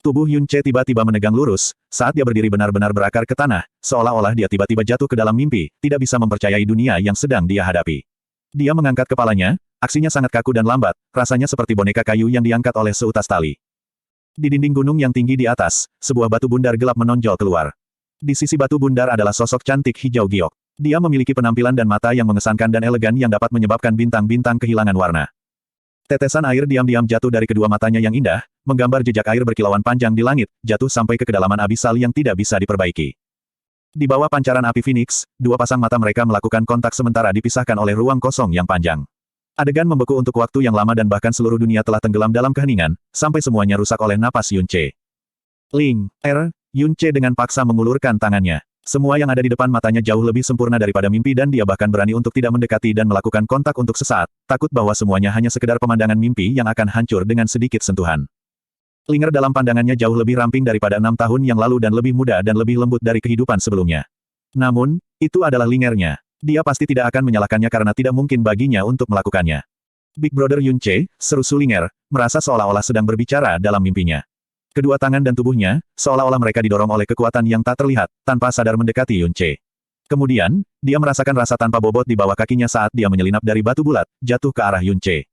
Tubuh Yun Ce tiba-tiba menegang lurus, saat dia berdiri benar-benar berakar ke tanah, seolah-olah dia tiba-tiba jatuh ke dalam mimpi, tidak bisa mempercayai dunia yang sedang dia hadapi. Dia mengangkat kepalanya, aksinya sangat kaku dan lambat, rasanya seperti boneka kayu yang diangkat oleh seutas tali. Di dinding gunung yang tinggi di atas, sebuah batu bundar gelap menonjol keluar. Di sisi batu bundar adalah sosok cantik hijau giok. Dia memiliki penampilan dan mata yang mengesankan dan elegan yang dapat menyebabkan bintang-bintang kehilangan warna. Tetesan air diam-diam jatuh dari kedua matanya yang indah, menggambar jejak air berkilauan panjang di langit, jatuh sampai ke kedalaman abisal yang tidak bisa diperbaiki. Di bawah pancaran api Phoenix, dua pasang mata mereka melakukan kontak sementara dipisahkan oleh ruang kosong yang panjang. Adegan membeku untuk waktu yang lama dan bahkan seluruh dunia telah tenggelam dalam keheningan, sampai semuanya rusak oleh napas Yun Ce. Ling, Yun Ce dengan paksa mengulurkan tangannya. Semua yang ada di depan matanya jauh lebih sempurna daripada mimpi dan dia bahkan berani untuk tidak mendekati dan melakukan kontak untuk sesaat, takut bahwa semuanya hanya sekedar pemandangan mimpi yang akan hancur dengan sedikit sentuhan. Linger dalam pandangannya jauh lebih ramping daripada 6 tahun yang lalu dan lebih muda dan lebih lembut dari kehidupan sebelumnya. Namun, itu adalah Lingernya. Dia pasti tidak akan menyalahkannya karena tidak mungkin baginya untuk melakukannya. Big Brother Yun Ce, seru Sulinger, merasa seolah-olah sedang berbicara dalam mimpinya. Kedua tangan dan tubuhnya, seolah-olah mereka didorong oleh kekuatan yang tak terlihat, tanpa sadar mendekati Yun Ce. Kemudian, dia merasakan rasa tanpa bobot di bawah kakinya saat dia menyelinap dari batu bulat, jatuh ke arah Yun Ce.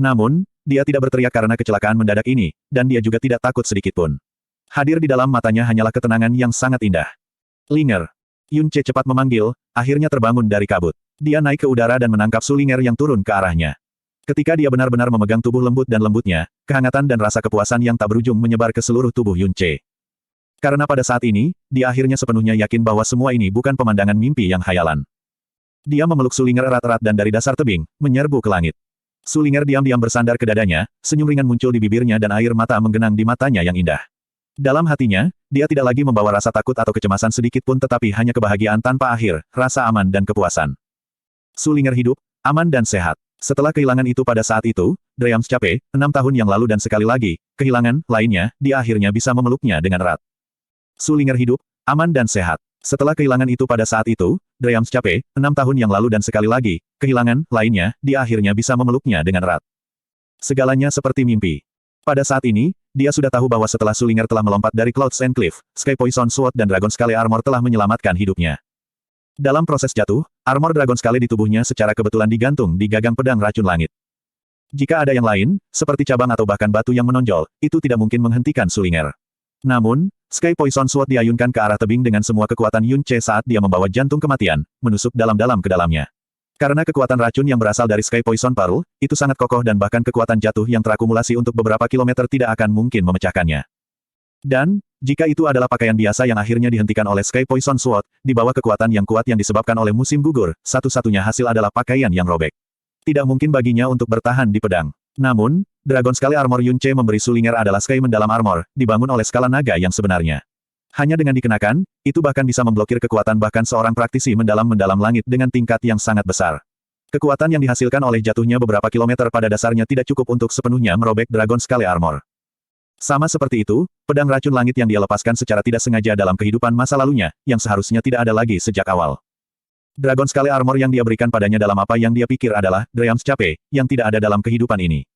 Namun, dia tidak berteriak karena kecelakaan mendadak ini, dan dia juga tidak takut sedikitpun. Hadir di dalam matanya hanyalah ketenangan yang sangat indah. Linger. Yun Ce cepat memanggil, akhirnya terbangun dari kabut. Dia naik ke udara dan menangkap Sulinger yang turun ke arahnya. Ketika dia benar-benar memegang tubuh lembut dan lembutnya, kehangatan dan rasa kepuasan yang tak berujung menyebar ke seluruh tubuh Yun Ce. Karena pada saat ini, dia akhirnya sepenuhnya yakin bahwa semua ini bukan pemandangan mimpi yang khayalan. Dia memeluk Sulinger erat-erat dan dari dasar tebing, menyerbu ke langit. Sulinger diam-diam bersandar ke dadanya, senyum ringan muncul di bibirnya dan air mata menggenang di matanya yang indah. Dalam hatinya, dia tidak lagi membawa rasa takut atau kecemasan sedikit pun tetapi hanya kebahagiaan tanpa akhir, rasa aman dan kepuasan. Sulinger hidup, aman dan sehat. Setelah kehilangan itu pada saat itu, Dreams capek, 6 tahun yang lalu dan sekali lagi, kehilangan lainnya, dia akhirnya bisa memeluknya dengan erat. Sulinger hidup, aman dan sehat. Setelah kehilangan itu pada saat itu, Dreams capek, 6 tahun yang lalu dan sekali lagi, kehilangan lainnya, dia akhirnya bisa memeluknya dengan erat. Segalanya seperti mimpi. Pada saat ini, dia sudah tahu bahwa setelah Sulinger telah melompat dari Clouds and Cliff, Sky Poison Sword dan Dragon Scale Armor telah menyelamatkan hidupnya. Dalam proses jatuh, armor Dragon Scale di tubuhnya secara kebetulan digantung di gagang pedang racun langit. Jika ada yang lain, seperti cabang atau bahkan batu yang menonjol, itu tidak mungkin menghentikan Sulinger. Namun, Sky Poison Sword diayunkan ke arah tebing dengan semua kekuatan Yun Ce saat dia membawa jantung kematian, menusuk dalam-dalam ke dalamnya. Karena kekuatan racun yang berasal dari Sky Poison Pearl, itu sangat kokoh dan bahkan kekuatan jatuh yang terakumulasi untuk beberapa kilometer tidak akan mungkin memecahkannya. Dan, jika itu adalah pakaian biasa yang akhirnya dihentikan oleh Sky Poison Sword, di bawah kekuatan yang kuat yang disebabkan oleh musim gugur, satu-satunya hasil adalah pakaian yang robek. Tidak mungkin baginya untuk bertahan di pedang. Namun, Dragon Scale Armor Yun Ce memberi Sulinger adalah Sky Mendalam Armor, dibangun oleh skala naga yang sebenarnya. Hanya dengan dikenakan, itu bahkan bisa memblokir kekuatan bahkan seorang praktisi mendalam langit dengan tingkat yang sangat besar. Kekuatan yang dihasilkan oleh jatuhnya beberapa kilometer pada dasarnya tidak cukup untuk sepenuhnya merobek Dragon Scale Armor. Sama seperti itu, pedang racun langit yang dia lepaskan secara tidak sengaja dalam kehidupan masa lalunya, yang seharusnya tidak ada lagi sejak awal. Dragon Scale Armor yang dia berikan padanya dalam apa yang dia pikir adalah Dreams Cape, yang tidak ada dalam kehidupan ini.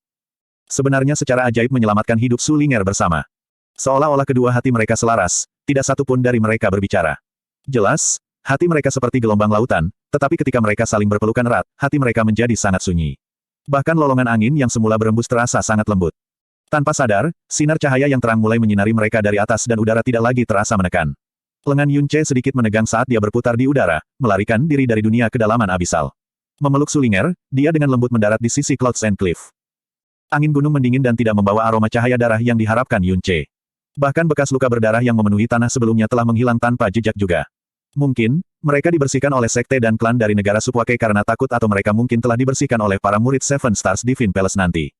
Sebenarnya secara ajaib menyelamatkan hidup Sulinger bersama. Seolah-olah kedua hati mereka selaras, tidak satu pun dari mereka berbicara. Jelas, hati mereka seperti gelombang lautan, tetapi ketika mereka saling berpelukan erat, hati mereka menjadi sangat sunyi. Bahkan lolongan angin yang semula berembus terasa sangat lembut. Tanpa sadar, sinar cahaya yang terang mulai menyinari mereka dari atas dan udara tidak lagi terasa menekan. Lengan Yun Ce sedikit menegang saat dia berputar di udara, melarikan diri dari dunia kedalaman abisal. Memeluk Sulinger, dia dengan lembut mendarat di sisi Clouds and Cliff. Angin gunung mendingin dan tidak membawa aroma cahaya darah yang diharapkan Yun Ce. Bahkan bekas luka berdarah yang memenuhi tanah sebelumnya telah menghilang tanpa jejak juga. Mungkin, mereka dibersihkan oleh sekte dan klan dari negara Subwake karena takut atau mereka mungkin telah dibersihkan oleh para murid Seven Stars Divine Palace nanti.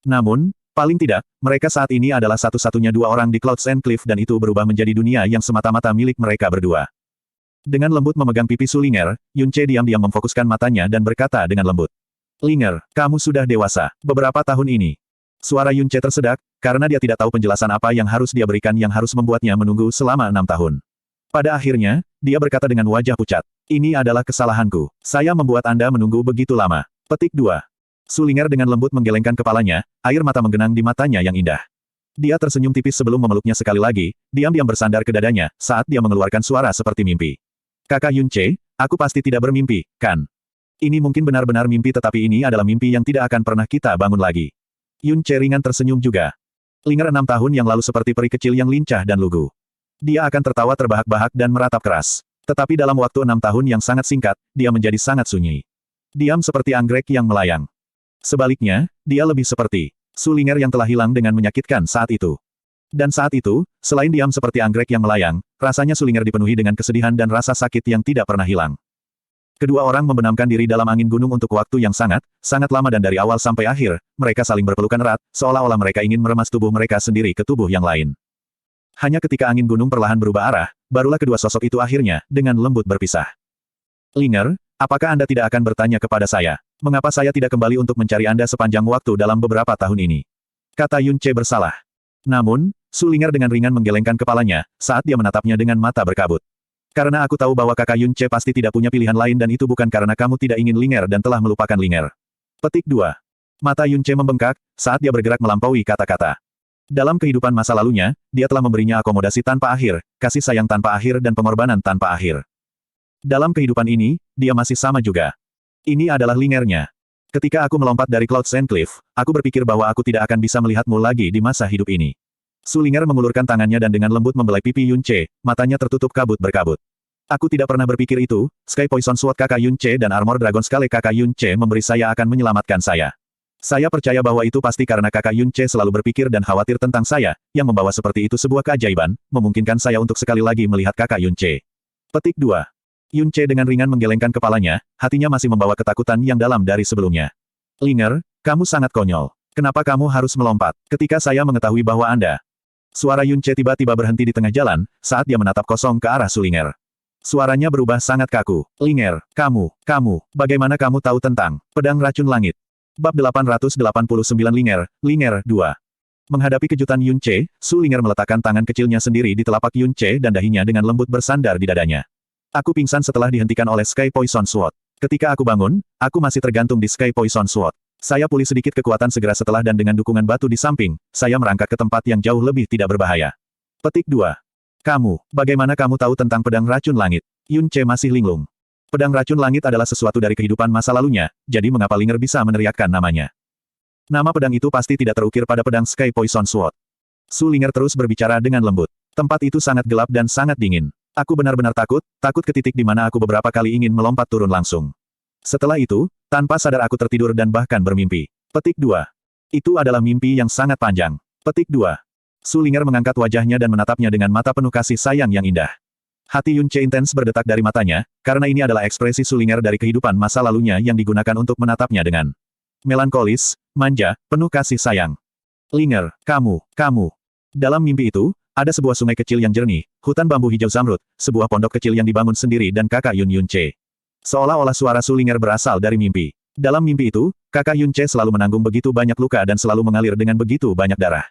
Namun, paling tidak, mereka saat ini adalah satu-satunya dua orang di Clouds and Cliff dan itu berubah menjadi dunia yang semata-mata milik mereka berdua. Dengan lembut memegang pipi Sulinger, Yun Ce diam-diam memfokuskan matanya dan berkata dengan lembut. Linger, kamu sudah dewasa, beberapa tahun ini. Suara Yun Ce tersedak, karena dia tidak tahu penjelasan apa yang harus dia berikan yang harus membuatnya menunggu selama 6 tahun. Pada akhirnya, dia berkata dengan wajah pucat. Ini adalah kesalahanku. Saya membuat Anda menunggu begitu lama. Petik 2. Sulinger dengan lembut menggelengkan kepalanya, air mata menggenang di matanya yang indah. Dia tersenyum tipis sebelum memeluknya sekali lagi, diam-diam bersandar ke dadanya, saat dia mengeluarkan suara seperti mimpi. Kakak Yun Ce, aku pasti tidak bermimpi, kan? Ini mungkin benar-benar mimpi tetapi ini adalah mimpi yang tidak akan pernah kita bangun lagi. Yun Ce ringan tersenyum juga. Linger 6 tahun yang lalu seperti peri kecil yang lincah dan lugu. Dia akan tertawa terbahak-bahak dan meratap keras. Tetapi dalam waktu 6 tahun yang sangat singkat, dia menjadi sangat sunyi. Diam seperti anggrek yang melayang. Sebaliknya, dia lebih seperti Sulinger yang telah hilang dengan menyakitkan saat itu. Dan saat itu, selain diam seperti anggrek yang melayang, rasanya Sulinger dipenuhi dengan kesedihan dan rasa sakit yang tidak pernah hilang. Kedua orang membenamkan diri dalam angin gunung untuk waktu yang sangat lama dan dari awal sampai akhir, mereka saling berpelukan erat, seolah-olah mereka ingin meremas tubuh mereka sendiri ke tubuh yang lain. Hanya ketika angin gunung perlahan berubah arah, barulah kedua sosok itu akhirnya, dengan lembut berpisah. Linger, apakah Anda tidak akan bertanya kepada saya? Mengapa saya tidak kembali untuk mencari Anda sepanjang waktu dalam beberapa tahun ini? Kata Yun Ce bersalah. Namun, Sulinger dengan ringan menggelengkan kepalanya, saat dia menatapnya dengan mata berkabut. Karena aku tahu bahwa kakak Yun Ce pasti tidak punya pilihan lain dan itu bukan karena kamu tidak ingin Linger dan telah melupakan Linger. Petik 2. Mata Yun Ce membengkak, saat dia bergerak melampaui kata-kata. Dalam kehidupan masa lalunya, dia telah memberinya akomodasi tanpa akhir, kasih sayang tanpa akhir dan pengorbanan tanpa akhir. Dalam kehidupan ini, dia masih sama juga. Ini adalah Lingernya. Ketika aku melompat dari Clouds and Cliff, aku berpikir bahwa aku tidak akan bisa melihatmu lagi di masa hidup ini. Sulinger mengulurkan tangannya dan dengan lembut membelai pipi Yun Ce, matanya tertutup kabut berkabut. Aku tidak pernah berpikir itu, Sky Poison Sword kakak Yunce dan Armor Dragon Scale kakak Yunce memberi saya akan menyelamatkan saya. Saya percaya bahwa itu pasti karena kakak Yunce selalu berpikir dan khawatir tentang saya, yang membawa seperti itu sebuah keajaiban, memungkinkan saya untuk sekali lagi melihat kakak Yunce. Petik 2. Yunce dengan ringan menggelengkan kepalanya, hatinya masih membawa ketakutan yang dalam dari sebelumnya. Linger, kamu sangat konyol. Kenapa kamu harus melompat? Ketika saya mengetahui bahwa Anda... Suara Yunce tiba-tiba berhenti di tengah jalan, saat dia menatap kosong ke arah Sulinger. Suaranya berubah sangat kaku. Linger, kamu, bagaimana kamu tahu tentang pedang racun langit? Bab 889 Linger, 2. Menghadapi kejutan Yunce, Sulinger meletakkan tangan kecilnya sendiri di telapak Yunce dan dahinya dengan lembut bersandar di dadanya. Aku pingsan setelah dihentikan oleh Sky Poison Sword. Ketika aku bangun, aku masih tergantung di Sky Poison Sword. Saya pulih sedikit kekuatan segera setelah dan dengan dukungan batu di samping, saya merangkak ke tempat yang jauh lebih tidak berbahaya. Petik 2. Kamu, bagaimana kamu tahu tentang pedang racun langit? Yunce masih linglung. Pedang racun langit adalah sesuatu dari kehidupan masa lalunya, jadi mengapa Linger bisa meneriakkan namanya? Nama pedang itu pasti tidak terukir pada pedang Sky Poison Sword. Sulinger terus berbicara dengan lembut. Tempat itu sangat gelap dan sangat dingin. Aku benar-benar takut ke titik di mana aku beberapa kali ingin melompat turun langsung. Setelah itu, tanpa sadar aku tertidur dan bahkan bermimpi. Petik 2. Itu adalah mimpi yang sangat panjang. Petik 2. Sulinger mengangkat wajahnya dan menatapnya dengan mata penuh kasih sayang yang indah. Hati Yunce intens berdetak dari matanya, karena ini adalah ekspresi Sulinger dari kehidupan masa lalunya yang digunakan untuk menatapnya dengan melankolis, manja, penuh kasih sayang. Linger, kamu. Dalam mimpi itu, ada sebuah sungai kecil yang jernih, hutan bambu hijau zamrud, sebuah pondok kecil yang dibangun sendiri dan kakak Yunce. Seolah-olah suara Sulinger berasal dari mimpi. Dalam mimpi itu, kakak Yunce selalu menanggung begitu banyak luka dan selalu mengalir dengan begitu banyak darah.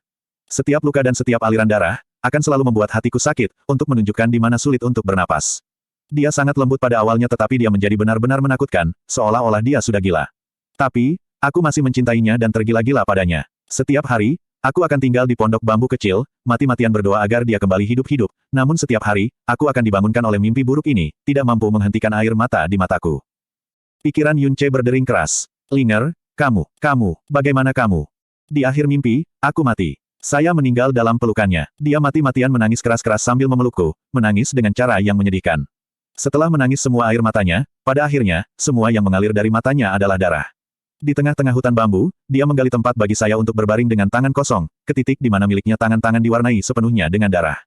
Setiap luka dan setiap aliran darah, akan selalu membuat hatiku sakit, untuk menunjukkan di mana sulit untuk bernapas. Dia sangat lembut pada awalnya tetapi dia menjadi benar-benar menakutkan, seolah-olah dia sudah gila. Tapi, aku masih mencintainya dan tergila-gila padanya. Setiap hari, aku akan tinggal di pondok bambu kecil, mati-matian berdoa agar dia kembali hidup-hidup, namun setiap hari, aku akan dibangunkan oleh mimpi buruk ini, tidak mampu menghentikan air mata di mataku. Pikiran Yunce berdering keras. Linger, kamu, bagaimana kamu? Di akhir mimpi, aku mati. Saya meninggal dalam pelukannya. Dia mati-matian menangis keras-keras sambil memelukku, menangis dengan cara yang menyedihkan. Setelah menangis semua air matanya, pada akhirnya, semua yang mengalir dari matanya adalah darah. Di tengah-tengah hutan bambu, dia menggali tempat bagi saya untuk berbaring dengan tangan kosong, ke titik di mana miliknya tangan-tangan diwarnai sepenuhnya dengan darah.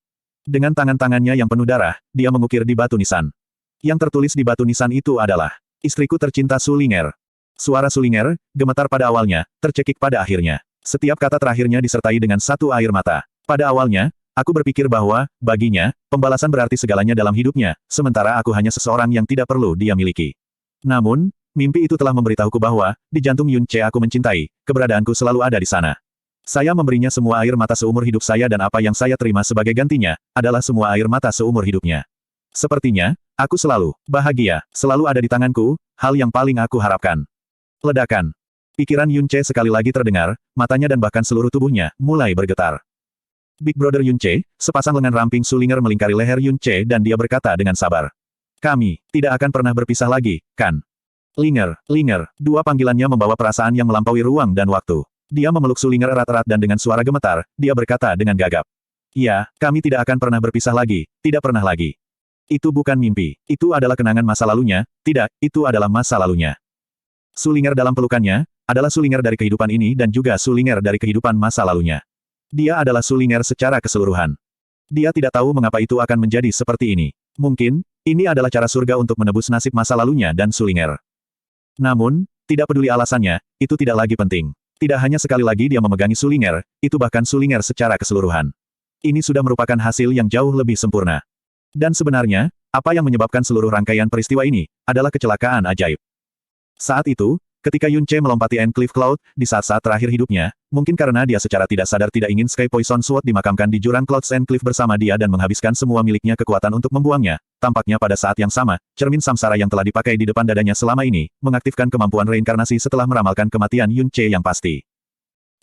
Dengan tangan-tangannya yang penuh darah, dia mengukir di batu nisan. Yang tertulis di batu nisan itu adalah, istriku tercinta Sulinger. Suara Sulinger, gemetar pada awalnya, tercekik pada akhirnya. Setiap kata terakhirnya disertai dengan satu air mata. Pada awalnya, aku berpikir bahwa, baginya, pembalasan berarti segalanya dalam hidupnya, sementara aku hanya seseorang yang tidak perlu dia miliki. Namun, mimpi itu telah memberitahuku bahwa, di jantung Yunce aku mencintai, keberadaanku selalu ada di sana. Saya memberinya semua air mata seumur hidup saya dan apa yang saya terima sebagai gantinya, adalah semua air mata seumur hidupnya. Sepertinya, aku selalu bahagia, selalu ada di tanganku, hal yang paling aku harapkan. Ledakan. Pikiran Yunce sekali lagi terdengar, matanya dan bahkan seluruh tubuhnya, mulai bergetar. Big Brother Yunce, sepasang lengan ramping Sulinger melingkari leher Yunce dan dia berkata dengan sabar. Kami, tidak akan pernah berpisah lagi, kan? Linger, dua panggilannya membawa perasaan yang melampaui ruang dan waktu. Dia memeluk Sulinger erat-erat dan dengan suara gemetar, dia berkata dengan gagap. Ya, kami tidak akan pernah berpisah lagi, tidak pernah lagi. Itu bukan mimpi, itu adalah kenangan masa lalunya, tidak, itu adalah masa lalunya. Sulinger dalam pelukannya, adalah Sulinger dari kehidupan ini dan juga Sulinger dari kehidupan masa lalunya. Dia adalah Sulinger secara keseluruhan. Dia tidak tahu mengapa itu akan menjadi seperti ini. Mungkin, ini adalah cara surga untuk menebus nasib masa lalunya dan Sulinger. Namun, tidak peduli alasannya, itu tidak lagi penting. Tidak hanya sekali lagi dia memegangi Sulinger, itu bahkan Sulinger secara keseluruhan. Ini sudah merupakan hasil yang jauh lebih sempurna. Dan sebenarnya, apa yang menyebabkan seluruh rangkaian peristiwa ini, adalah kecelakaan ajaib. Saat itu, ketika Yunce melompati Enclave Cloud, di saat-saat terakhir hidupnya, mungkin karena dia secara tidak sadar tidak ingin Sky Poison Sword dimakamkan di jurang Clouds Enclave bersama dia dan menghabiskan semua miliknya kekuatan untuk membuangnya, tampaknya pada saat yang sama, cermin samsara yang telah dipakai di depan dadanya selama ini, mengaktifkan kemampuan reinkarnasi setelah meramalkan kematian Yunce yang pasti.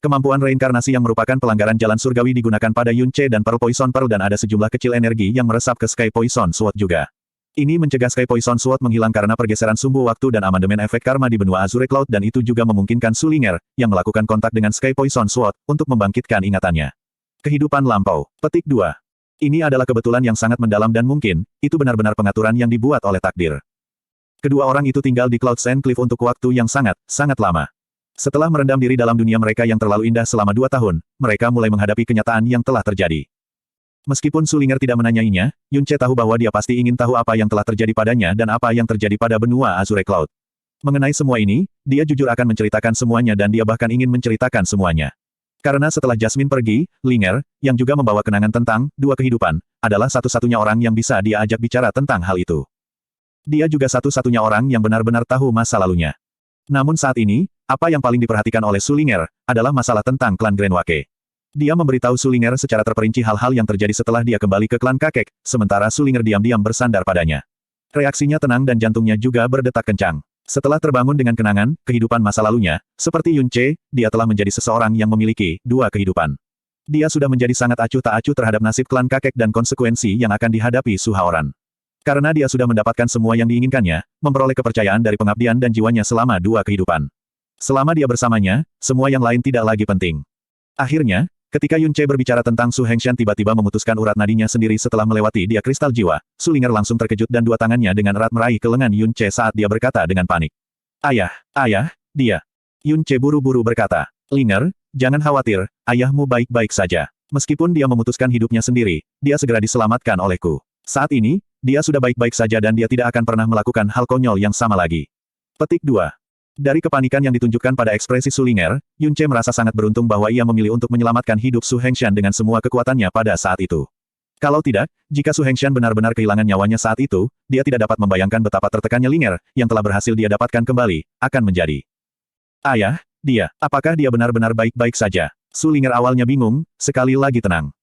Kemampuan reinkarnasi yang merupakan pelanggaran jalan surgawi digunakan pada Yunce dan Pearl Poison Pearl dan ada sejumlah kecil energi yang meresap ke Sky Poison Sword juga. Ini mencegah Sky Poison Sword menghilang karena pergeseran sumbu waktu dan amandemen efek karma di benua Azure Cloud dan itu juga memungkinkan Sulinger, yang melakukan kontak dengan Sky Poison Sword, untuk membangkitkan ingatannya. Kehidupan lampau. Petik 2. Ini adalah kebetulan yang sangat mendalam dan mungkin, itu benar-benar pengaturan yang dibuat oleh takdir. Kedua orang itu tinggal di Cloud Sand Cliff untuk waktu yang sangat, sangat lama. Setelah merendam diri dalam dunia mereka yang terlalu indah selama 2 tahun, mereka mulai menghadapi kenyataan yang telah terjadi. Meskipun Sulinger tidak menanyainya, Yunce tahu bahwa dia pasti ingin tahu apa yang telah terjadi padanya dan apa yang terjadi pada benua Azure Cloud. Mengenai semua ini, dia jujur akan menceritakan semuanya dan dia bahkan ingin menceritakan semuanya. Karena setelah Jasmine pergi, Linger, yang juga membawa kenangan tentang 2 kehidupan, adalah satu-satunya orang yang bisa dia ajak bicara tentang hal itu. Dia juga satu-satunya orang yang benar-benar tahu masa lalunya. Namun saat ini, apa yang paling diperhatikan oleh Sulinger, adalah masalah tentang klan Grenwake. Dia memberitahu Sulinger secara terperinci hal-hal yang terjadi setelah dia kembali ke klan kakek, sementara Sulinger diam-diam bersandar padanya. Reaksinya tenang dan jantungnya juga berdetak kencang. Setelah terbangun dengan kenangan, kehidupan masa lalunya, seperti Yunce, dia telah menjadi seseorang yang memiliki 2 kehidupan. Dia sudah menjadi sangat acuh tak acuh terhadap nasib klan kakek dan konsekuensi yang akan dihadapi Su Haoran. Karena dia sudah mendapatkan semua yang diinginkannya, memperoleh kepercayaan dari pengabdian dan jiwanya selama 2 kehidupan. Selama dia bersamanya, semua yang lain tidak lagi penting. Akhirnya, ketika Yunce berbicara tentang Su Hengshan tiba-tiba memutuskan urat nadinya sendiri setelah melewati dia kristal jiwa, Sulinger langsung terkejut dan 2 tangannya dengan erat meraih ke lengan Yunce saat dia berkata dengan panik. Ayah, dia. Yunce buru-buru berkata, Linger, jangan khawatir, ayahmu baik-baik saja. Meskipun dia memutuskan hidupnya sendiri, dia segera diselamatkan olehku. Saat ini, dia sudah baik-baik saja dan dia tidak akan pernah melakukan hal konyol yang sama lagi. Petik 2. Dari kepanikan yang ditunjukkan pada ekspresi Sulinger, Yunce merasa sangat beruntung bahwa ia memilih untuk menyelamatkan hidup Su Hengshan dengan semua kekuatannya pada saat itu. Kalau tidak, jika Su Hengshan benar-benar kehilangan nyawanya saat itu, dia tidak dapat membayangkan betapa tertekannya Linger, yang telah berhasil dia dapatkan kembali, akan menjadi. Ayah, apakah dia benar-benar baik-baik saja? Sulinger awalnya bingung, sekali lagi tenang.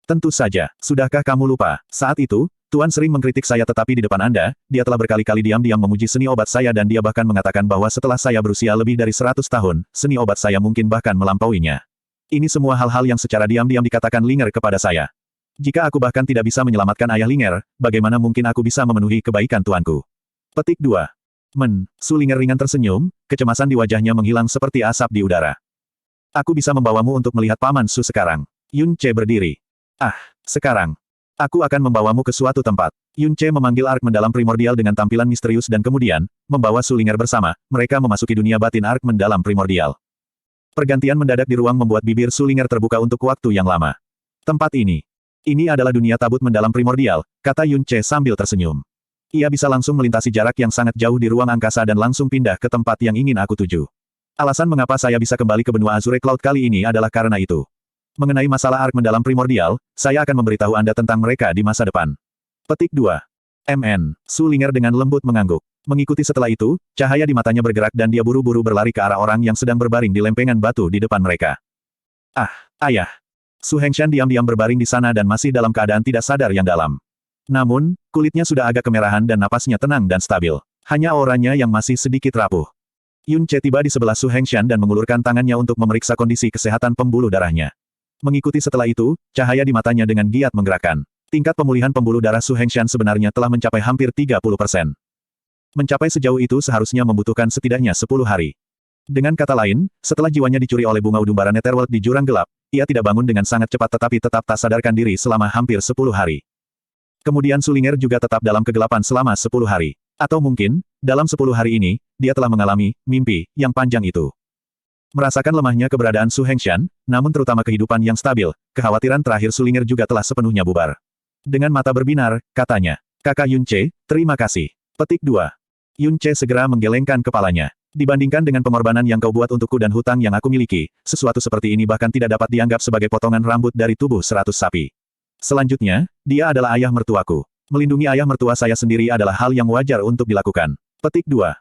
Tentu saja, sudahkah kamu lupa, saat itu, Tuan sering mengkritik saya tetapi di depan Anda, dia telah berkali-kali diam-diam memuji seni obat saya dan dia bahkan mengatakan bahwa setelah saya berusia lebih dari 100 tahun, seni obat saya mungkin bahkan melampauinya. Ini semua hal-hal yang secara diam-diam dikatakan Linger kepada saya. Jika aku bahkan tidak bisa menyelamatkan ayah Linger, bagaimana mungkin aku bisa memenuhi kebaikan tuanku? Petik 2. Sulinger ringan tersenyum, kecemasan di wajahnya menghilang seperti asap di udara. Aku bisa membawamu untuk melihat Paman Su sekarang. Yunce berdiri. Sekarang. Aku akan membawamu ke suatu tempat. Yunce memanggil Ark Mendalam Primordial dengan tampilan misterius dan kemudian, membawa Sulinger bersama, mereka memasuki dunia batin Ark Mendalam Primordial. Pergantian mendadak di ruang membuat bibir Sulinger terbuka untuk waktu yang lama. Tempat ini. Ini adalah dunia tabut mendalam primordial, kata Yunce sambil tersenyum. Ia bisa langsung melintasi jarak yang sangat jauh di ruang angkasa dan langsung pindah ke tempat yang ingin aku tuju. Alasan mengapa saya bisa kembali ke benua Azure Cloud kali ini adalah karena itu. Mengenai masalah Ark Mendalam Primordial, saya akan memberitahu Anda tentang mereka di masa depan. Petik 2. Sulinger dengan lembut mengangguk. Mengikuti setelah itu, cahaya di matanya bergerak dan dia buru-buru berlari ke arah orang yang sedang berbaring di lempengan batu di depan mereka. Ayah. Su Hengshan diam-diam berbaring di sana dan masih dalam keadaan tidak sadar yang dalam. Namun, kulitnya sudah agak kemerahan dan napasnya tenang dan stabil. Hanya auranya yang masih sedikit rapuh. Yunce tiba di sebelah Su Hengshan dan mengulurkan tangannya untuk memeriksa kondisi kesehatan pembuluh darahnya. Mengikuti setelah itu, cahaya di matanya dengan giat menggerakkan. Tingkat pemulihan pembuluh darah Su Hengshan sebenarnya telah mencapai hampir 30%. Mencapai sejauh itu seharusnya membutuhkan setidaknya 10 hari. Dengan kata lain, setelah jiwanya dicuri oleh bunga udumbara Netherworld di jurang gelap, ia tidak bangun dengan sangat cepat tetapi tetap tak sadarkan diri selama hampir 10 hari. Kemudian Sulinger juga tetap dalam kegelapan selama 10 hari. Atau mungkin, dalam 10 hari ini, dia telah mengalami mimpi yang panjang itu. Merasakan lemahnya keberadaan Su Hengshan, namun terutama kehidupan yang stabil, kekhawatiran terakhir Sulinger juga telah sepenuhnya bubar. Dengan mata berbinar, katanya, Kakak Yunce, terima kasih. Petik 2. Yunce segera menggelengkan kepalanya. Dibandingkan dengan pengorbanan yang kau buat untukku dan hutang yang aku miliki, sesuatu seperti ini bahkan tidak dapat dianggap sebagai potongan rambut dari tubuh 100 sapi. Selanjutnya, dia adalah ayah mertuaku. Melindungi ayah mertua saya sendiri adalah hal yang wajar untuk dilakukan. Petik 2.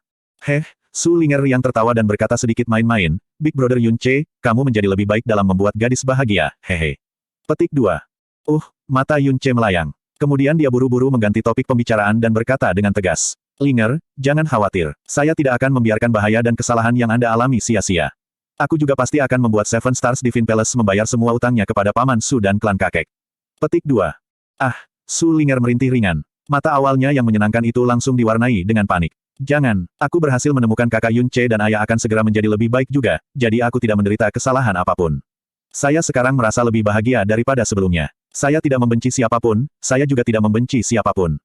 Sulinger yang tertawa dan berkata sedikit main-main, Big Brother Yunce, kamu menjadi lebih baik dalam membuat gadis bahagia, hehe. Petik 2. Mata Yunce melayang. Kemudian dia buru-buru mengganti topik pembicaraan dan berkata dengan tegas, Linger, jangan khawatir, saya tidak akan membiarkan bahaya dan kesalahan yang Anda alami sia-sia. Aku juga pasti akan membuat Seven Stars Divine Palace membayar semua utangnya kepada Paman Su dan klan kakek. Petik 2. Sulinger merintih ringan. Mata awalnya yang menyenangkan itu langsung diwarnai dengan panik. Jangan, aku berhasil menemukan kakak Yunce dan ayah akan segera menjadi lebih baik juga, jadi aku tidak menderita kesalahan apapun. Saya sekarang merasa lebih bahagia daripada sebelumnya. Saya tidak membenci siapapun, saya juga tidak membenci siapapun.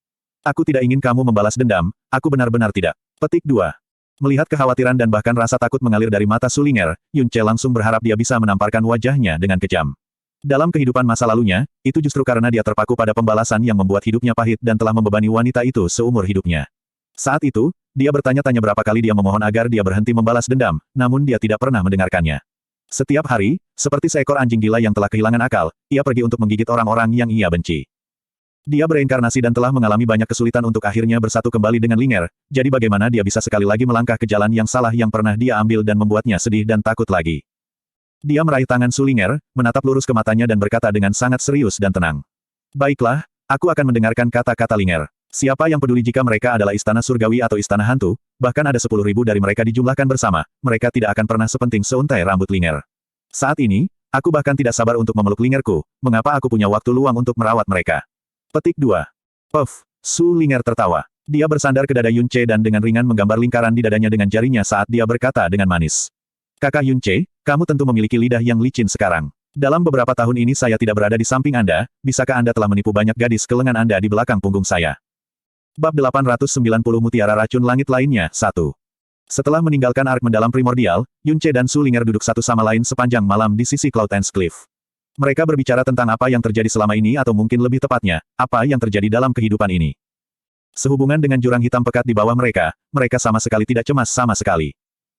Aku tidak ingin kamu membalas dendam, aku benar-benar tidak. Petik 2. Melihat kekhawatiran dan bahkan rasa takut mengalir dari mata Sulinger, Yun Ce langsung berharap dia bisa menamparkan wajahnya dengan kejam. Dalam kehidupan masa lalunya, itu justru karena dia terpaku pada pembalasan yang membuat hidupnya pahit dan telah membebani wanita itu seumur hidupnya. Saat itu, dia bertanya-tanya berapa kali dia memohon agar dia berhenti membalas dendam, namun dia tidak pernah mendengarkannya. Setiap hari, seperti seekor anjing gila yang telah kehilangan akal, ia pergi untuk menggigit orang-orang yang ia benci. Dia bereinkarnasi dan telah mengalami banyak kesulitan untuk akhirnya bersatu kembali dengan Linger, jadi bagaimana dia bisa sekali lagi melangkah ke jalan yang salah yang pernah dia ambil dan membuatnya sedih dan takut lagi. Dia meraih tangan Sulinger, menatap lurus ke matanya dan berkata dengan sangat serius dan tenang. Baiklah, aku akan mendengarkan kata-kata Linger. Siapa yang peduli jika mereka adalah istana surgawi atau istana hantu, bahkan ada 10.000 dari mereka dijumlahkan bersama, mereka tidak akan pernah sepenting seuntai rambut Linger. Saat ini, aku bahkan tidak sabar untuk memeluk Lingerku, mengapa aku punya waktu luang untuk merawat mereka. Petik 2. Puff, Su Linger tertawa. Dia bersandar ke dada Yun Ce dan dengan ringan menggambar lingkaran di dadanya dengan jarinya saat dia berkata dengan manis. Kakak Yun Ce, kamu tentu memiliki lidah yang licin sekarang. Dalam beberapa tahun ini saya tidak berada di samping Anda, bisakah Anda telah menipu banyak gadis ke lengan Anda di belakang punggung saya? Bab 890 Mutiara Racun Langit lainnya, 1. Setelah meninggalkan ark mendalam primordial, Yun Ce dan Su Linger duduk satu sama lain sepanjang malam di sisi Cloudlands Cliff. Mereka berbicara tentang apa yang terjadi selama ini atau mungkin lebih tepatnya, apa yang terjadi dalam kehidupan ini. Sehubungan dengan jurang hitam pekat di bawah mereka, mereka sama sekali tidak cemas sama sekali.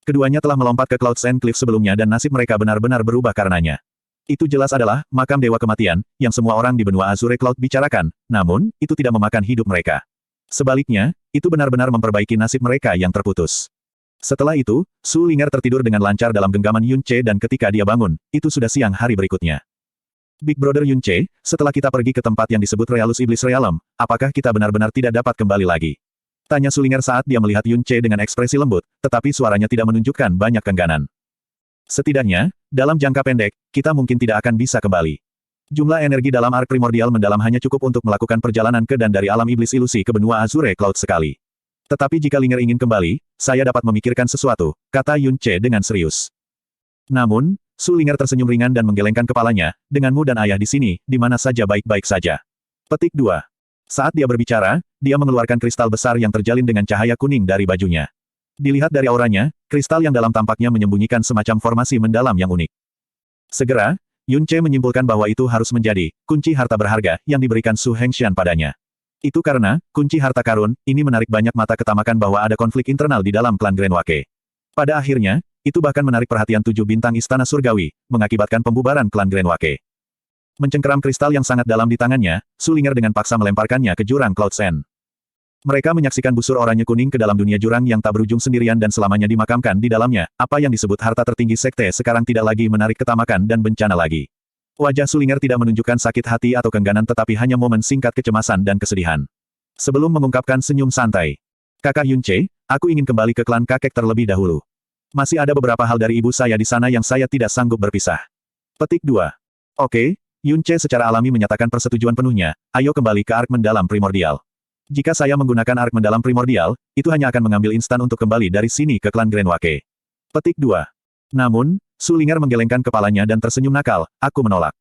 Keduanya telah melompat ke Cloudlands Cliff sebelumnya dan nasib mereka benar-benar berubah karenanya. Itu jelas adalah makam Dewa Kematian, yang semua orang di benua Azure Cloud bicarakan, namun, itu tidak memakan hidup mereka. Sebaliknya, itu benar-benar memperbaiki nasib mereka yang terputus. Setelah itu, Su Linger tertidur dengan lancar dalam genggaman Yun Ce dan ketika dia bangun, itu sudah siang hari berikutnya. Big Brother Yun Ce, setelah kita pergi ke tempat yang disebut Realus Iblis Realm, apakah kita benar-benar tidak dapat kembali lagi? Tanya Su Linger saat dia melihat Yun Ce dengan ekspresi lembut, tetapi suaranya tidak menunjukkan banyak keengganan. Setidaknya, dalam jangka pendek, kita mungkin tidak akan bisa kembali. Jumlah energi dalam ark primordial mendalam hanya cukup untuk melakukan perjalanan ke dan dari alam iblis ilusi ke benua Azure Cloud sekali. Tetapi jika Linger ingin kembali, saya dapat memikirkan sesuatu, kata Yun Ce dengan serius. Namun, Su Linger tersenyum ringan dan menggelengkan kepalanya, denganmu dan ayah di sini, di mana saja baik-baik saja. Petik 2. Saat dia berbicara, dia mengeluarkan kristal besar yang terjalin dengan cahaya kuning dari bajunya. Dilihat dari auranya, kristal yang dalam tampaknya menyembunyikan semacam formasi mendalam yang unik. Segera, Yun Ce menyimpulkan bahwa itu harus menjadi kunci harta berharga yang diberikan Su Hengxian padanya. Itu karena, kunci harta karun, ini menarik banyak mata ketamakan bahwa ada konflik internal di dalam klan Grand Wake. Pada akhirnya, itu bahkan menarik perhatian 7 bintang istana surgawi, mengakibatkan pembubaran klan Grand Wake. Mencengkeram kristal yang sangat dalam di tangannya, Su Linger dengan paksa melemparkannya ke jurang Cloud Sen. Mereka menyaksikan busur oranye kuning ke dalam dunia jurang yang tak berujung sendirian dan selamanya dimakamkan di dalamnya, apa yang disebut harta tertinggi sekte sekarang tidak lagi menarik ketamakan dan bencana lagi. Wajah Su Linger tidak menunjukkan sakit hati atau keengganan tetapi hanya momen singkat kecemasan dan kesedihan. Sebelum mengungkapkan senyum santai. Kakak Yun Ce, aku ingin kembali ke klan kakek terlebih dahulu. Masih ada beberapa hal dari ibu saya di sana yang saya tidak sanggup berpisah. Petik 2. Oke, Yun Ce secara alami menyatakan persetujuan penuhnya, ayo kembali ke ark mendalam primordial. Jika saya menggunakan ark mendalam primordial, itu hanya akan mengambil instan untuk kembali dari sini ke klan Grand Wake. Petik 2. Namun, Su Linger menggelengkan kepalanya dan tersenyum nakal, aku menolak.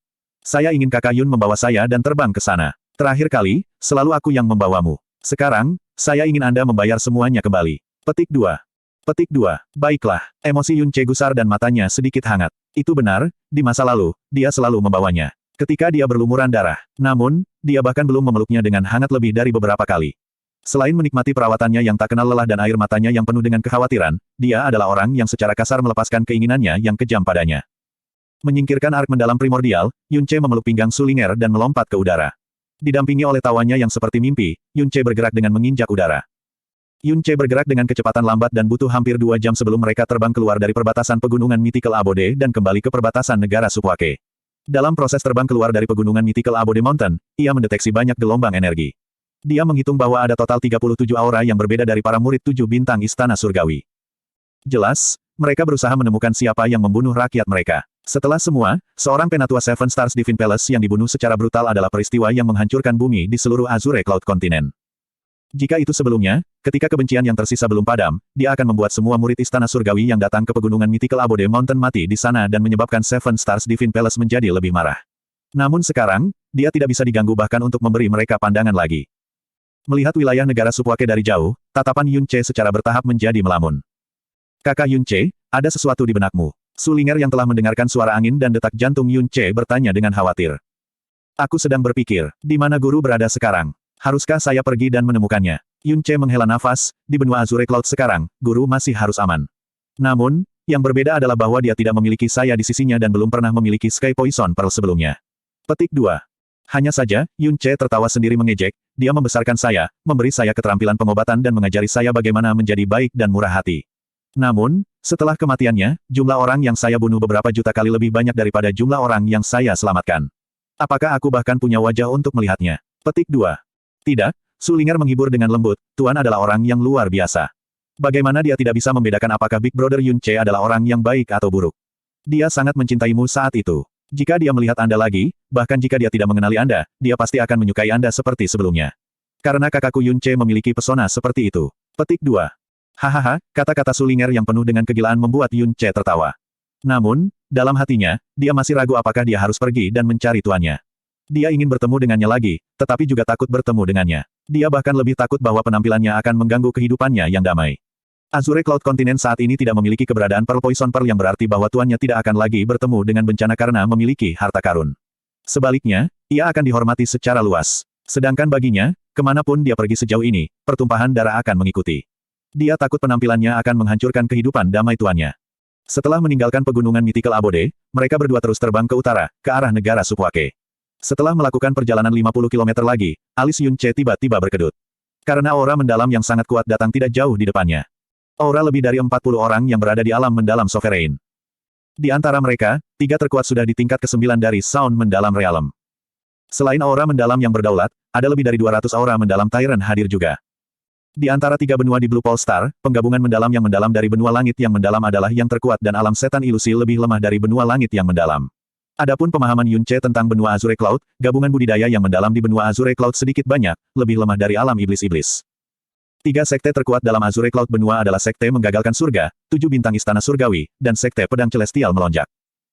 Saya ingin kakak Yun membawa saya dan terbang ke sana. Terakhir kali, selalu aku yang membawamu. Sekarang, saya ingin Anda membayar semuanya kembali. Petik 2. Petik 2. Baiklah, emosi Yun Ce gusar dan matanya sedikit hangat. Itu benar, di masa lalu, dia selalu membawanya. Ketika dia berlumuran darah. Namun, dia bahkan belum memeluknya dengan hangat lebih dari beberapa kali. Selain menikmati perawatannya yang tak kenal lelah dan air matanya yang penuh dengan kekhawatiran, dia adalah orang yang secara kasar melepaskan keinginannya yang kejam padanya. Menyingkirkan ark mendalam primordial, Yun Ce memeluk pinggang Su Linger dan melompat ke udara. Didampingi oleh tawanya yang seperti mimpi, Yun Ce bergerak dengan menginjak udara. Yun Ce bergerak dengan kecepatan lambat dan butuh hampir 2 jam sebelum mereka terbang keluar dari perbatasan pegunungan Mythical Abode dan kembali ke perbatasan negara Subwake. Dalam proses terbang keluar dari pegunungan Mythical Abode Mountain, ia mendeteksi banyak gelombang energi. Dia menghitung bahwa ada total 37 aura yang berbeda dari para murid 7 bintang istana surgawi. Jelas, mereka berusaha menemukan siapa yang membunuh rakyat mereka. Setelah semua, seorang penatua Seven Stars Divine Palace yang dibunuh secara brutal adalah peristiwa yang menghancurkan bumi di seluruh Azure Cloud Continent. Jika itu sebelumnya, ketika kebencian yang tersisa belum padam, dia akan membuat semua murid istana surgawi yang datang ke pegunungan Mythical Abode Mountain mati di sana dan menyebabkan Seven Stars Divine Palace menjadi lebih marah. Namun sekarang, dia tidak bisa diganggu bahkan untuk memberi mereka pandangan lagi. Melihat wilayah negara Supuake dari jauh, tatapan Yun Ce secara bertahap menjadi melamun. Kakak Yun Ce, ada sesuatu di benakmu. Sulinger yang telah mendengarkan suara angin dan detak jantung Yun Ce bertanya dengan khawatir. Aku sedang berpikir, di mana guru berada sekarang? Haruskah saya pergi dan menemukannya? Yun Ce menghela nafas, di benua Azure Cloud sekarang, guru masih harus aman. Namun, yang berbeda adalah bahwa dia tidak memiliki saya di sisinya dan belum pernah memiliki Sky Poison Pearl sebelumnya. Petik 2. Hanya saja, Yun Ce tertawa sendiri mengejek, dia membesarkan saya, memberi saya keterampilan pengobatan dan mengajari saya bagaimana menjadi baik dan murah hati. Namun, setelah kematiannya, jumlah orang yang saya bunuh beberapa juta kali lebih banyak daripada jumlah orang yang saya selamatkan. Apakah aku bahkan punya wajah untuk melihatnya? Petik 2. Tidak, Sulinger menghibur dengan lembut, Tuan adalah orang yang luar biasa. Bagaimana dia tidak bisa membedakan apakah Big Brother Yun Ce adalah orang yang baik atau buruk? Dia sangat mencintaimu saat itu. Jika dia melihat Anda lagi, bahkan jika dia tidak mengenali Anda, dia pasti akan menyukai Anda seperti sebelumnya. Karena kakakku Yun Ce memiliki pesona seperti itu. Petik 2. Hahaha, kata-kata Sulinger yang penuh dengan kegilaan membuat Yun Ce tertawa. Namun, dalam hatinya, dia masih ragu apakah dia harus pergi dan mencari tuannya. Dia ingin bertemu dengannya lagi, tetapi juga takut bertemu dengannya. Dia bahkan lebih takut bahwa penampilannya akan mengganggu kehidupannya yang damai. Azure Cloud Continent saat ini tidak memiliki keberadaan Pearl Poison Pearl yang berarti bahwa tuannya tidak akan lagi bertemu dengan bencana karena memiliki harta karun. Sebaliknya, ia akan dihormati secara luas. Sedangkan baginya, kemanapun dia pergi sejauh ini, pertumpahan darah akan mengikuti. Dia takut penampilannya akan menghancurkan kehidupan damai tuannya. Setelah meninggalkan pegunungan Mythical Abode, mereka berdua terus terbang ke utara, ke arah negara Supuake. Setelah melakukan perjalanan 50 km lagi, alis Yun Ce tiba-tiba berkedut. Karena aura mendalam yang sangat kuat datang tidak jauh di depannya. Aura lebih dari 40 orang yang berada di alam mendalam Sovereign. Di antara mereka, 3 terkuat sudah di tingkat ke-9 dari Sound Mendalam Realm. Selain aura mendalam yang berdaulat, ada lebih dari 200 aura mendalam Tyrant hadir juga. Di antara 3 benua di Blue Pole Star, penggabungan mendalam yang mendalam dari benua langit yang mendalam adalah yang terkuat dan alam setan ilusi lebih lemah dari benua langit yang mendalam. Adapun pemahaman Yun Ce tentang benua Azure Cloud, gabungan budidaya yang mendalam di benua Azure Cloud sedikit banyak, lebih lemah dari alam iblis-iblis. 3 sekte terkuat dalam Azure Cloud benua adalah Sekte Menggagalkan Surga, 7 Bintang Istana Surgawi, dan Sekte Pedang Celestial Melonjak.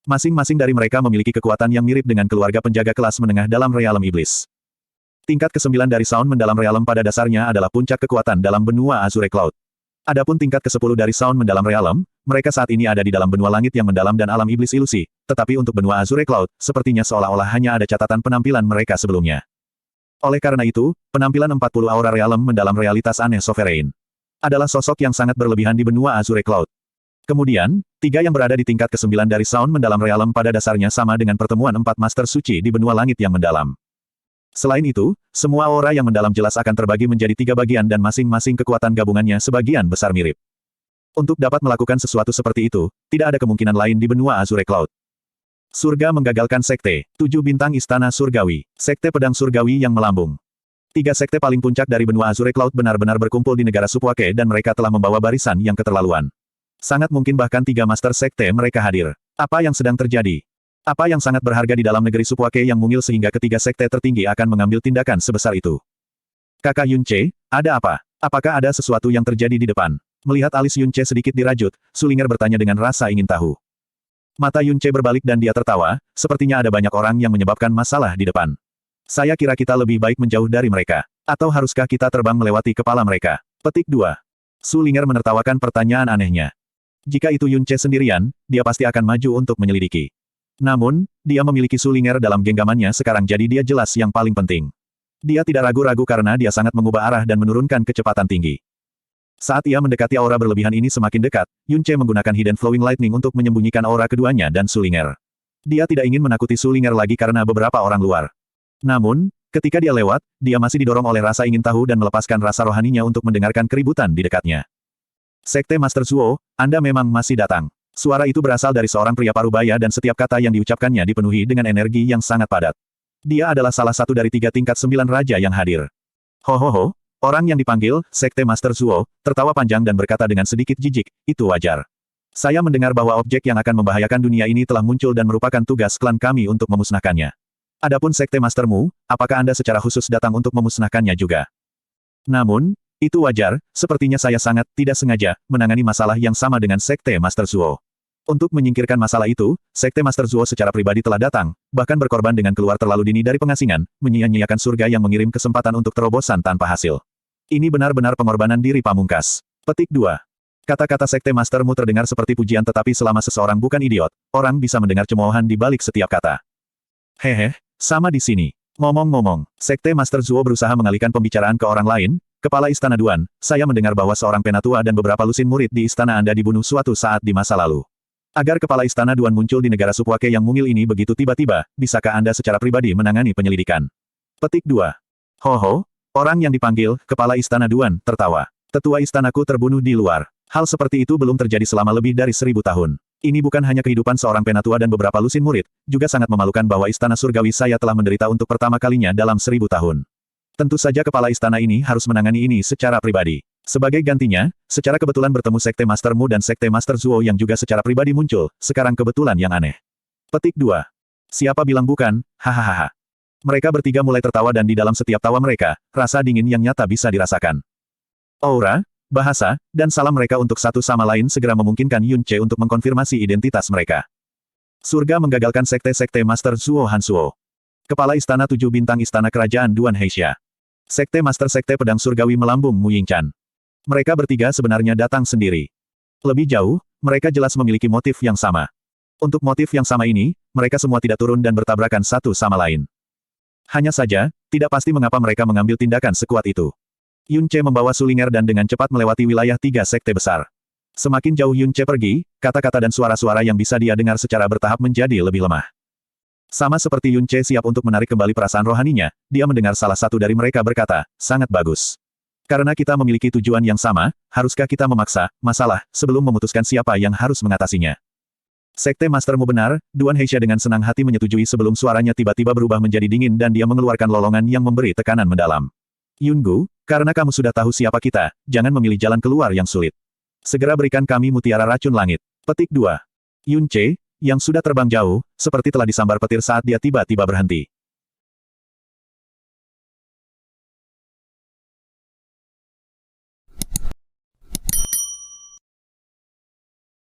Masing-masing dari mereka memiliki kekuatan yang mirip dengan keluarga penjaga kelas menengah dalam realm iblis. Tingkat ke-9 dari Sound Mendalam Realm pada dasarnya adalah puncak kekuatan dalam benua Azure Cloud. Adapun tingkat ke-10 dari Sound Mendalam Realm, mereka saat ini ada di dalam benua langit yang mendalam dan alam iblis ilusi, tetapi untuk benua Azure Cloud, sepertinya seolah-olah hanya ada catatan penampilan mereka sebelumnya. Oleh karena itu, penampilan 40 aura realm mendalam realitas aneh Sovereign adalah sosok yang sangat berlebihan di benua Azure Cloud. Kemudian, 3 yang berada di tingkat ke-9 dari Sound Mendalam Realm pada dasarnya sama dengan pertemuan 4 Master Suci di benua langit yang mendalam. Selain itu, semua aura yang mendalam jelas akan terbagi menjadi 3 bagian dan masing-masing kekuatan gabungannya sebagian besar mirip. Untuk dapat melakukan sesuatu seperti itu, tidak ada kemungkinan lain di benua Azure Cloud. Surga Menggagalkan Sekte, 7 Bintang Istana Surgawi, Sekte Pedang Surgawi yang melambung. 3 sekte paling puncak dari benua Azure Cloud benar-benar berkumpul di negara Supuake dan mereka telah membawa barisan yang keterlaluan. Sangat mungkin bahkan 3 Master Sekte mereka hadir. Apa yang sedang terjadi? Apa yang sangat berharga di dalam negeri Supuake yang mungil sehingga ketiga sekte tertinggi akan mengambil tindakan sebesar itu? Kakak Yun Ce, ada apa? Apakah ada sesuatu yang terjadi di depan? Melihat alis Yun Ce sedikit dirajut, Sulinger bertanya dengan rasa ingin tahu. Mata Yun Ce berbalik dan dia tertawa, sepertinya ada banyak orang yang menyebabkan masalah di depan. Saya kira kita lebih baik menjauh dari mereka. Atau haruskah kita terbang melewati kepala mereka? Petik 2. Sulinger menertawakan pertanyaan anehnya. Jika itu Yun Ce sendirian, dia pasti akan maju untuk menyelidiki. Namun, dia memiliki Sulinger dalam genggamannya sekarang jadi dia jelas yang paling penting. Dia tidak ragu-ragu karena dia sangat mengubah arah dan menurunkan kecepatan tinggi. Saat ia mendekati aura berlebihan ini semakin dekat, Yun Ce menggunakan Hidden Flowing Lightning untuk menyembunyikan aura keduanya dan Sulinger. Dia tidak ingin menakuti Sulinger lagi karena beberapa orang luar. Namun, ketika dia lewat, dia masih didorong oleh rasa ingin tahu dan melepaskan rasa rohaninya untuk mendengarkan keributan di dekatnya. Sekte Master Zuo, Anda memang masih datang. Suara itu berasal dari seorang pria parubaya dan setiap kata yang diucapkannya dipenuhi dengan energi yang sangat padat. Dia adalah salah satu dari 3 tingkat 9 raja yang hadir. Ho, orang yang dipanggil, Sekte Master Zuo, tertawa panjang dan berkata dengan sedikit jijik, itu wajar. Saya mendengar bahwa objek yang akan membahayakan dunia ini telah muncul dan merupakan tugas klan kami untuk memusnahkannya. Adapun Sekte Mastermu, apakah Anda secara khusus datang untuk memusnahkannya juga? Namun, itu wajar, sepertinya saya sangat tidak sengaja menangani masalah yang sama dengan Sekte Master Zuo. Untuk menyingkirkan masalah itu, Sekte Master Zuo secara pribadi telah datang, bahkan berkorban dengan keluar terlalu dini dari pengasingan, menyia-nyiakan surga yang mengirim kesempatan untuk terobosan tanpa hasil. Ini benar-benar pengorbanan diri pamungkas. Petik 2. Kata-kata Sekte Mastermu terdengar seperti pujian tetapi selama seseorang bukan idiot, orang bisa mendengar cemoohan di balik setiap kata. Hehe, sama di sini. Ngomong-ngomong, Sekte Master Zuo berusaha mengalihkan pembicaraan ke orang lain. Kepala Istana Duan, saya mendengar bahwa seorang penatua dan beberapa lusin murid di istana Anda dibunuh suatu saat di masa lalu. Agar Kepala Istana Duan muncul di negara Subwake yang mungil ini begitu tiba-tiba, bisakah Anda secara pribadi menangani penyelidikan? Petik 2. Ho, orang yang dipanggil, Kepala Istana Duan, tertawa. Tetua istanaku terbunuh di luar. Hal seperti itu belum terjadi selama lebih dari 1000 tahun. Ini bukan hanya kehidupan seorang penatua dan beberapa lusin murid, juga sangat memalukan bahwa istana surgawi saya telah menderita untuk pertama kalinya dalam 1000 tahun. Tentu saja kepala istana ini harus menangani ini secara pribadi. Sebagai gantinya, secara kebetulan bertemu Sekte Mastermu dan Sekte Master Zuo yang juga secara pribadi muncul, sekarang kebetulan yang aneh. Petik 2. Siapa bilang bukan, hahaha. Mereka bertiga mulai tertawa dan di dalam setiap tawa mereka, rasa dingin yang nyata bisa dirasakan. Aura, bahasa, dan salam mereka untuk satu sama lain segera memungkinkan Yun Ce untuk mengkonfirmasi identitas mereka. Surga menggagalkan Sekte-Sekte Master Zuo Hansuo. Kepala Istana 7 Bintang Istana Kerajaan Duan Heisha. Sekte Master Sekte Pedang Surgawi melambung Mu Yingchan. Mereka bertiga sebenarnya datang sendiri. Lebih jauh, mereka jelas memiliki motif yang sama. Untuk motif yang sama ini, mereka semua tidak turun dan bertabrakan satu sama lain. Hanya saja, tidak pasti mengapa mereka mengambil tindakan sekuat itu. Yun Ce membawa Sulinger dan dengan cepat melewati wilayah 3 sekte besar. Semakin jauh Yun Ce pergi, kata-kata dan suara-suara yang bisa dia dengar secara bertahap menjadi lebih lemah. Sama seperti Yun Ce siap untuk menarik kembali perasaan rohaninya, dia mendengar salah satu dari mereka berkata, sangat bagus. Karena kita memiliki tujuan yang sama, haruskah kita memaksa masalah sebelum memutuskan siapa yang harus mengatasinya? Sekte Mastermu benar, Duan Heisha dengan senang hati menyetujui sebelum suaranya tiba-tiba berubah menjadi dingin dan dia mengeluarkan lolongan yang memberi tekanan mendalam. Yungu, karena kamu sudah tahu siapa kita, jangan memilih jalan keluar yang sulit. Segera berikan kami mutiara racun langit. Petik 2. Yun Ce, yang sudah terbang jauh, seperti telah disambar petir saat dia tiba-tiba berhenti.